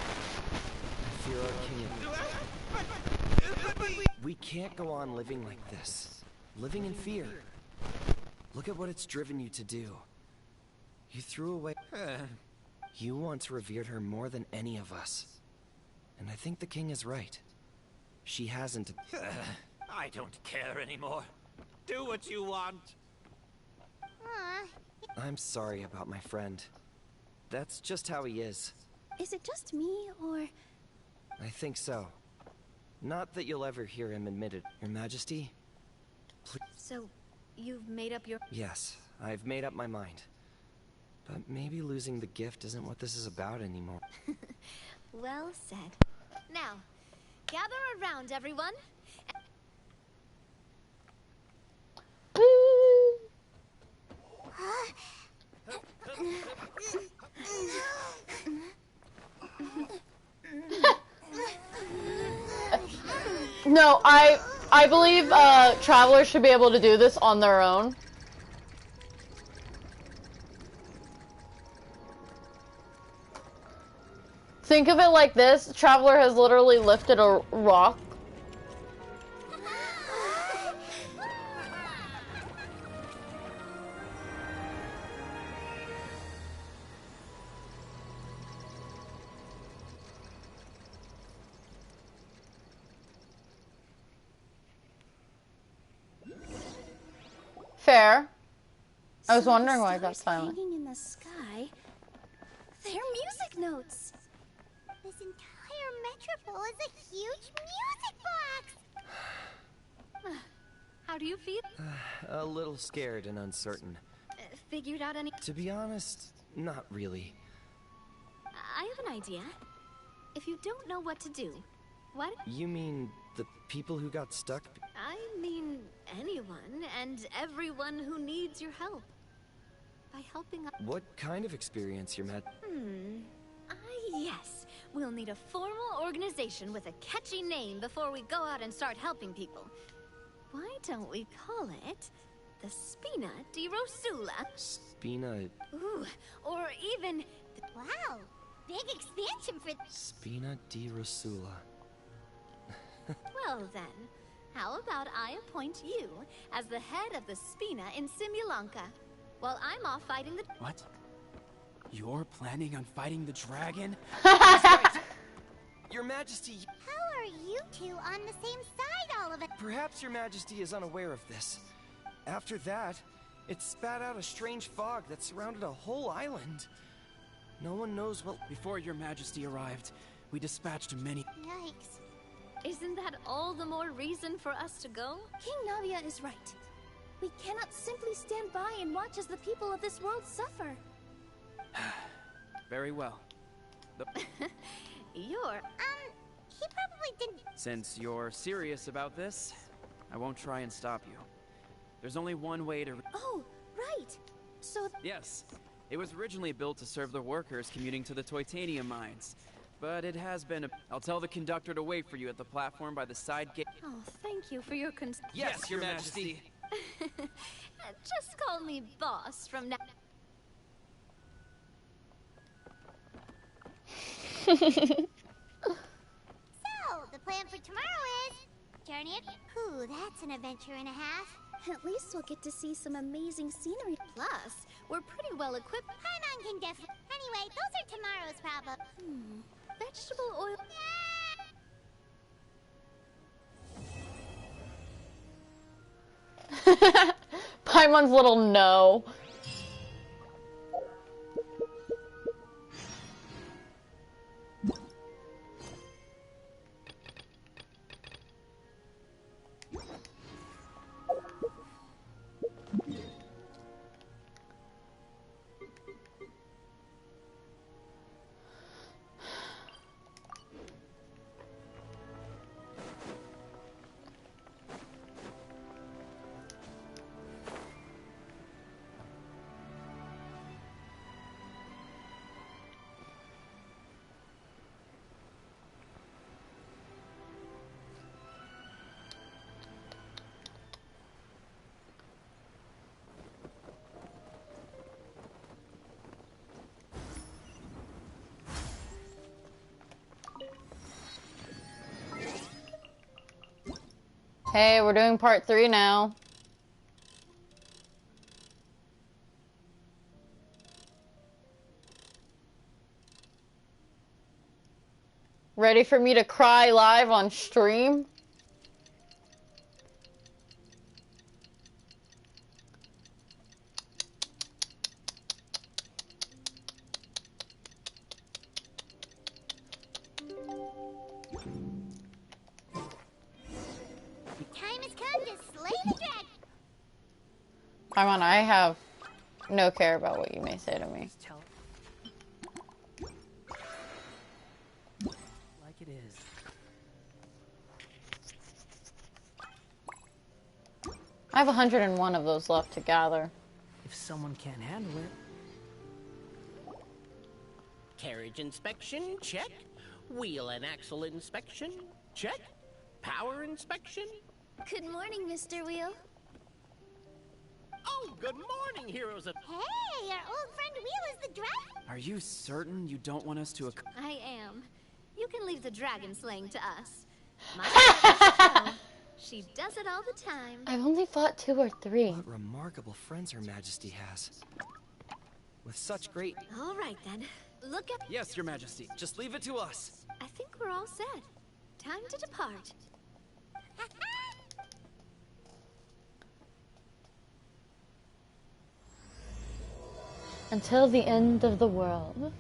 I fear our king. We can't go on living like this. Living in fear. Look at what it's driven you to do. You threw away... You once revered her more than any of us. And I think the king is right. She hasn't... I don't care anymore. Do what you want. I'm sorry about my friend. That's just how he is. Is it just me, or... I think so. Not that you'll ever hear him admit it. Your Majesty? So, you've made up your... Yes, I've made up my mind. But maybe losing the gift isn't what this is about anymore. Well said. Now, gather around, everyone. No, I believe travelers should be able to do this on their own. Think of it like this, Traveler has literally lifted a rock. Fair. I was wondering why I got silent. Hanging in the sky. They're music notes. This entire metropole is a huge music box! How do you feel? A little scared and uncertain. Figured out any... To be honest, not really. I have an idea. If you don't know what to do, what? You mean the people who got stuck? I mean anyone and everyone who needs your help. By helping us... What kind of experience, Your Mad... Yes. We'll need a formal organization with a catchy name before we go out and start helping people. Why don't we call it the Spina di Rosula? Spina... Ooh, or even... Wow, big expansion for... Spina di Rosula. Well then, how about I appoint you as the head of the Spina in Simulanka, while I'm off fighting the... What? You're planning on fighting the dragon? That's right. Your Majesty... How are you two on the same side all of it? Perhaps Your Majesty is unaware of this. After that, it spat out a strange fog that surrounded a whole island. No one knows what... Before Your Majesty arrived, we dispatched many... Yikes. Isn't that all the more reason for us to go? King Navia is right. We cannot simply stand by and watch as the people of this world suffer. Very well. You're... he probably didn't... Since you're serious about this, I won't try and stop you. There's only one way to... Oh, right. So... Yes. It was originally built to serve the workers commuting to the Titanium mines. But it has been a... I'll tell the conductor to wait for you at the platform by the side gate. Oh, thank you for your Yes, Your Majesty! Just call me boss from now... So, the plan for tomorrow is... Journey it... Ooh, that's an adventure and a half. At least we'll get to see some amazing scenery. Plus, we're pretty well equipped. Paimon can definitely... Anyway, those are tomorrow's problems. Vegetable oil... Paimon's little no. Hey, we're doing part 3 now. Ready for me to cry live on stream? Time has come to slay the dragon. Paimon, I have no care about what you may say to me. Like it is. I have 101 of those left to gather. If someone can't handle it. Carriage inspection, check. Wheel and axle inspection, check. Power inspection. Good morning, Mr. Wheel. Oh, good morning, heroes of... Hey, our old friend Wheel is the dragon. Are you certain you don't want us to... I am. You can leave the dragon slaying to us. My sister, she does it all the time. I've only fought 2 or 3. What remarkable friends Her Majesty has. With such great... All right, then. Look at... Yes, Your Majesty. Just leave it to us. I think we're all set. Time to depart. Until the end of the world.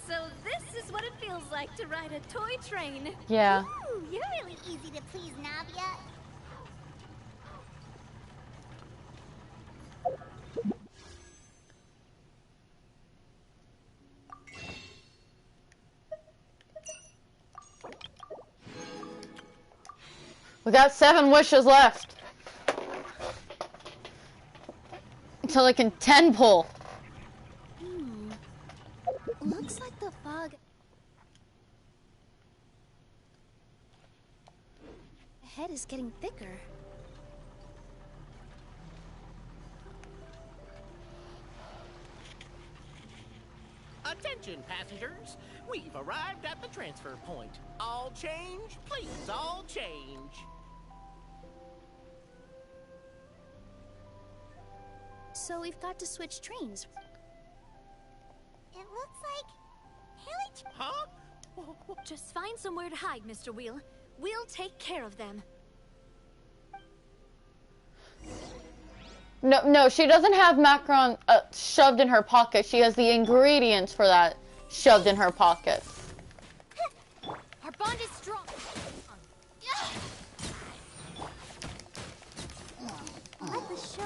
So this is what it feels like to ride a toy train. Yeah. Ooh, you're really easy to please, Navia. We got 7 wishes left. Until I can 10 pull. Looks like the fog ahead is getting thicker. Attention, passengers. We've arrived at the transfer point. All change, please, all change. So we've got to switch trains. It looks like Haley... Huh? Just find somewhere to hide, Mr. Wheel. We'll take care of them. No, she doesn't have macaron shoved in her pocket. She has the ingredients for that shoved in her pocket. Our bond is strong. Let the show...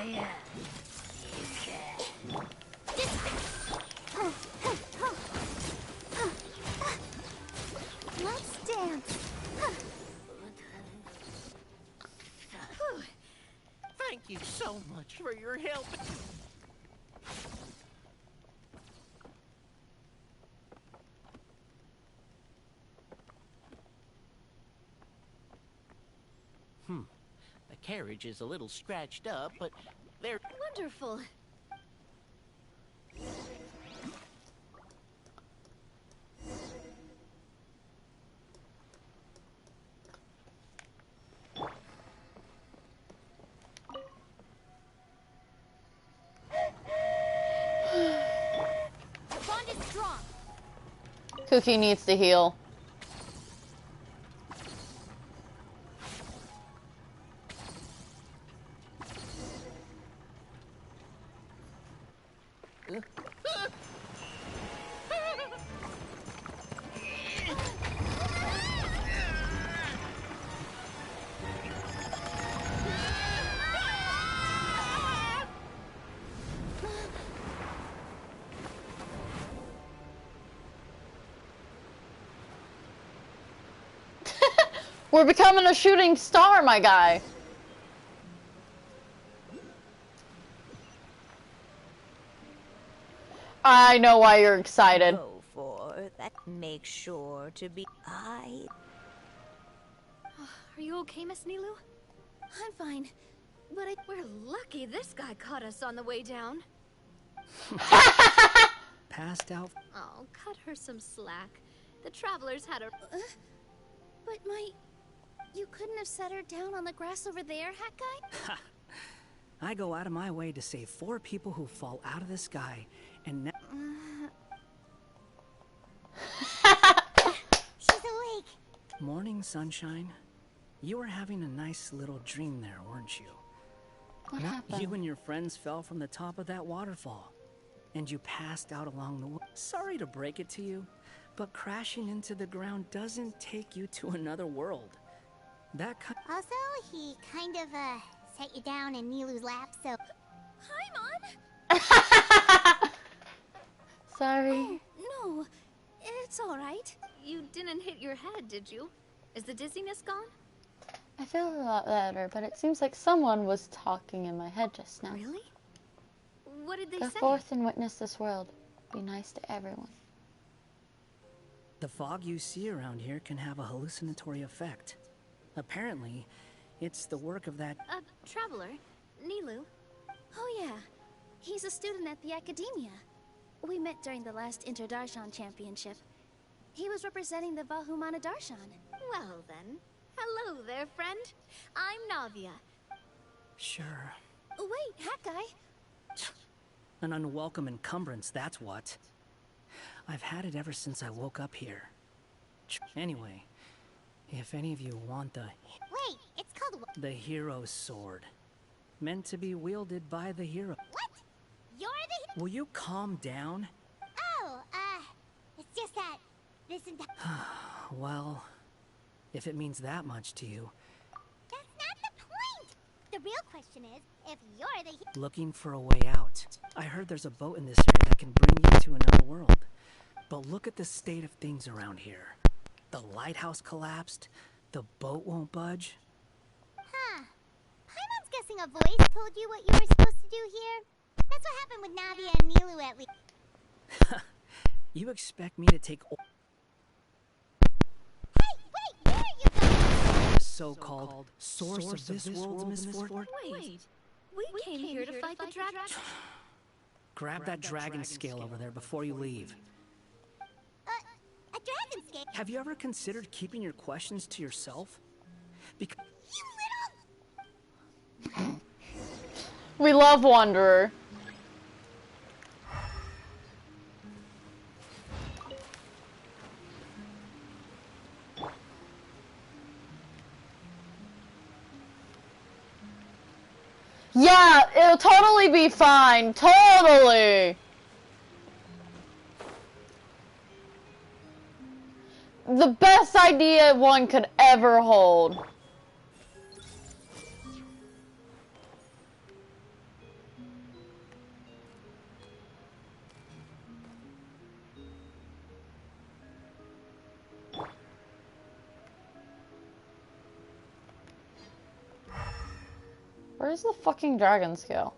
Yeah. Let's dance. Thank you so much for your help. The carriage is a little scratched up, but they're... Wonderful. The bond is strong. Cookie needs to heal. We're becoming a shooting star, my guy. I know why you're excited. Go for that. Make sure to be. Are you okay, Miss Nilu? I'm fine, but we're lucky this guy caught us on the way down. Passed out. Oh, cut her some slack. The travelers had a... But you couldn't have set her down on the grass over there, Hat Guy? I go out of my way to save 4 people who fall out of the sky, and now... She's awake. Morning, sunshine. You were having a nice little dream there, weren't you? What happened? You and your friends fell from the top of that waterfall, and you passed out along the way. Sorry to break it to you, but crashing into the ground doesn't take you to another world. That kind. Also, he kind of set you down in Nilu's lap, so. Hi, Mon. Sorry. Oh, no, it's all right. You didn't hit your head, did you? Is the dizziness gone? I feel a lot better, but it seems like someone was talking in my head just now. Really? What did they Go say? forth and witness this world. Be nice to everyone. The fog you see around here can have a hallucinatory effect. Apparently, it's the work of that... A traveler? Nilu? Oh yeah, he's a student at the Academia. We met during the last Inter-Darshan Championship. He was representing the Vahumana Darshan. Well then, hello there, friend. I'm Navia. Sure. Wait, Hat Guy. An unwelcome encumbrance, that's what. I've had it ever since I woke up here. Anyway, if any of you want Wait, it's called what? the hero's sword, meant to be wielded by the hero. What? You're the... Will you calm down? Oh, it's just that this and that... Well, if it means that much to you. That's not the point! The real question is, if you're the... Looking for a way out. I heard there's a boat in this area that can bring you to another world. But look at the state of things around here. The lighthouse collapsed. The boat won't budge. Huh. Paimon's guessing a voice told you what you were supposed to do here. That's what happened with Navia and Nilu at least. You expect me to take... Hey, wait, where are you going? The so-called source of this world's misfortune? Wait, we came here to fight the dragon. Grab that dragon scale over there before you leave. A dragon scale? Have you ever considered keeping your questions to yourself? Because... You little... We love Wanderer. Yeah, it'll totally be fine. Totally. The best idea one could ever hold. Where's the fucking dragon scale?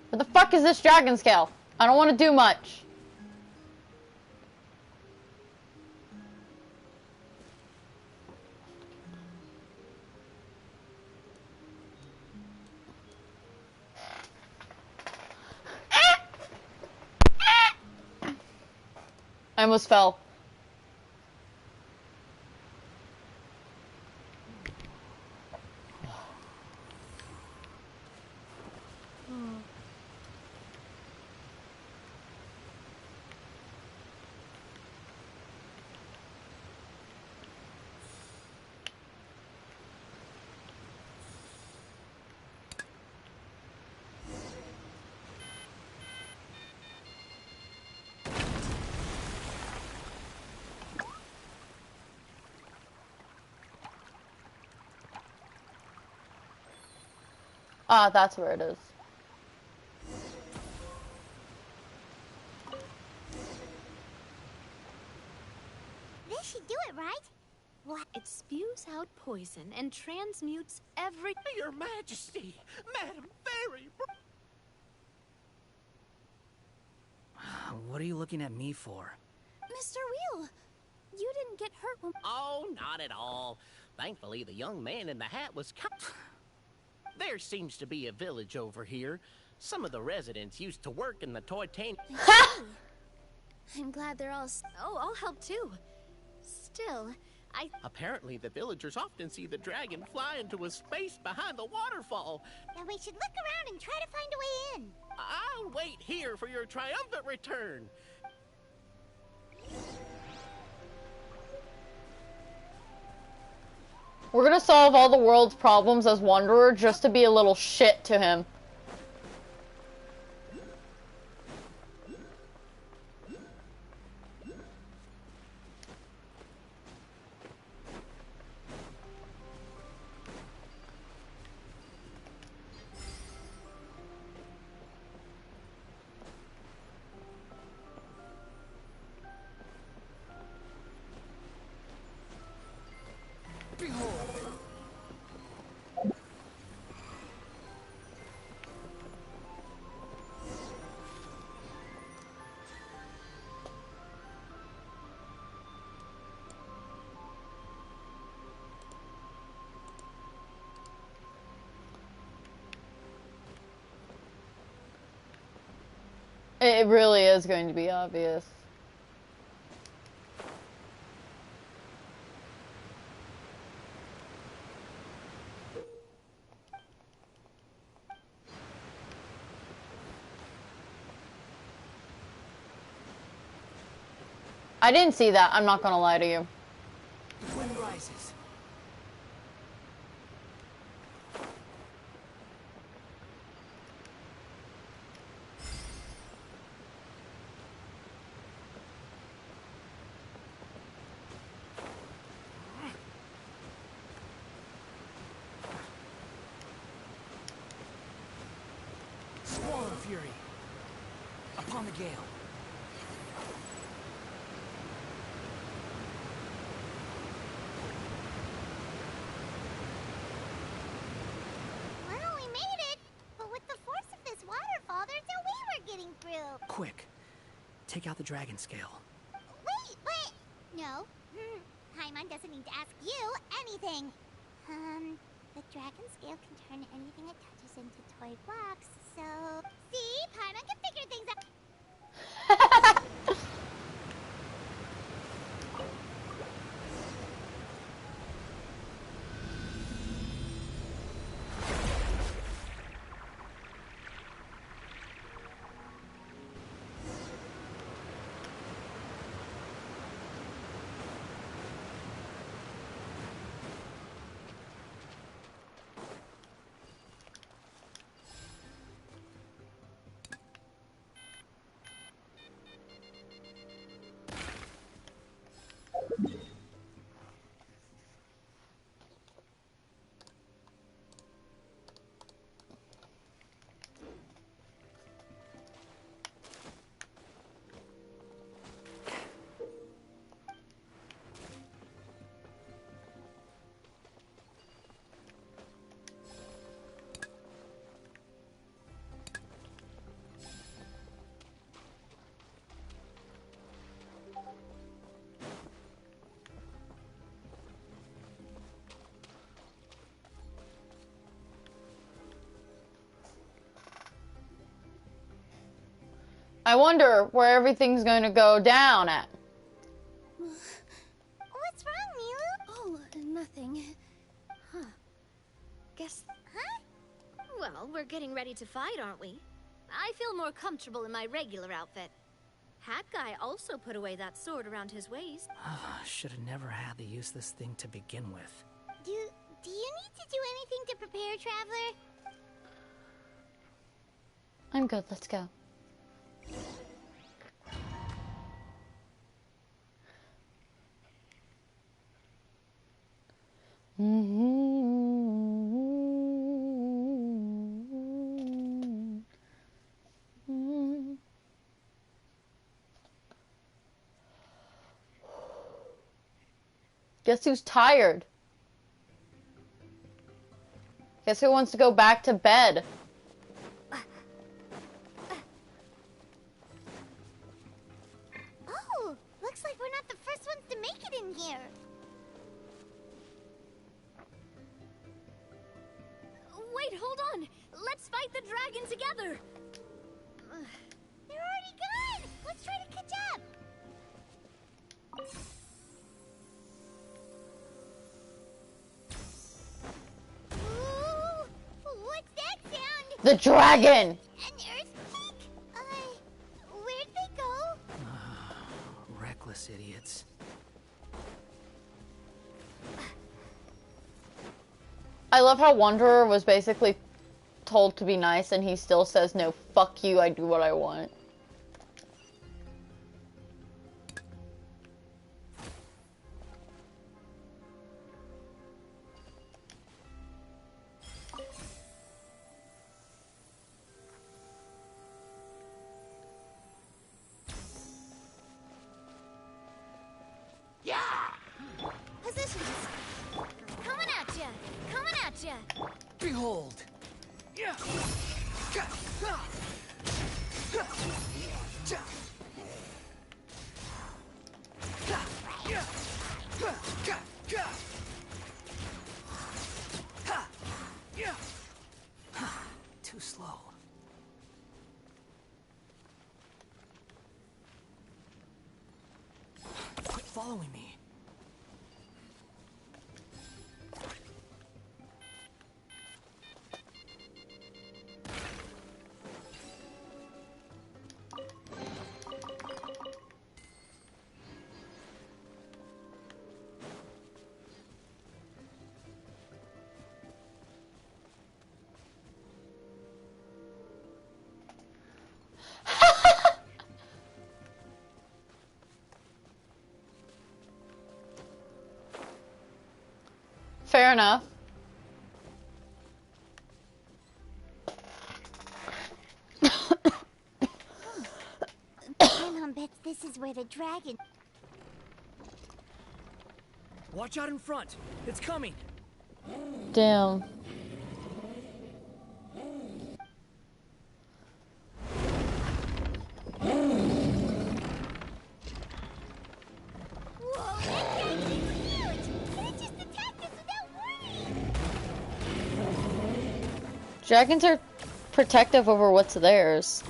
Where the fuck is this dragon scale? I don't want to do much. I almost fell. Ah, that's where it is. This should do it, right? What? It spews out poison and transmutes every— Your Majesty, Madam Fairy. What are you looking at me for? Mr. Wheel, you didn't get hurt when— Oh, not at all. Thankfully, the young man in the hat was There seems to be a village over here. Some of the residents used to work in the Toytane. I'm glad they're all— Oh, I'll help too. Still, Apparently, the villagers often see the dragon fly into a space behind the waterfall. Then we should look around and try to find a way in. I'll wait here for your triumphant return. We're gonna solve all the world's problems as Wanderer just to be a little shit to him. It really is going to be obvious. I didn't see that, I'm not gonna lie to you. The wind rises. Squall of fury. Upon the gale. Well, we made it. But with the force of this waterfall, there's no way we're getting through. Quick. Take out the dragon scale. Wait, wait. No. Paimon doesn't need to ask you anything. The dragon scale can turn anything it touches into toy blocks, so... See? Paimon can figure things out. I wonder where everything's going to go down at. What's wrong, Milu? Oh, nothing. Huh. Guess... Huh? Well, we're getting ready to fight, aren't we? I feel more comfortable in my regular outfit. Hat Guy also put away that sword around his waist. Should have never had the use this thing to begin with. Do you need to do anything to prepare, Traveler? I'm good, let's go. Guess who's tired? Guess who wants to go back to bed? Oh, looks like we're not the first ones to make it in here. Wait, hold on! Let's fight the dragon together! They're already gone! Let's try to catch up! Ooh, what's that sound? The dragon! An earthquake? Where'd they go? Reckless idiots. I love how Wanderer was basically told to be nice and he still says, no, fuck you, I do what I want. Positions! Coming at ya! Coming at ya! Behold! Too slow. Quit following me. Fair enough. Paimon bets this is where the dragon... Watch out in front. It's coming. Damn. Dragons are protective over what's theirs.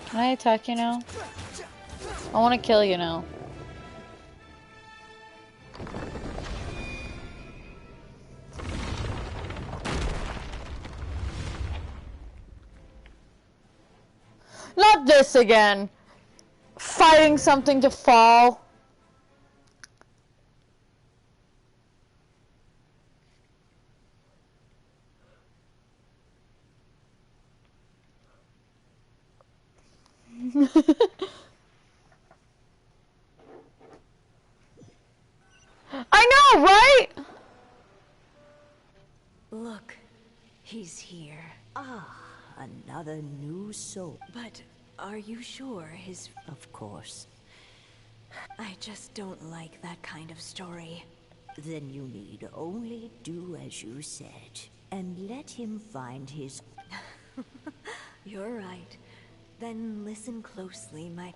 Can I attack you now? I want to kill you now. Not this again! Fighting something to fall. I know, right? Look, he's here. Ah, another new soul. But are you sure his... Of course. I just don't like that kind of story. Then you need only do as you said, and let him find his... You're right. Then listen closely, my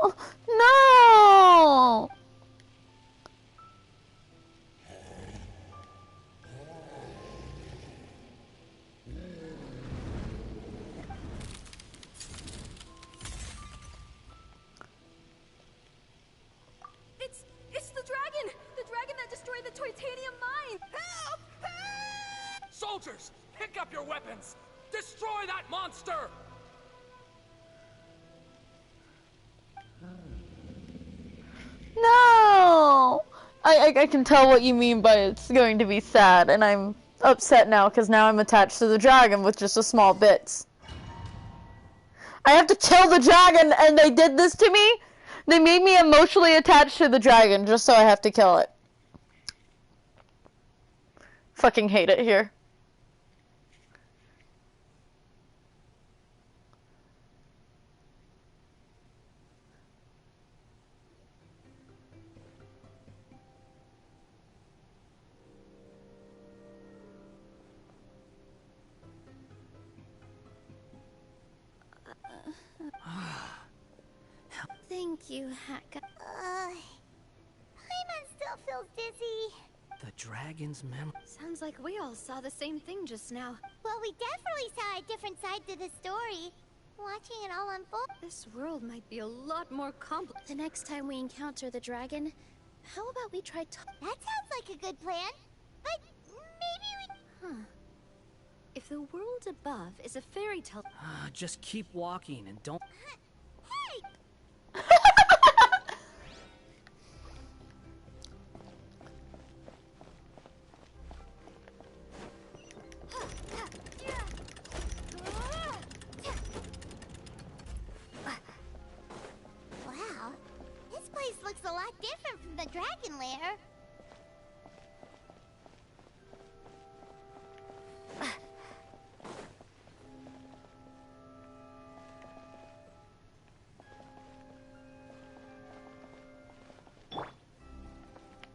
Oh, no! It's the dragon! your weapons! Destroy that monster! No! I can tell what you mean by it's going to be sad, and I'm upset now because now I'm attached to the dragon with just a small bits. I have to kill the dragon, and they did this to me? They made me emotionally attached to the dragon just so I have to kill it. Fucking hate it here. Thank you, Haka. Paimon still feels dizzy. The dragon's memory. Sounds like we all saw the same thing just now. Well, we definitely saw a different side to the story. Watching it all unfold. This world might be a lot more complex. The next time we encounter the dragon, how about we try That sounds like a good plan. But maybe we... Huh. If the world above is a fairy tale... Just keep walking and don't... Hey! Wow, this place looks a lot different from the dragon lair.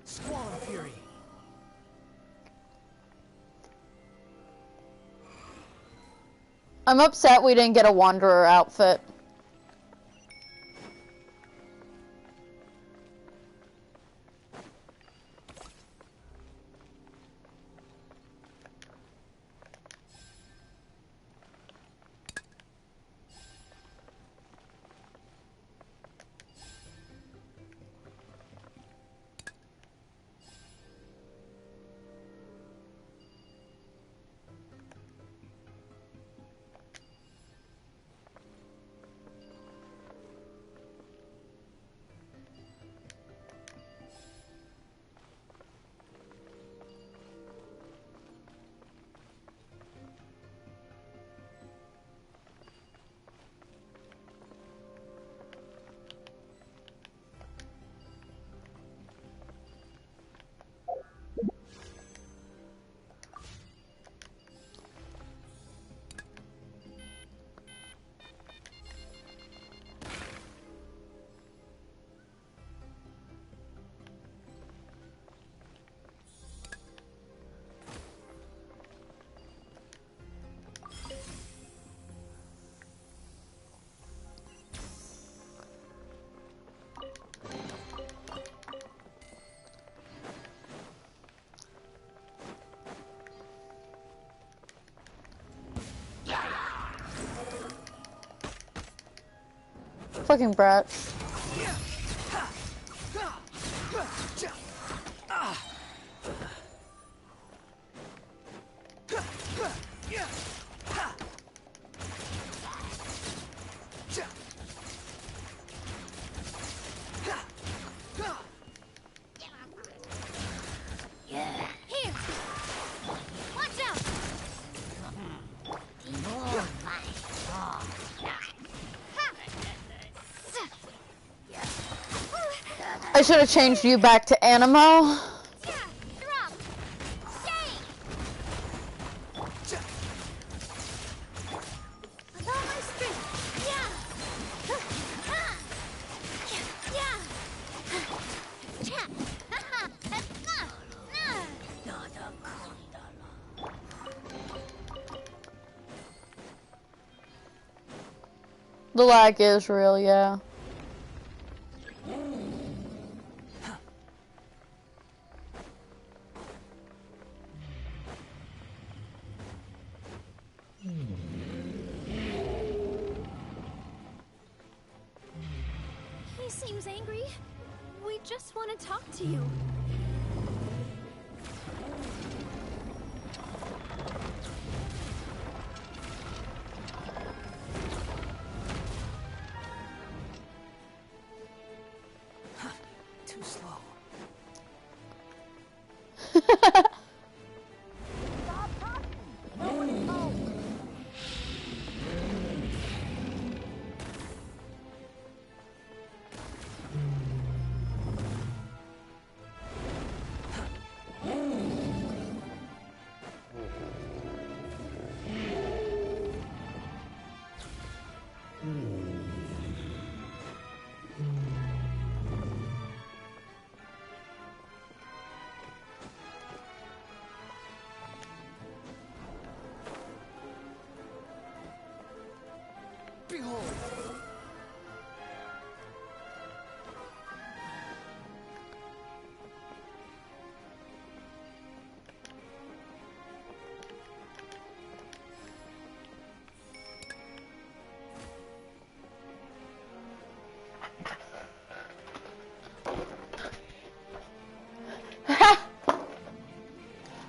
Squall and Fury. I'm upset we didn't get a Wanderer outfit. Fucking brat. Here! Watch out! I should have changed you back to Animo. The lag is real, yeah. He seems angry. We just want to talk to you.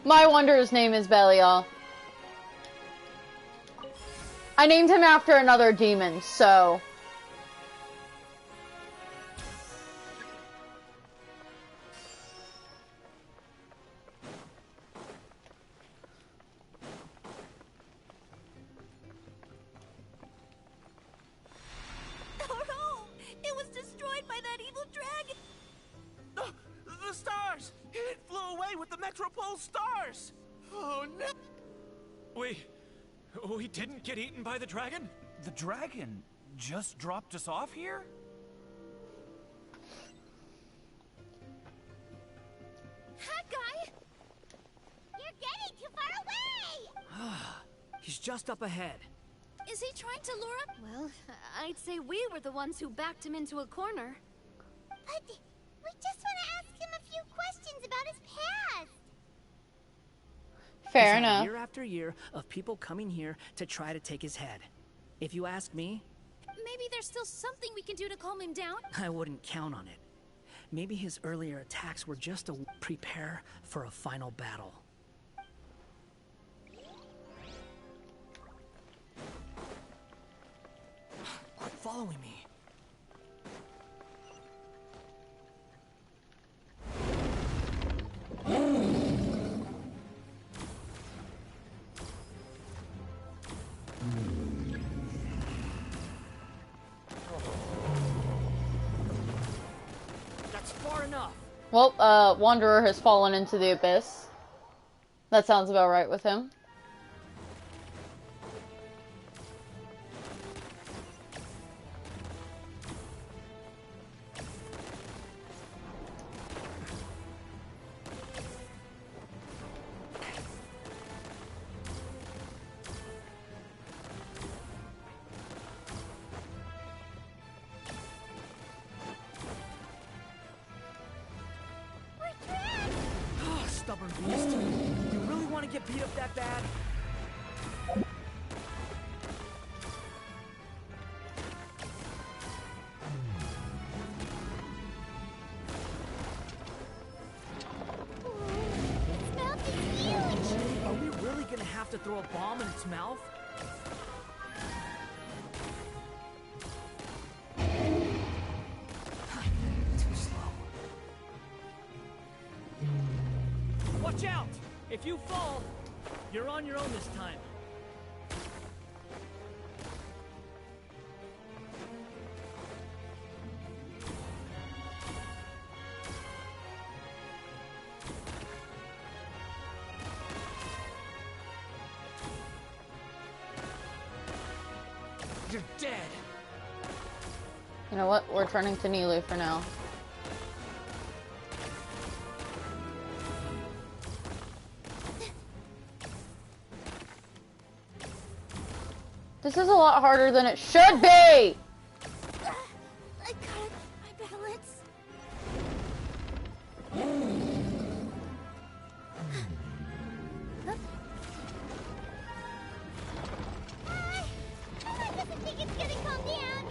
My Wanderer's name is Belial. I named him after another demon, so... Our home! It was destroyed by that evil dragon! The stars! It flew away with the Metropole stars! Oh no! We didn't get eaten by the dragon? The dragon just dropped us off here? That guy! You're getting too far away! He's just up ahead. Is he trying to lure up? Well, I'd say we were the ones who backed him into a corner. But we just want to ask him a few questions about his past. Fair He's had enough. Year after year of people coming here to try to take his head. If you ask me, Maybe there's still something we can do to calm him down? I wouldn't count on it. Maybe his earlier attacks were just to prepare for a final battle. Quit following me. That's far enough. Well, Wanderer has fallen into the abyss. That sounds about right with him. Stubborn beast. You really want to get beat up that bad? Its mouth is huge! Are we really gonna have to throw a bomb in its mouth? Too slow. Watch out! If you fall, you're on your own this time. You're dead. You know what? We're turning to Nilu for now. This is a lot harder than it should be! I got my balance. I doesn't think it's gonna calm down.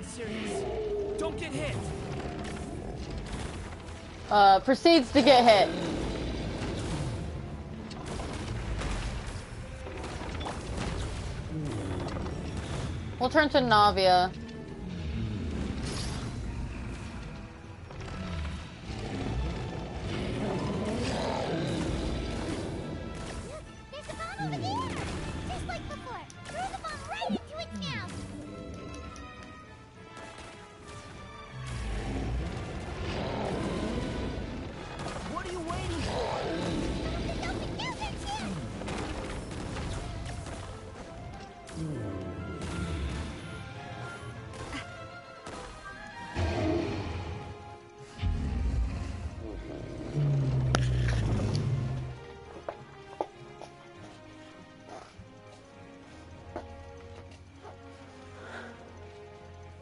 serious. Don't get hit. Proceeds to get hit. We'll turn to Navia. There's a bomb over there! Just like before! Throw the bomb right into its mouth! What are you waiting for? Open down their chest!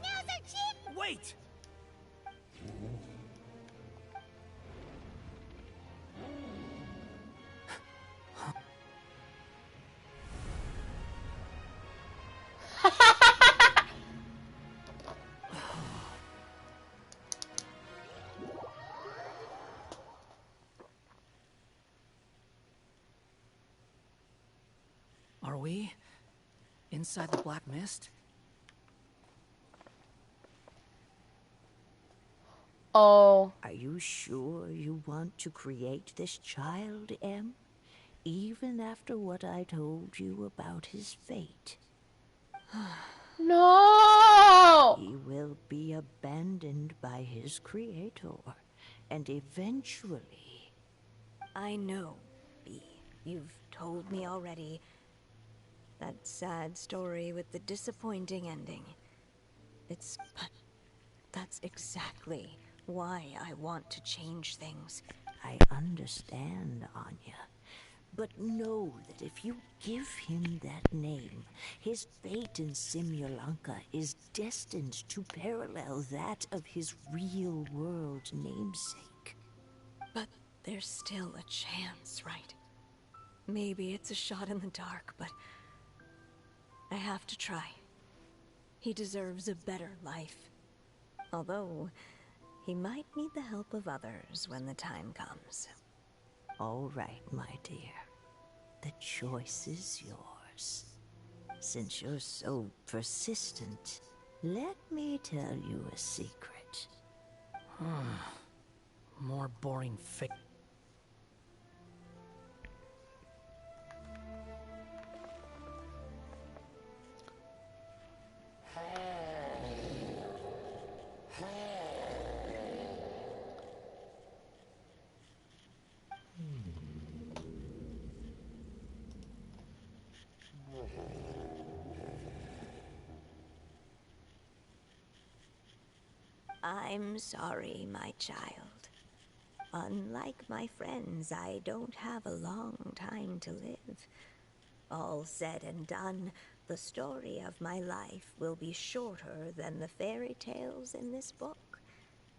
Now's our chance! Wait! Are we inside the black mist? Oh. Are you sure you want to create this child, Em? Even after what I told you about his fate? No! He will be abandoned by his creator, and eventually... I know, B. You've told me already. That sad story with the disappointing ending. But that's exactly why I want to change things. I understand, Anya. But know that if you give him that name, his fate in Simulanka is destined to parallel that of his real-world namesake. But there's still a chance, right? Maybe it's a shot in the dark, but I have to try. He deserves a better life. Although, he might need the help of others when the time comes. All right, my dear. The choice is yours. Since you're so persistent, let me tell you a secret. More boring fic. I'm sorry, my child. Unlike my friends, I don't have a long time to live. All said and done, the story of my life will be shorter than the fairy tales in this book.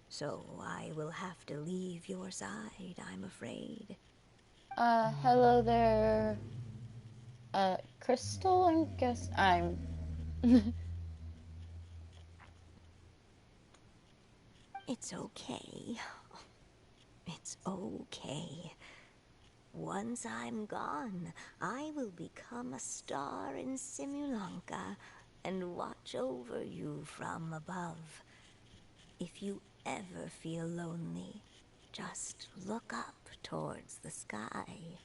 So I will have to leave your side, I'm afraid. Hello there. Crystal, I'm It's okay. It's okay. Once I'm gone, I will become a star in Simulanka and watch over you from above. If you ever feel lonely, just look up towards the sky.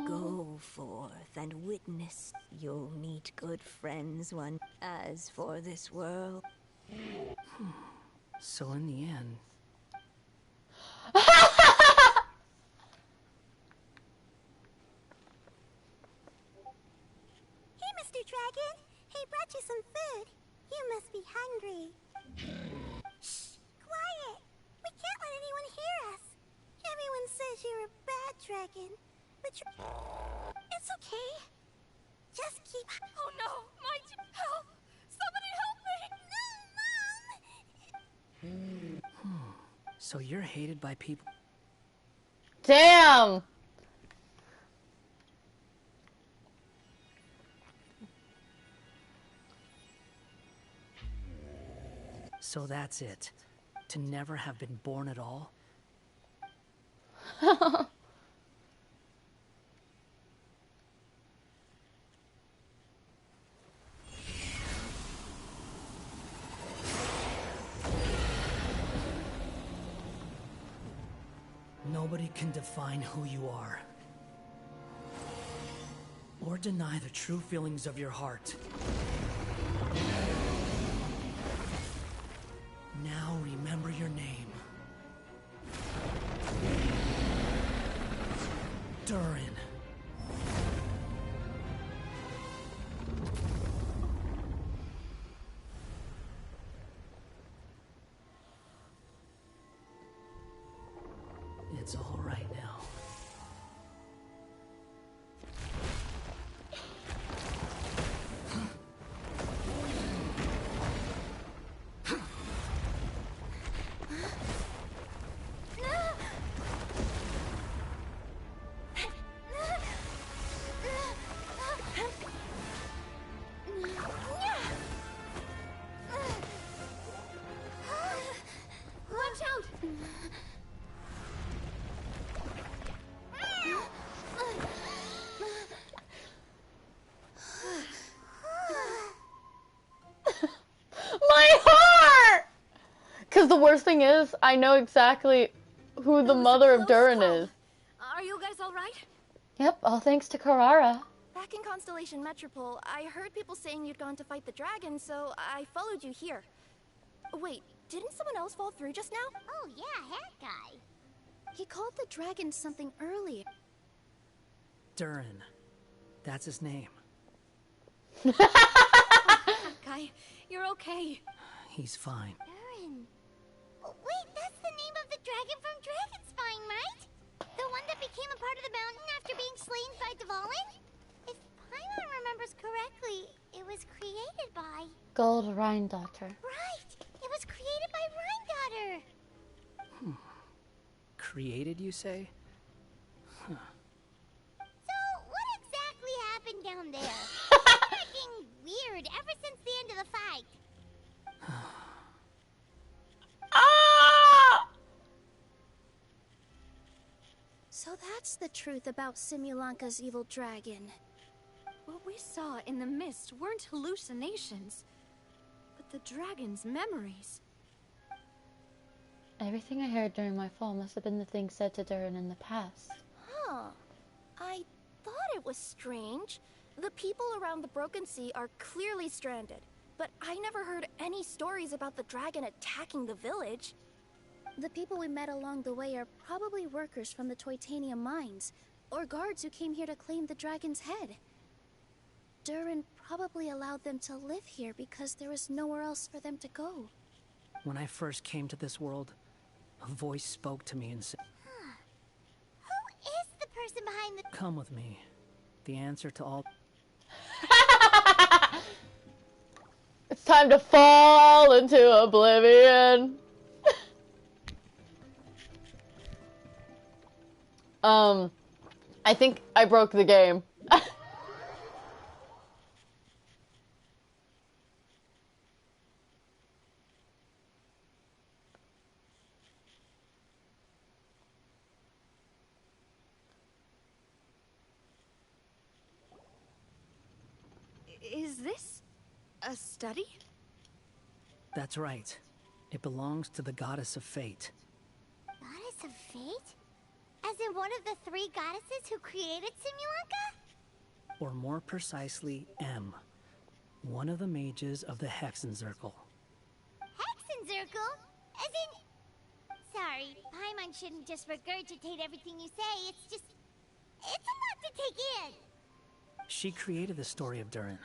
Go forth and witness. You'll meet good friends one. As for this world... So in the end... Hey, Mr. Dragon! He brought you some food. You must be hungry. Shh! Quiet! We can't let anyone hear us. Everyone says you're a bad dragon, but you're... It's okay. Just keep... Oh no! My... Help! Somebody help me! No, Mom! So you're hated by people. Damn! So that's it. To never have been born at all? Nobody can define who you are. Or deny the true feelings of your heart. Now remember your name. Durin. It's all right now. Watch out! My heart! Because the worst thing is, I know exactly who the mother of Durin is. Are you guys alright? Yep, all thanks to Carrara. Back in Constellation Metropole, I heard people saying you'd gone to fight the dragon, so I followed you here. Wait, didn't someone else fall through just now? Oh yeah, that guy. He called the dragon something earlier. Durin. That's his name. Guy, you're okay. He's fine. Durin. Oh, wait, that's the name of the dragon from Dragonspine, right? The one that became a part of the mountain after being slain by Dvalin? If Paimon remembers correctly, it was created by... Gold Rhine-Daughter. Right! It was created by Rhine-Daughter! Created, you say? Huh. So, what exactly happened down there? It's freaking weird ever since the end of the fight. So that's the truth about Simulanka's evil dragon. What we saw in the mist weren't hallucinations, but the dragon's memories. Everything I heard during my fall must have been the things said to Durin in the past. Huh. I thought it was strange. The people around the Broken Sea are clearly stranded, but I never heard any stories about the dragon attacking the village. The people we met along the way are probably workers from the Toitanium mines, or guards who came here to claim the dragon's head. Durin probably allowed them to live here because there was nowhere else for them to go. When I first came to this world, a voice spoke to me and said, Who is the person behind the... "Come with me. The answer to all..." It's time to fall into oblivion. I think I broke the game. Is this a study? That's right. It belongs to the goddess of fate. Goddess of Fate? As in one of the three goddesses who created Simulanka? Or more precisely, M. One of the mages of the Hexenzirkel. Hexenzirkel? As in... Sorry, Paimon shouldn't just regurgitate everything you say. It's just... It's a lot to take in. She created the story of Durin.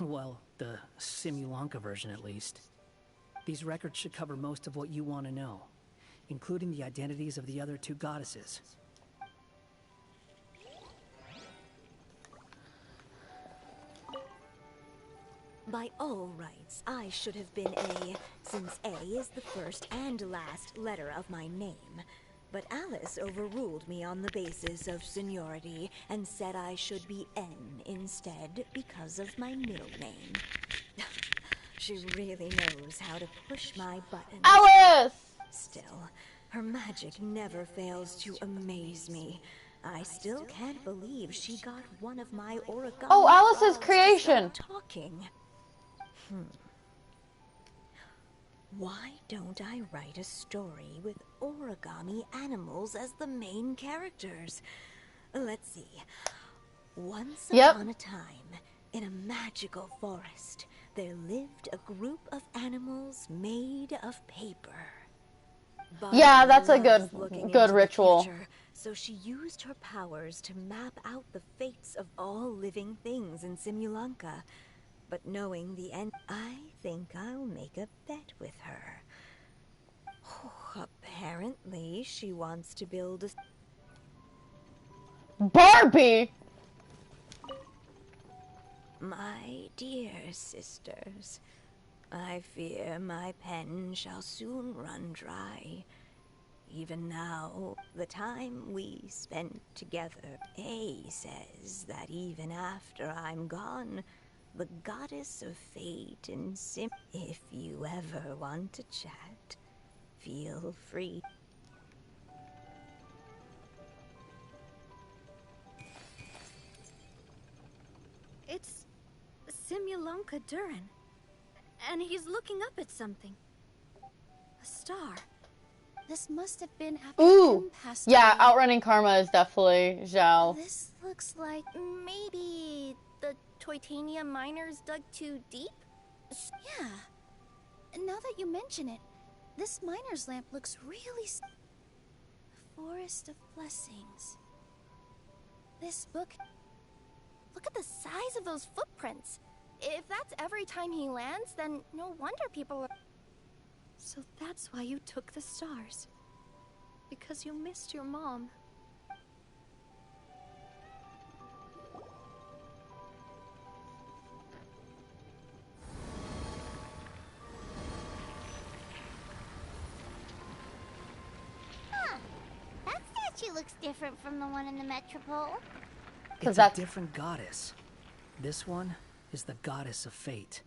Well, the Simulanka version at least. These records should cover most of what you want to know, including the identities of the other two goddesses. By all rights, I should have been A, since A is the first and last letter of my name. But Alice overruled me on the basis of seniority and said I should be N instead because of my middle name. She really knows how to push my buttons. Alice! Still, her magic never fails to amaze me. I still can't believe she got one of my origami Oh, Alice's frogs creation. to start talking. Why don't I write a story with origami animals as the main characters? Let's see. Once upon a time, in a magical forest, there lived a group of animals made of paper. Yeah, that's a Barbara good loves looking good into the ritual. future, so she used her powers to map out the fates of all living things in Simulanka. But knowing the end, I think I'll make a bet with her. Apparently, she wants to build a... Barbie! My dear sisters, I fear my pen shall soon run dry. Even now, the time we spent together, A says that even after I'm gone, the goddess of fate and if you ever want to chat, feel free. It's Simulanka Durin. And he's looking up at something. A star. This must have been after Ooh! Em passed Yeah, away. outrunning karma is definitely Zhao. This looks like... Maybe the Toitania miners dug too deep? Yeah. Now that you mention it, this miner's lamp looks really... Forest of Blessings. This book... Look at the size of those footprints. If that's every time he lands, then no wonder people are... So that's why you took the stars. Because you missed your mom. Huh. That statue looks different from the one in the Metropole. It's a different goddess. This one is the goddess of fate.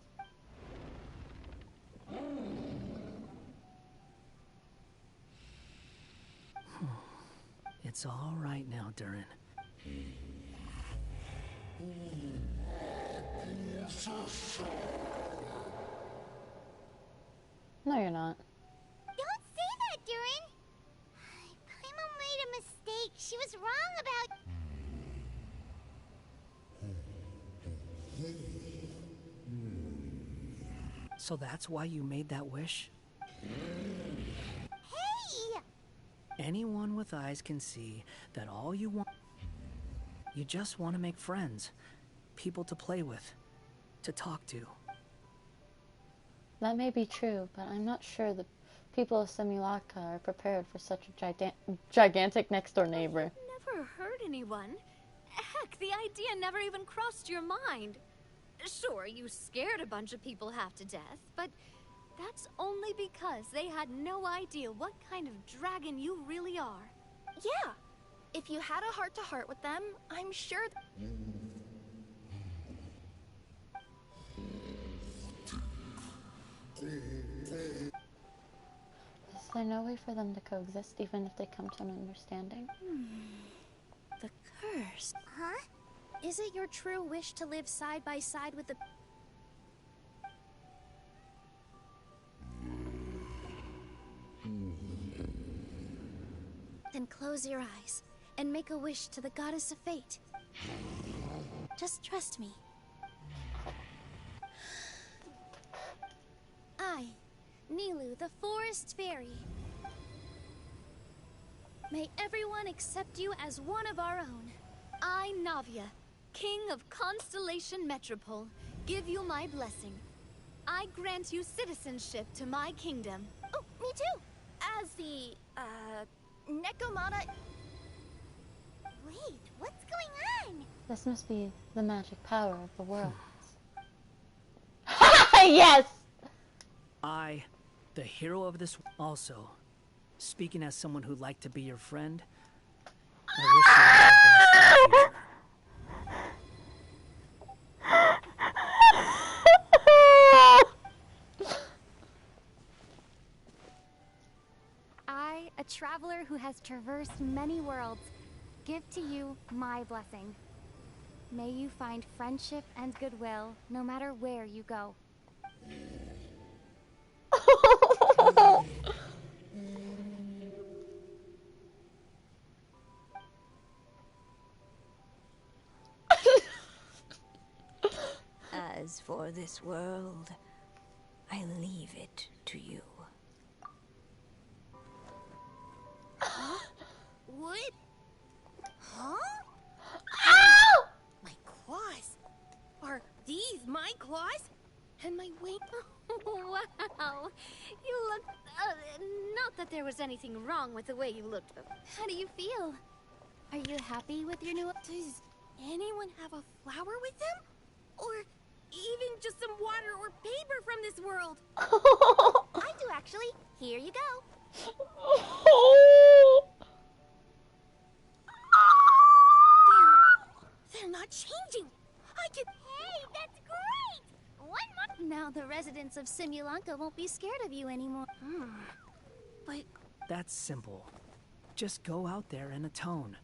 It's all right now, Durin. No, you're not. Don't say that, Durin. Paimon made a mistake. She was wrong about... So that's why you made that wish? Hey! Anyone with eyes can see that all you want... You just want to make friends. People to play with. To talk to. That may be true, but I'm not sure the people of Simulanka are prepared for such a gigantic next-door neighbor. Never hurt anyone. Heck, the idea never even crossed your mind. Sure, you scared a bunch of people half to death, but that's only because they had no idea what kind of dragon you really are. Yeah. If you had a heart-to-heart with them, I'm sure... Is there no way for them to coexist even if they come to an understanding? The curse. Huh? Is it your true wish to live side by side with the... Then close your eyes and make a wish to the goddess of fate. Just trust me. I, Nilu, the forest fairy. May everyone accept you as one of our own. I, Navia, King of Constellation Metropole, give you my blessing. I grant you citizenship to my kingdom. Oh, me too! As the, Nekomata... Wait, what's going on? This must be the magic power of the world. Yes! I, the hero of this... Also, speaking as someone who'd like to be your friend, I wish you all the best in the future. I, a traveler who has traversed many worlds, give to you my blessing. May you find friendship and goodwill no matter where you go. As for this world, I leave it to you. Huh? What? Huh? Ow! My claws? Are these my claws? And my wing? Wow. You look... not that there was anything wrong with the way you looked. How do you feel? Are you happy with your new... Does anyone have a flower with them? Or even just some water or paper from this world? I do, actually. Here you go. They're not changing. I can... Hey, that's great! One more... Now the residents of Simulanka won't be scared of you anymore. But... That's simple. Just go out there and atone.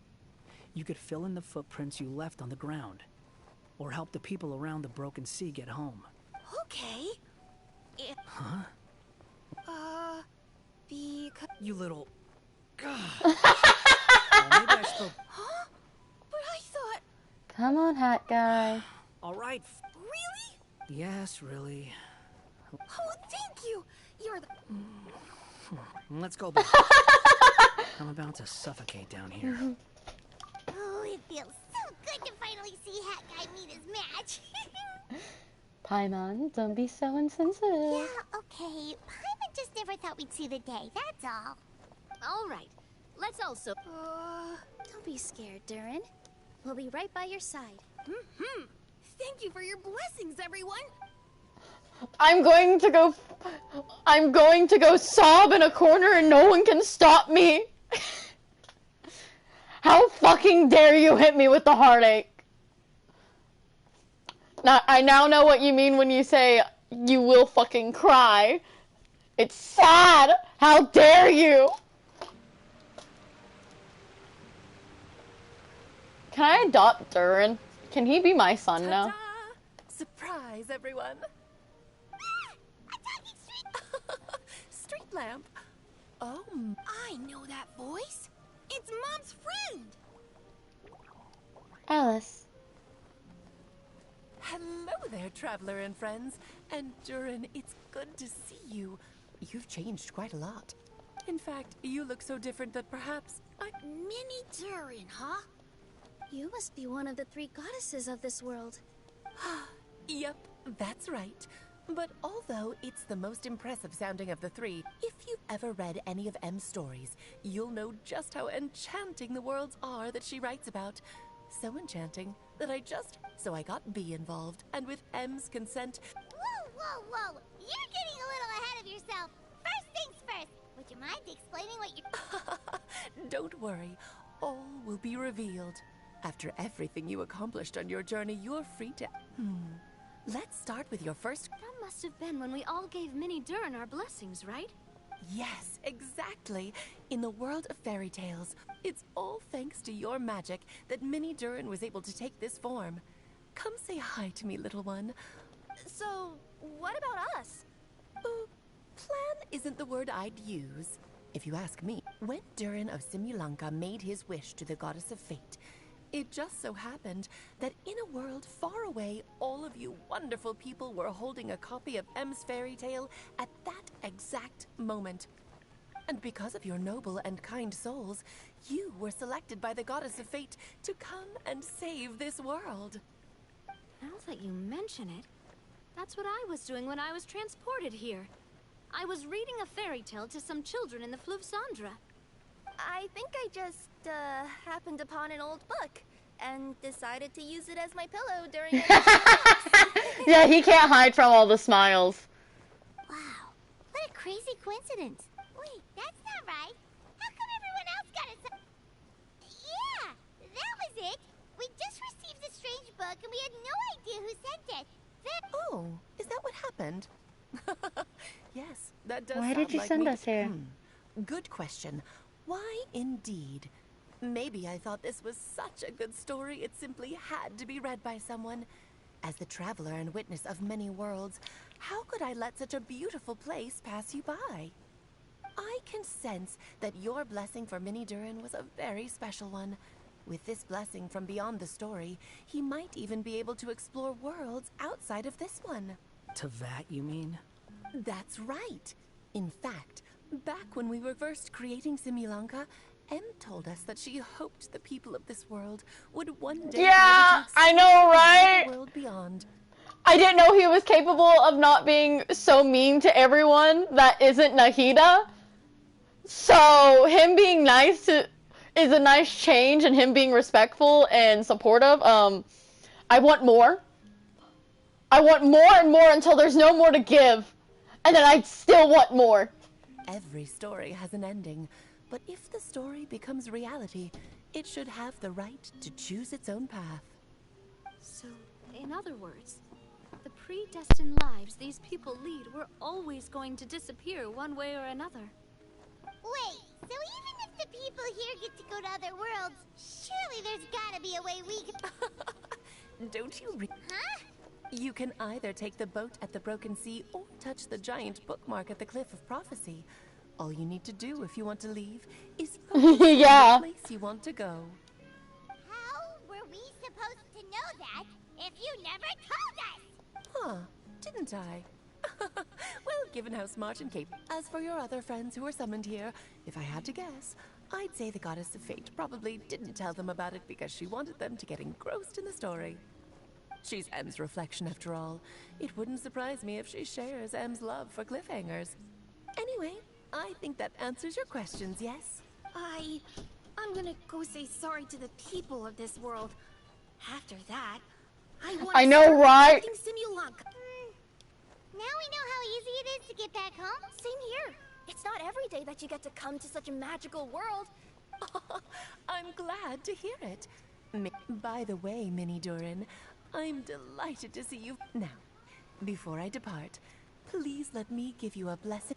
You could fill in the footprints you left on the ground. Or help the people around the broken sea get home. Okay. Huh? Because... You little... God. Well, maybe I spoke... Huh? But I thought... Come on, hat guy. All right. Really? Yes, really. Oh, thank you. You're the... Let's go back. I'm about to suffocate down here. Oh, it feels so good to finally see Hat Guy meet his match. Paimon, don't be so insensitive. Yeah, okay. Paimon just never thought we'd see the day, that's all. All right. Let's also... Don't be scared, Durin. We'll be right by your side. Thank you for your blessings, everyone. I'm going to go sob in a corner and no one can stop me. How fucking dare you hit me with the heartache? Now, I now know what you mean when you say you will fucking cry. It's sad. How dare you? Can I adopt Durin? Can he be my son now? Surprise, everyone. Street lamp. Oh, I know that voice. It's Mom's friend. Alice. Hello there, traveler and friends. And Durin, it's good to see you. You've changed quite a lot. In fact, you look so different that perhaps Mini Durin, huh? You must be one of the 3 goddesses of this world. Yep, that's right. But although it's the most impressive sounding of the 3, if you've ever read any of M's stories, you'll know just how enchanting the worlds are that she writes about. So enchanting that So I got B involved, and with M's consent... Whoa! You're getting a little ahead of yourself. First things first. Would you mind explaining what you're... Don't worry. All will be revealed. After everything you accomplished on your journey, you're free to... Let's start with your first... That must have been when we all gave Mini Durin our blessings, right? Yes, exactly. In the world of fairy tales, it's all thanks to your magic that Mini Durin was able to take this form. Come say hi to me, little one. So, what about us? Plan isn't the word I'd use. If you ask me, when Durin of Simulanka made his wish to the goddess of fate, it just so happened that in a world far away, all of you wonderful people were holding a copy of M's fairy tale at that exact moment. And because of your noble and kind souls, you were selected by the goddess of fate to come and save this world. Now that you mention it, that's what I was doing when I was transported here. I was reading a fairy tale to some children in the Fleuve Sandra. I think I just, happened upon an old book and decided to use it as my pillow during Yeah, he can't hide from all the smiles. Wow, what a crazy coincidence. Wait, that's not right. How come everyone else got it? Yeah, that was it. We just received a strange book and we had no idea who sent it. Oh, is that what happened? Yes, that does Why sound did you like send me. us here? Good question. Why indeed? Maybe I thought this was such a good story it simply had to be read by someone. As the traveler and witness of many worlds, how could I let such a beautiful place pass you by? I can sense that your blessing for Minnie Durin was a very special one. With this blessing from beyond the story, he might even be able to explore worlds outside of this one. Teyvat, you mean? That's right. In fact, back when we were first creating Simulanka, Em told us that she hoped the people of this world would one day Yeah, I know, right? the world beyond. I didn't know he was capable of not being so mean to everyone that isn't Nahida. So him being nice is a nice change, and him being respectful and supportive. I want more. I want more and more until there's no more to give. And then I still want more. Every story has an ending, but if the story becomes reality, it should have the right to choose its own path. So, in other words, the predestined lives these people lead were always going to disappear one way or another. Wait, so even if the people here get to go to other worlds, surely there's gotta be a way we can... Don't you Huh? You can either take the boat at the Broken Sea or touch the giant bookmark at the Cliff of Prophecy. All you need to do if you want to leave is focus Yeah. on the place you want to go. How were we supposed to know that if you never told us? Huh, didn't I? Well, given how smart and capable. As for your other friends who were summoned here, if I had to guess, I'd say the Goddess of Fate probably didn't tell them about it because she wanted them to get engrossed in the story. She's Em's reflection, after all. It wouldn't surprise me if she shares Em's love for cliffhangers. Anyway, I think that answers your questions, yes? I'm gonna go say sorry to the people of this world. After that, I know, right? Simulanka. Now we know how easy it is to get back home. Same here. It's not every day that you get to come to such a magical world. I'm glad to hear it. By the way, Minnie Durin, I'm delighted to see you. Now, before I depart, please let me give you a blessing.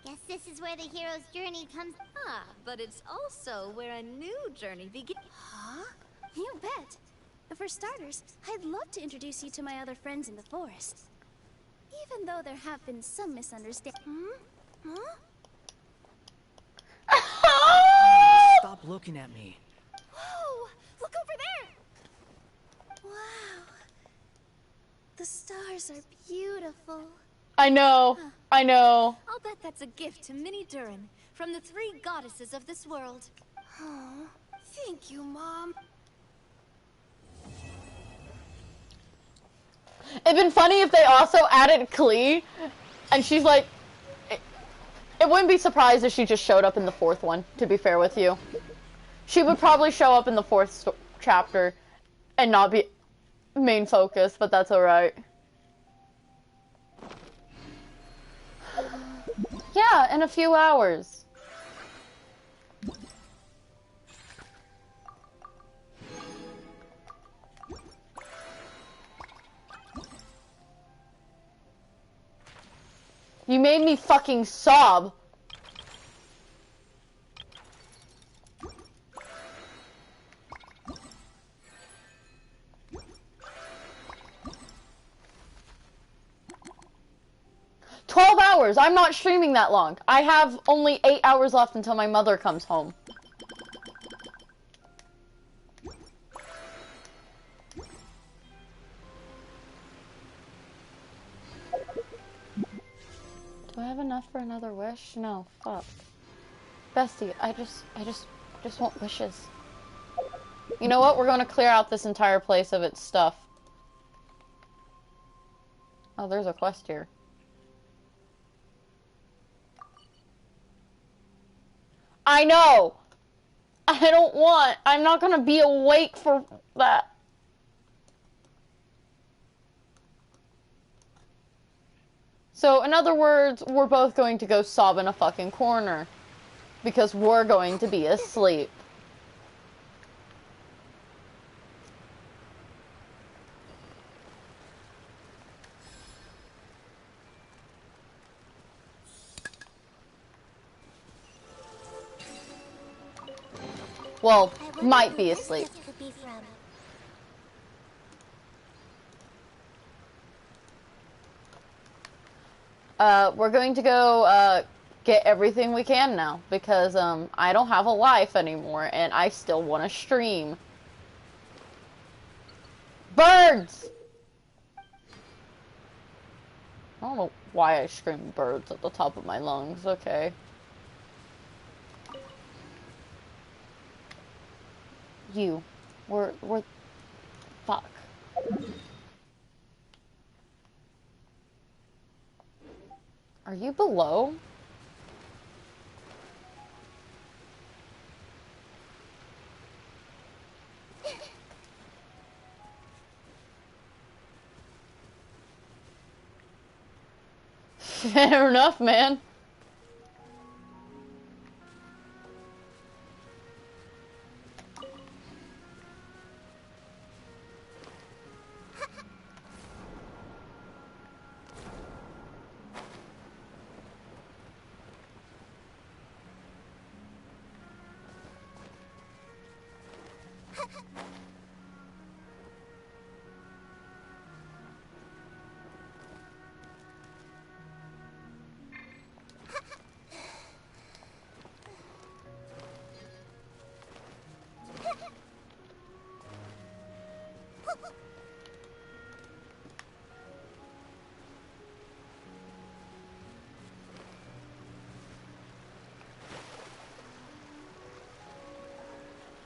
Guess this is where the hero's journey comes. Ah, but it's also where a new journey begins. Huh? You bet. For starters, I'd love to introduce you to my other friends in the forest. Even though there have been some misunderstandings. Huh? Stop looking at me. Whoa! Look over there! Wow. The stars are beautiful. I know. I know. I'll bet that's a gift to Minnie Durin from the 3 goddesses of this world. Oh, thank you, Mom. It'd been funny if they also added Klee, and she's like, it wouldn't be surprised if she just showed up in the 4th one, to be fair with you. She would probably show up in the 4th chapter and not be main focus, but that's alright. Yeah, in a few hours. You made me fucking sob. $12. I'm not streaming that long. I have only 8 hours left until my mother comes home. Do I have enough for another wish? No, fuck. Bestie, I just want wishes. You know what? We're gonna clear out this entire place of its stuff. Oh, there's a quest here. I know! I'm not gonna be awake for that. So, in other words, we're both going to go sob in a fucking corner. Because we're going to be asleep. Well, might be asleep. We're going to go, get everything we can now, because, I don't have a life anymore, and I still want to stream. Birds! I don't know why I scream birds at the top of my lungs, okay. We're, fuck. Are you below? Fair enough, man.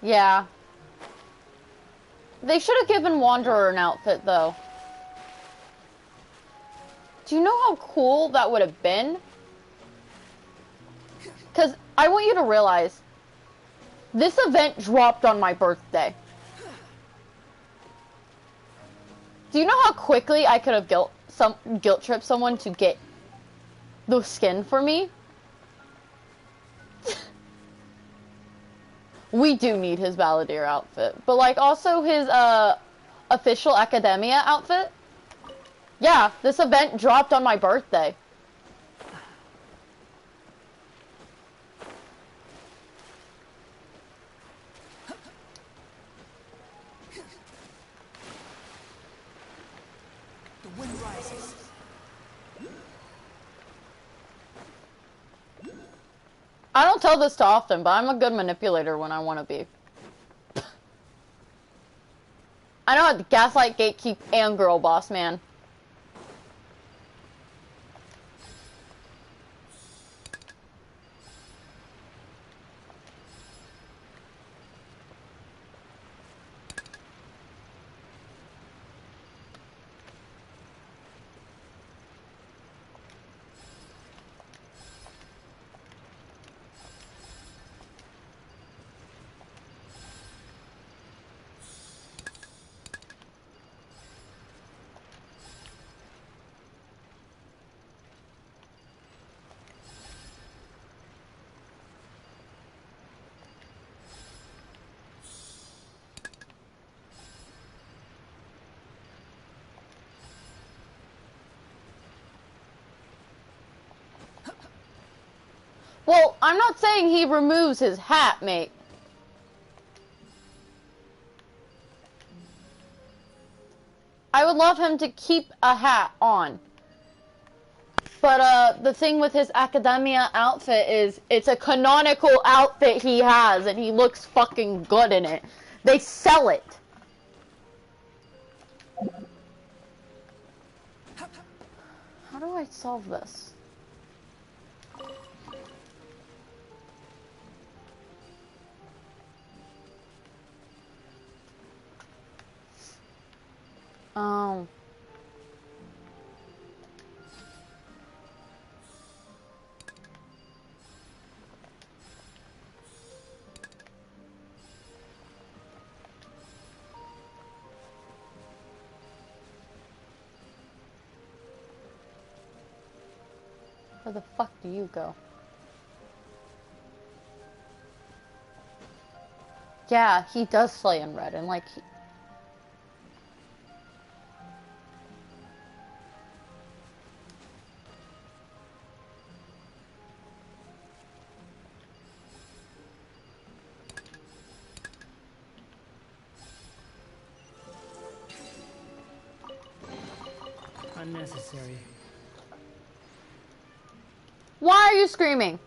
Yeah. They should have given Wanderer an outfit, though. Do you know how cool that would have been? Because I want you to realize, this event dropped on my birthday. Do you know how quickly I could have guilt tripped someone to get the skin for me? We do need his Balladeer outfit. But, like, also his, official Academia outfit. Yeah, this event dropped on my birthday. The wind rises. I don't tell this to often, but I'm a good manipulator when I want to be. I know how to gaslight, gatekeep, and girl boss, man. Well, I'm not saying he removes his hat, mate. I would love him to keep a hat on. But, the thing with his Academia outfit is, it's a canonical outfit he has, and he looks fucking good in it. They sell it. How do I solve this? Oh. Where the fuck do you go? Yeah, he does slay in red, and like... Unnecessary. Why are you screaming?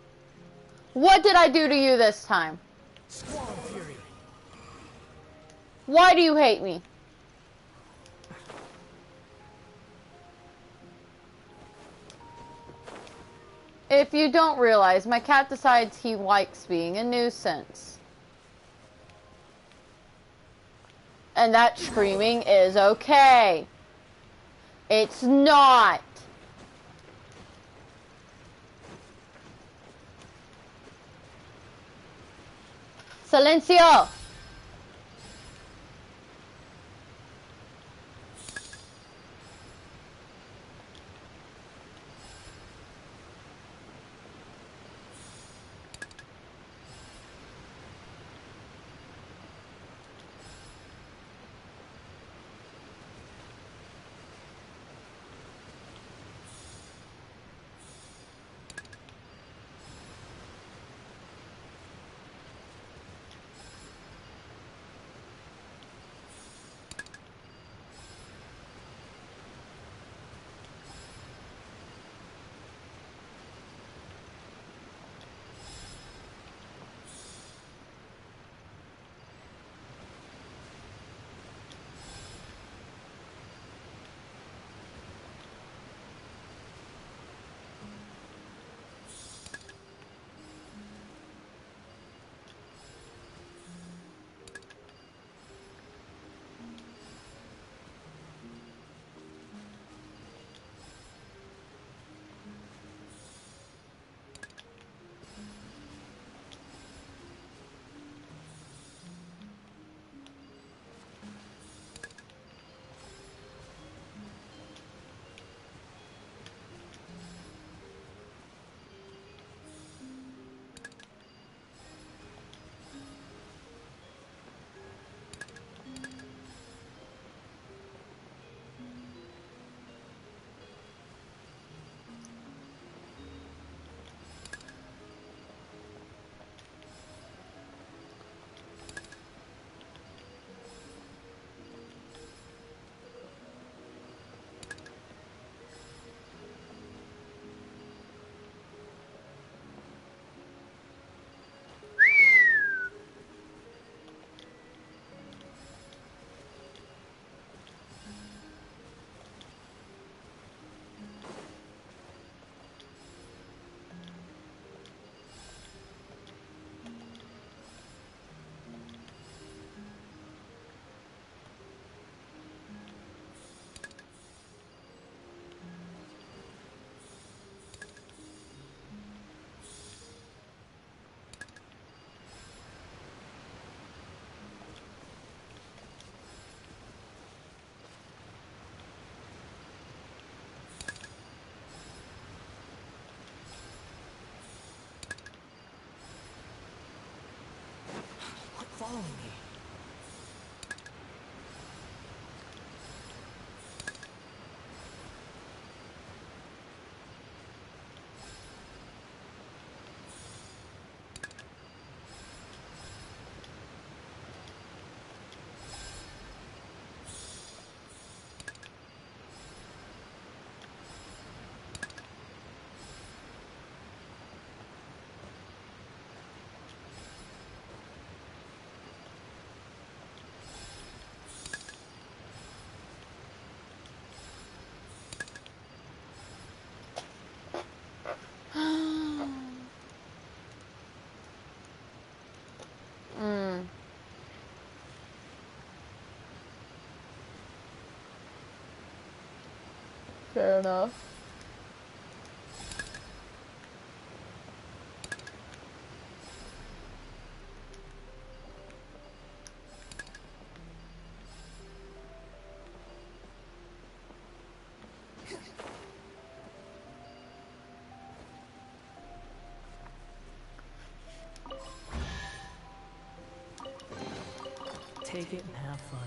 What did I do to you this time? Squall Fury. Why do you hate me? If you don't realize, my cat decides he likes being a nuisance. And that screaming is okay. It's not. Silencio! Following me. Fair enough. Take it and have fun.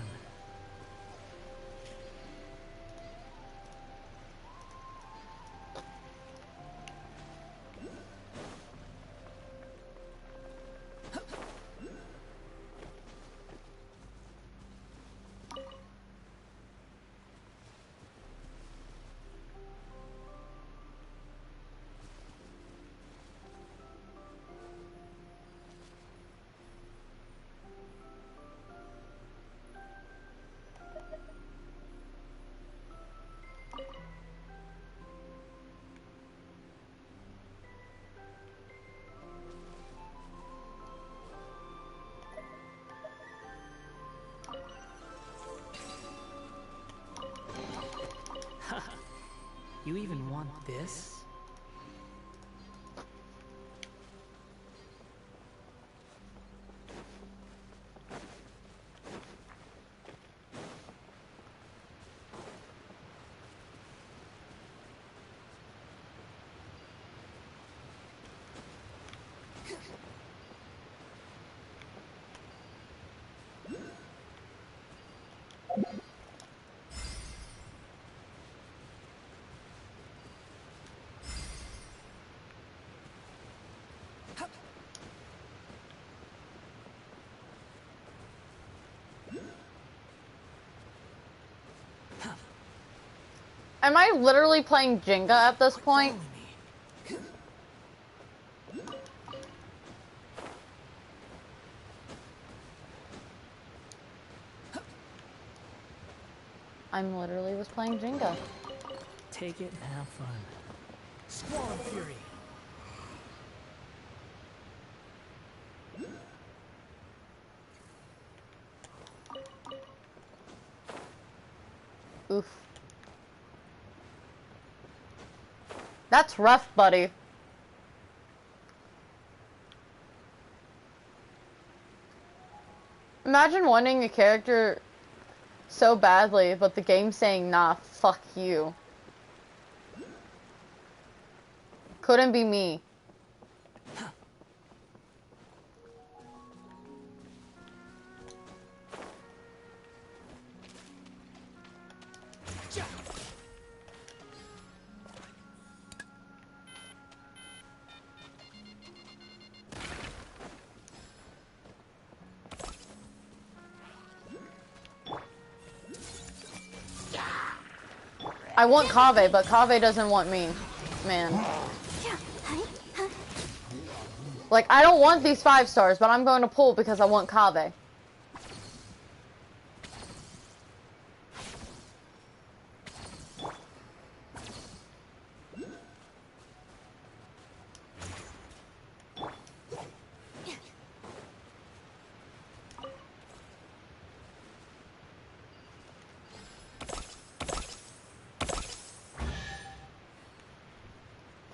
You even want this? Am I literally playing Jenga at this point? I'm literally was playing Jenga. Take it and have fun. Squall Fury. Oof. That's rough, buddy. Imagine wanting a character so badly, but the game's saying, nah, fuck you. Couldn't be me. I want Kaveh, but Kaveh doesn't want me. Man. Like, I don't want these 5 stars, but I'm going to pull because I want Kaveh.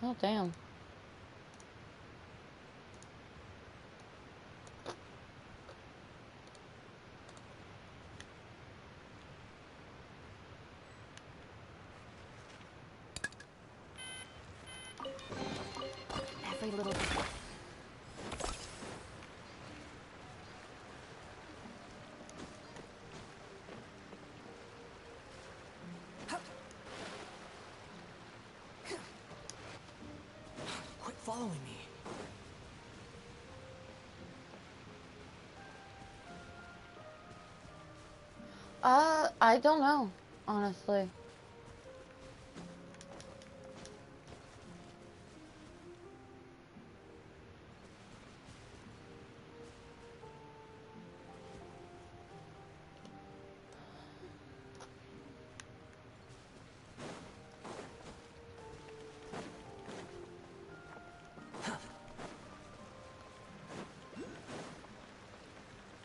Oh, damn. Every little... Quit following me. I don't know, honestly.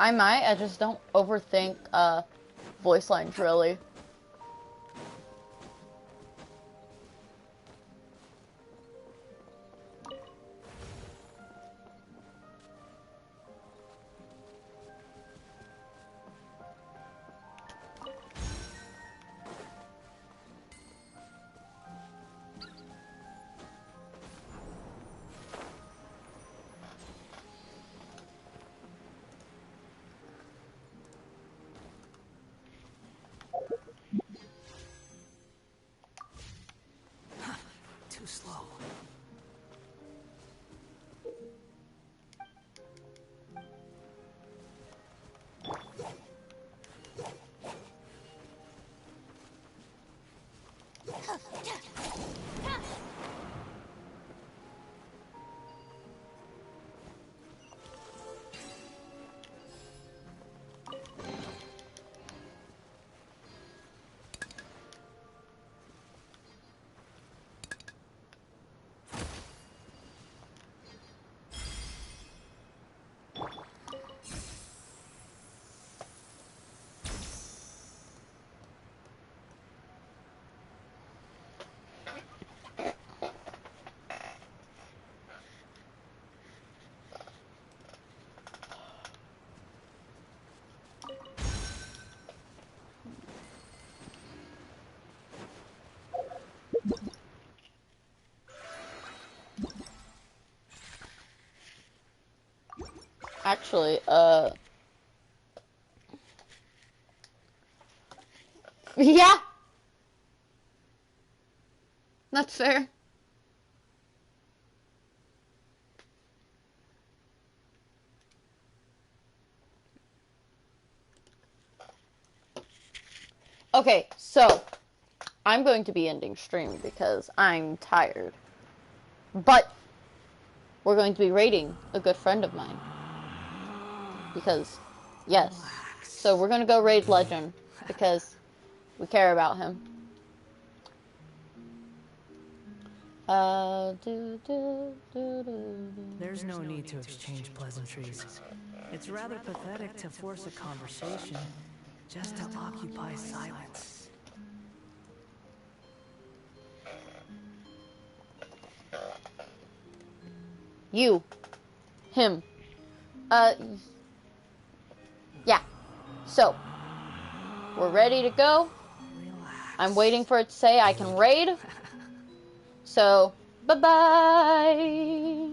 I might, I just don't overthink, voice lines, really. Actually, yeah. That's fair. Okay, so I'm going to be ending stream because I'm tired. But we're going to be raiding a good friend of mine. Because, yes. So we're going to go raid Legend because we care about him. There's no need to exchange pleasantries. It's rather pathetic to force a conversation just to occupy silence. You. Him. Yeah. So, we're ready to go. I'm waiting for it to say I can raid. So, bye-bye.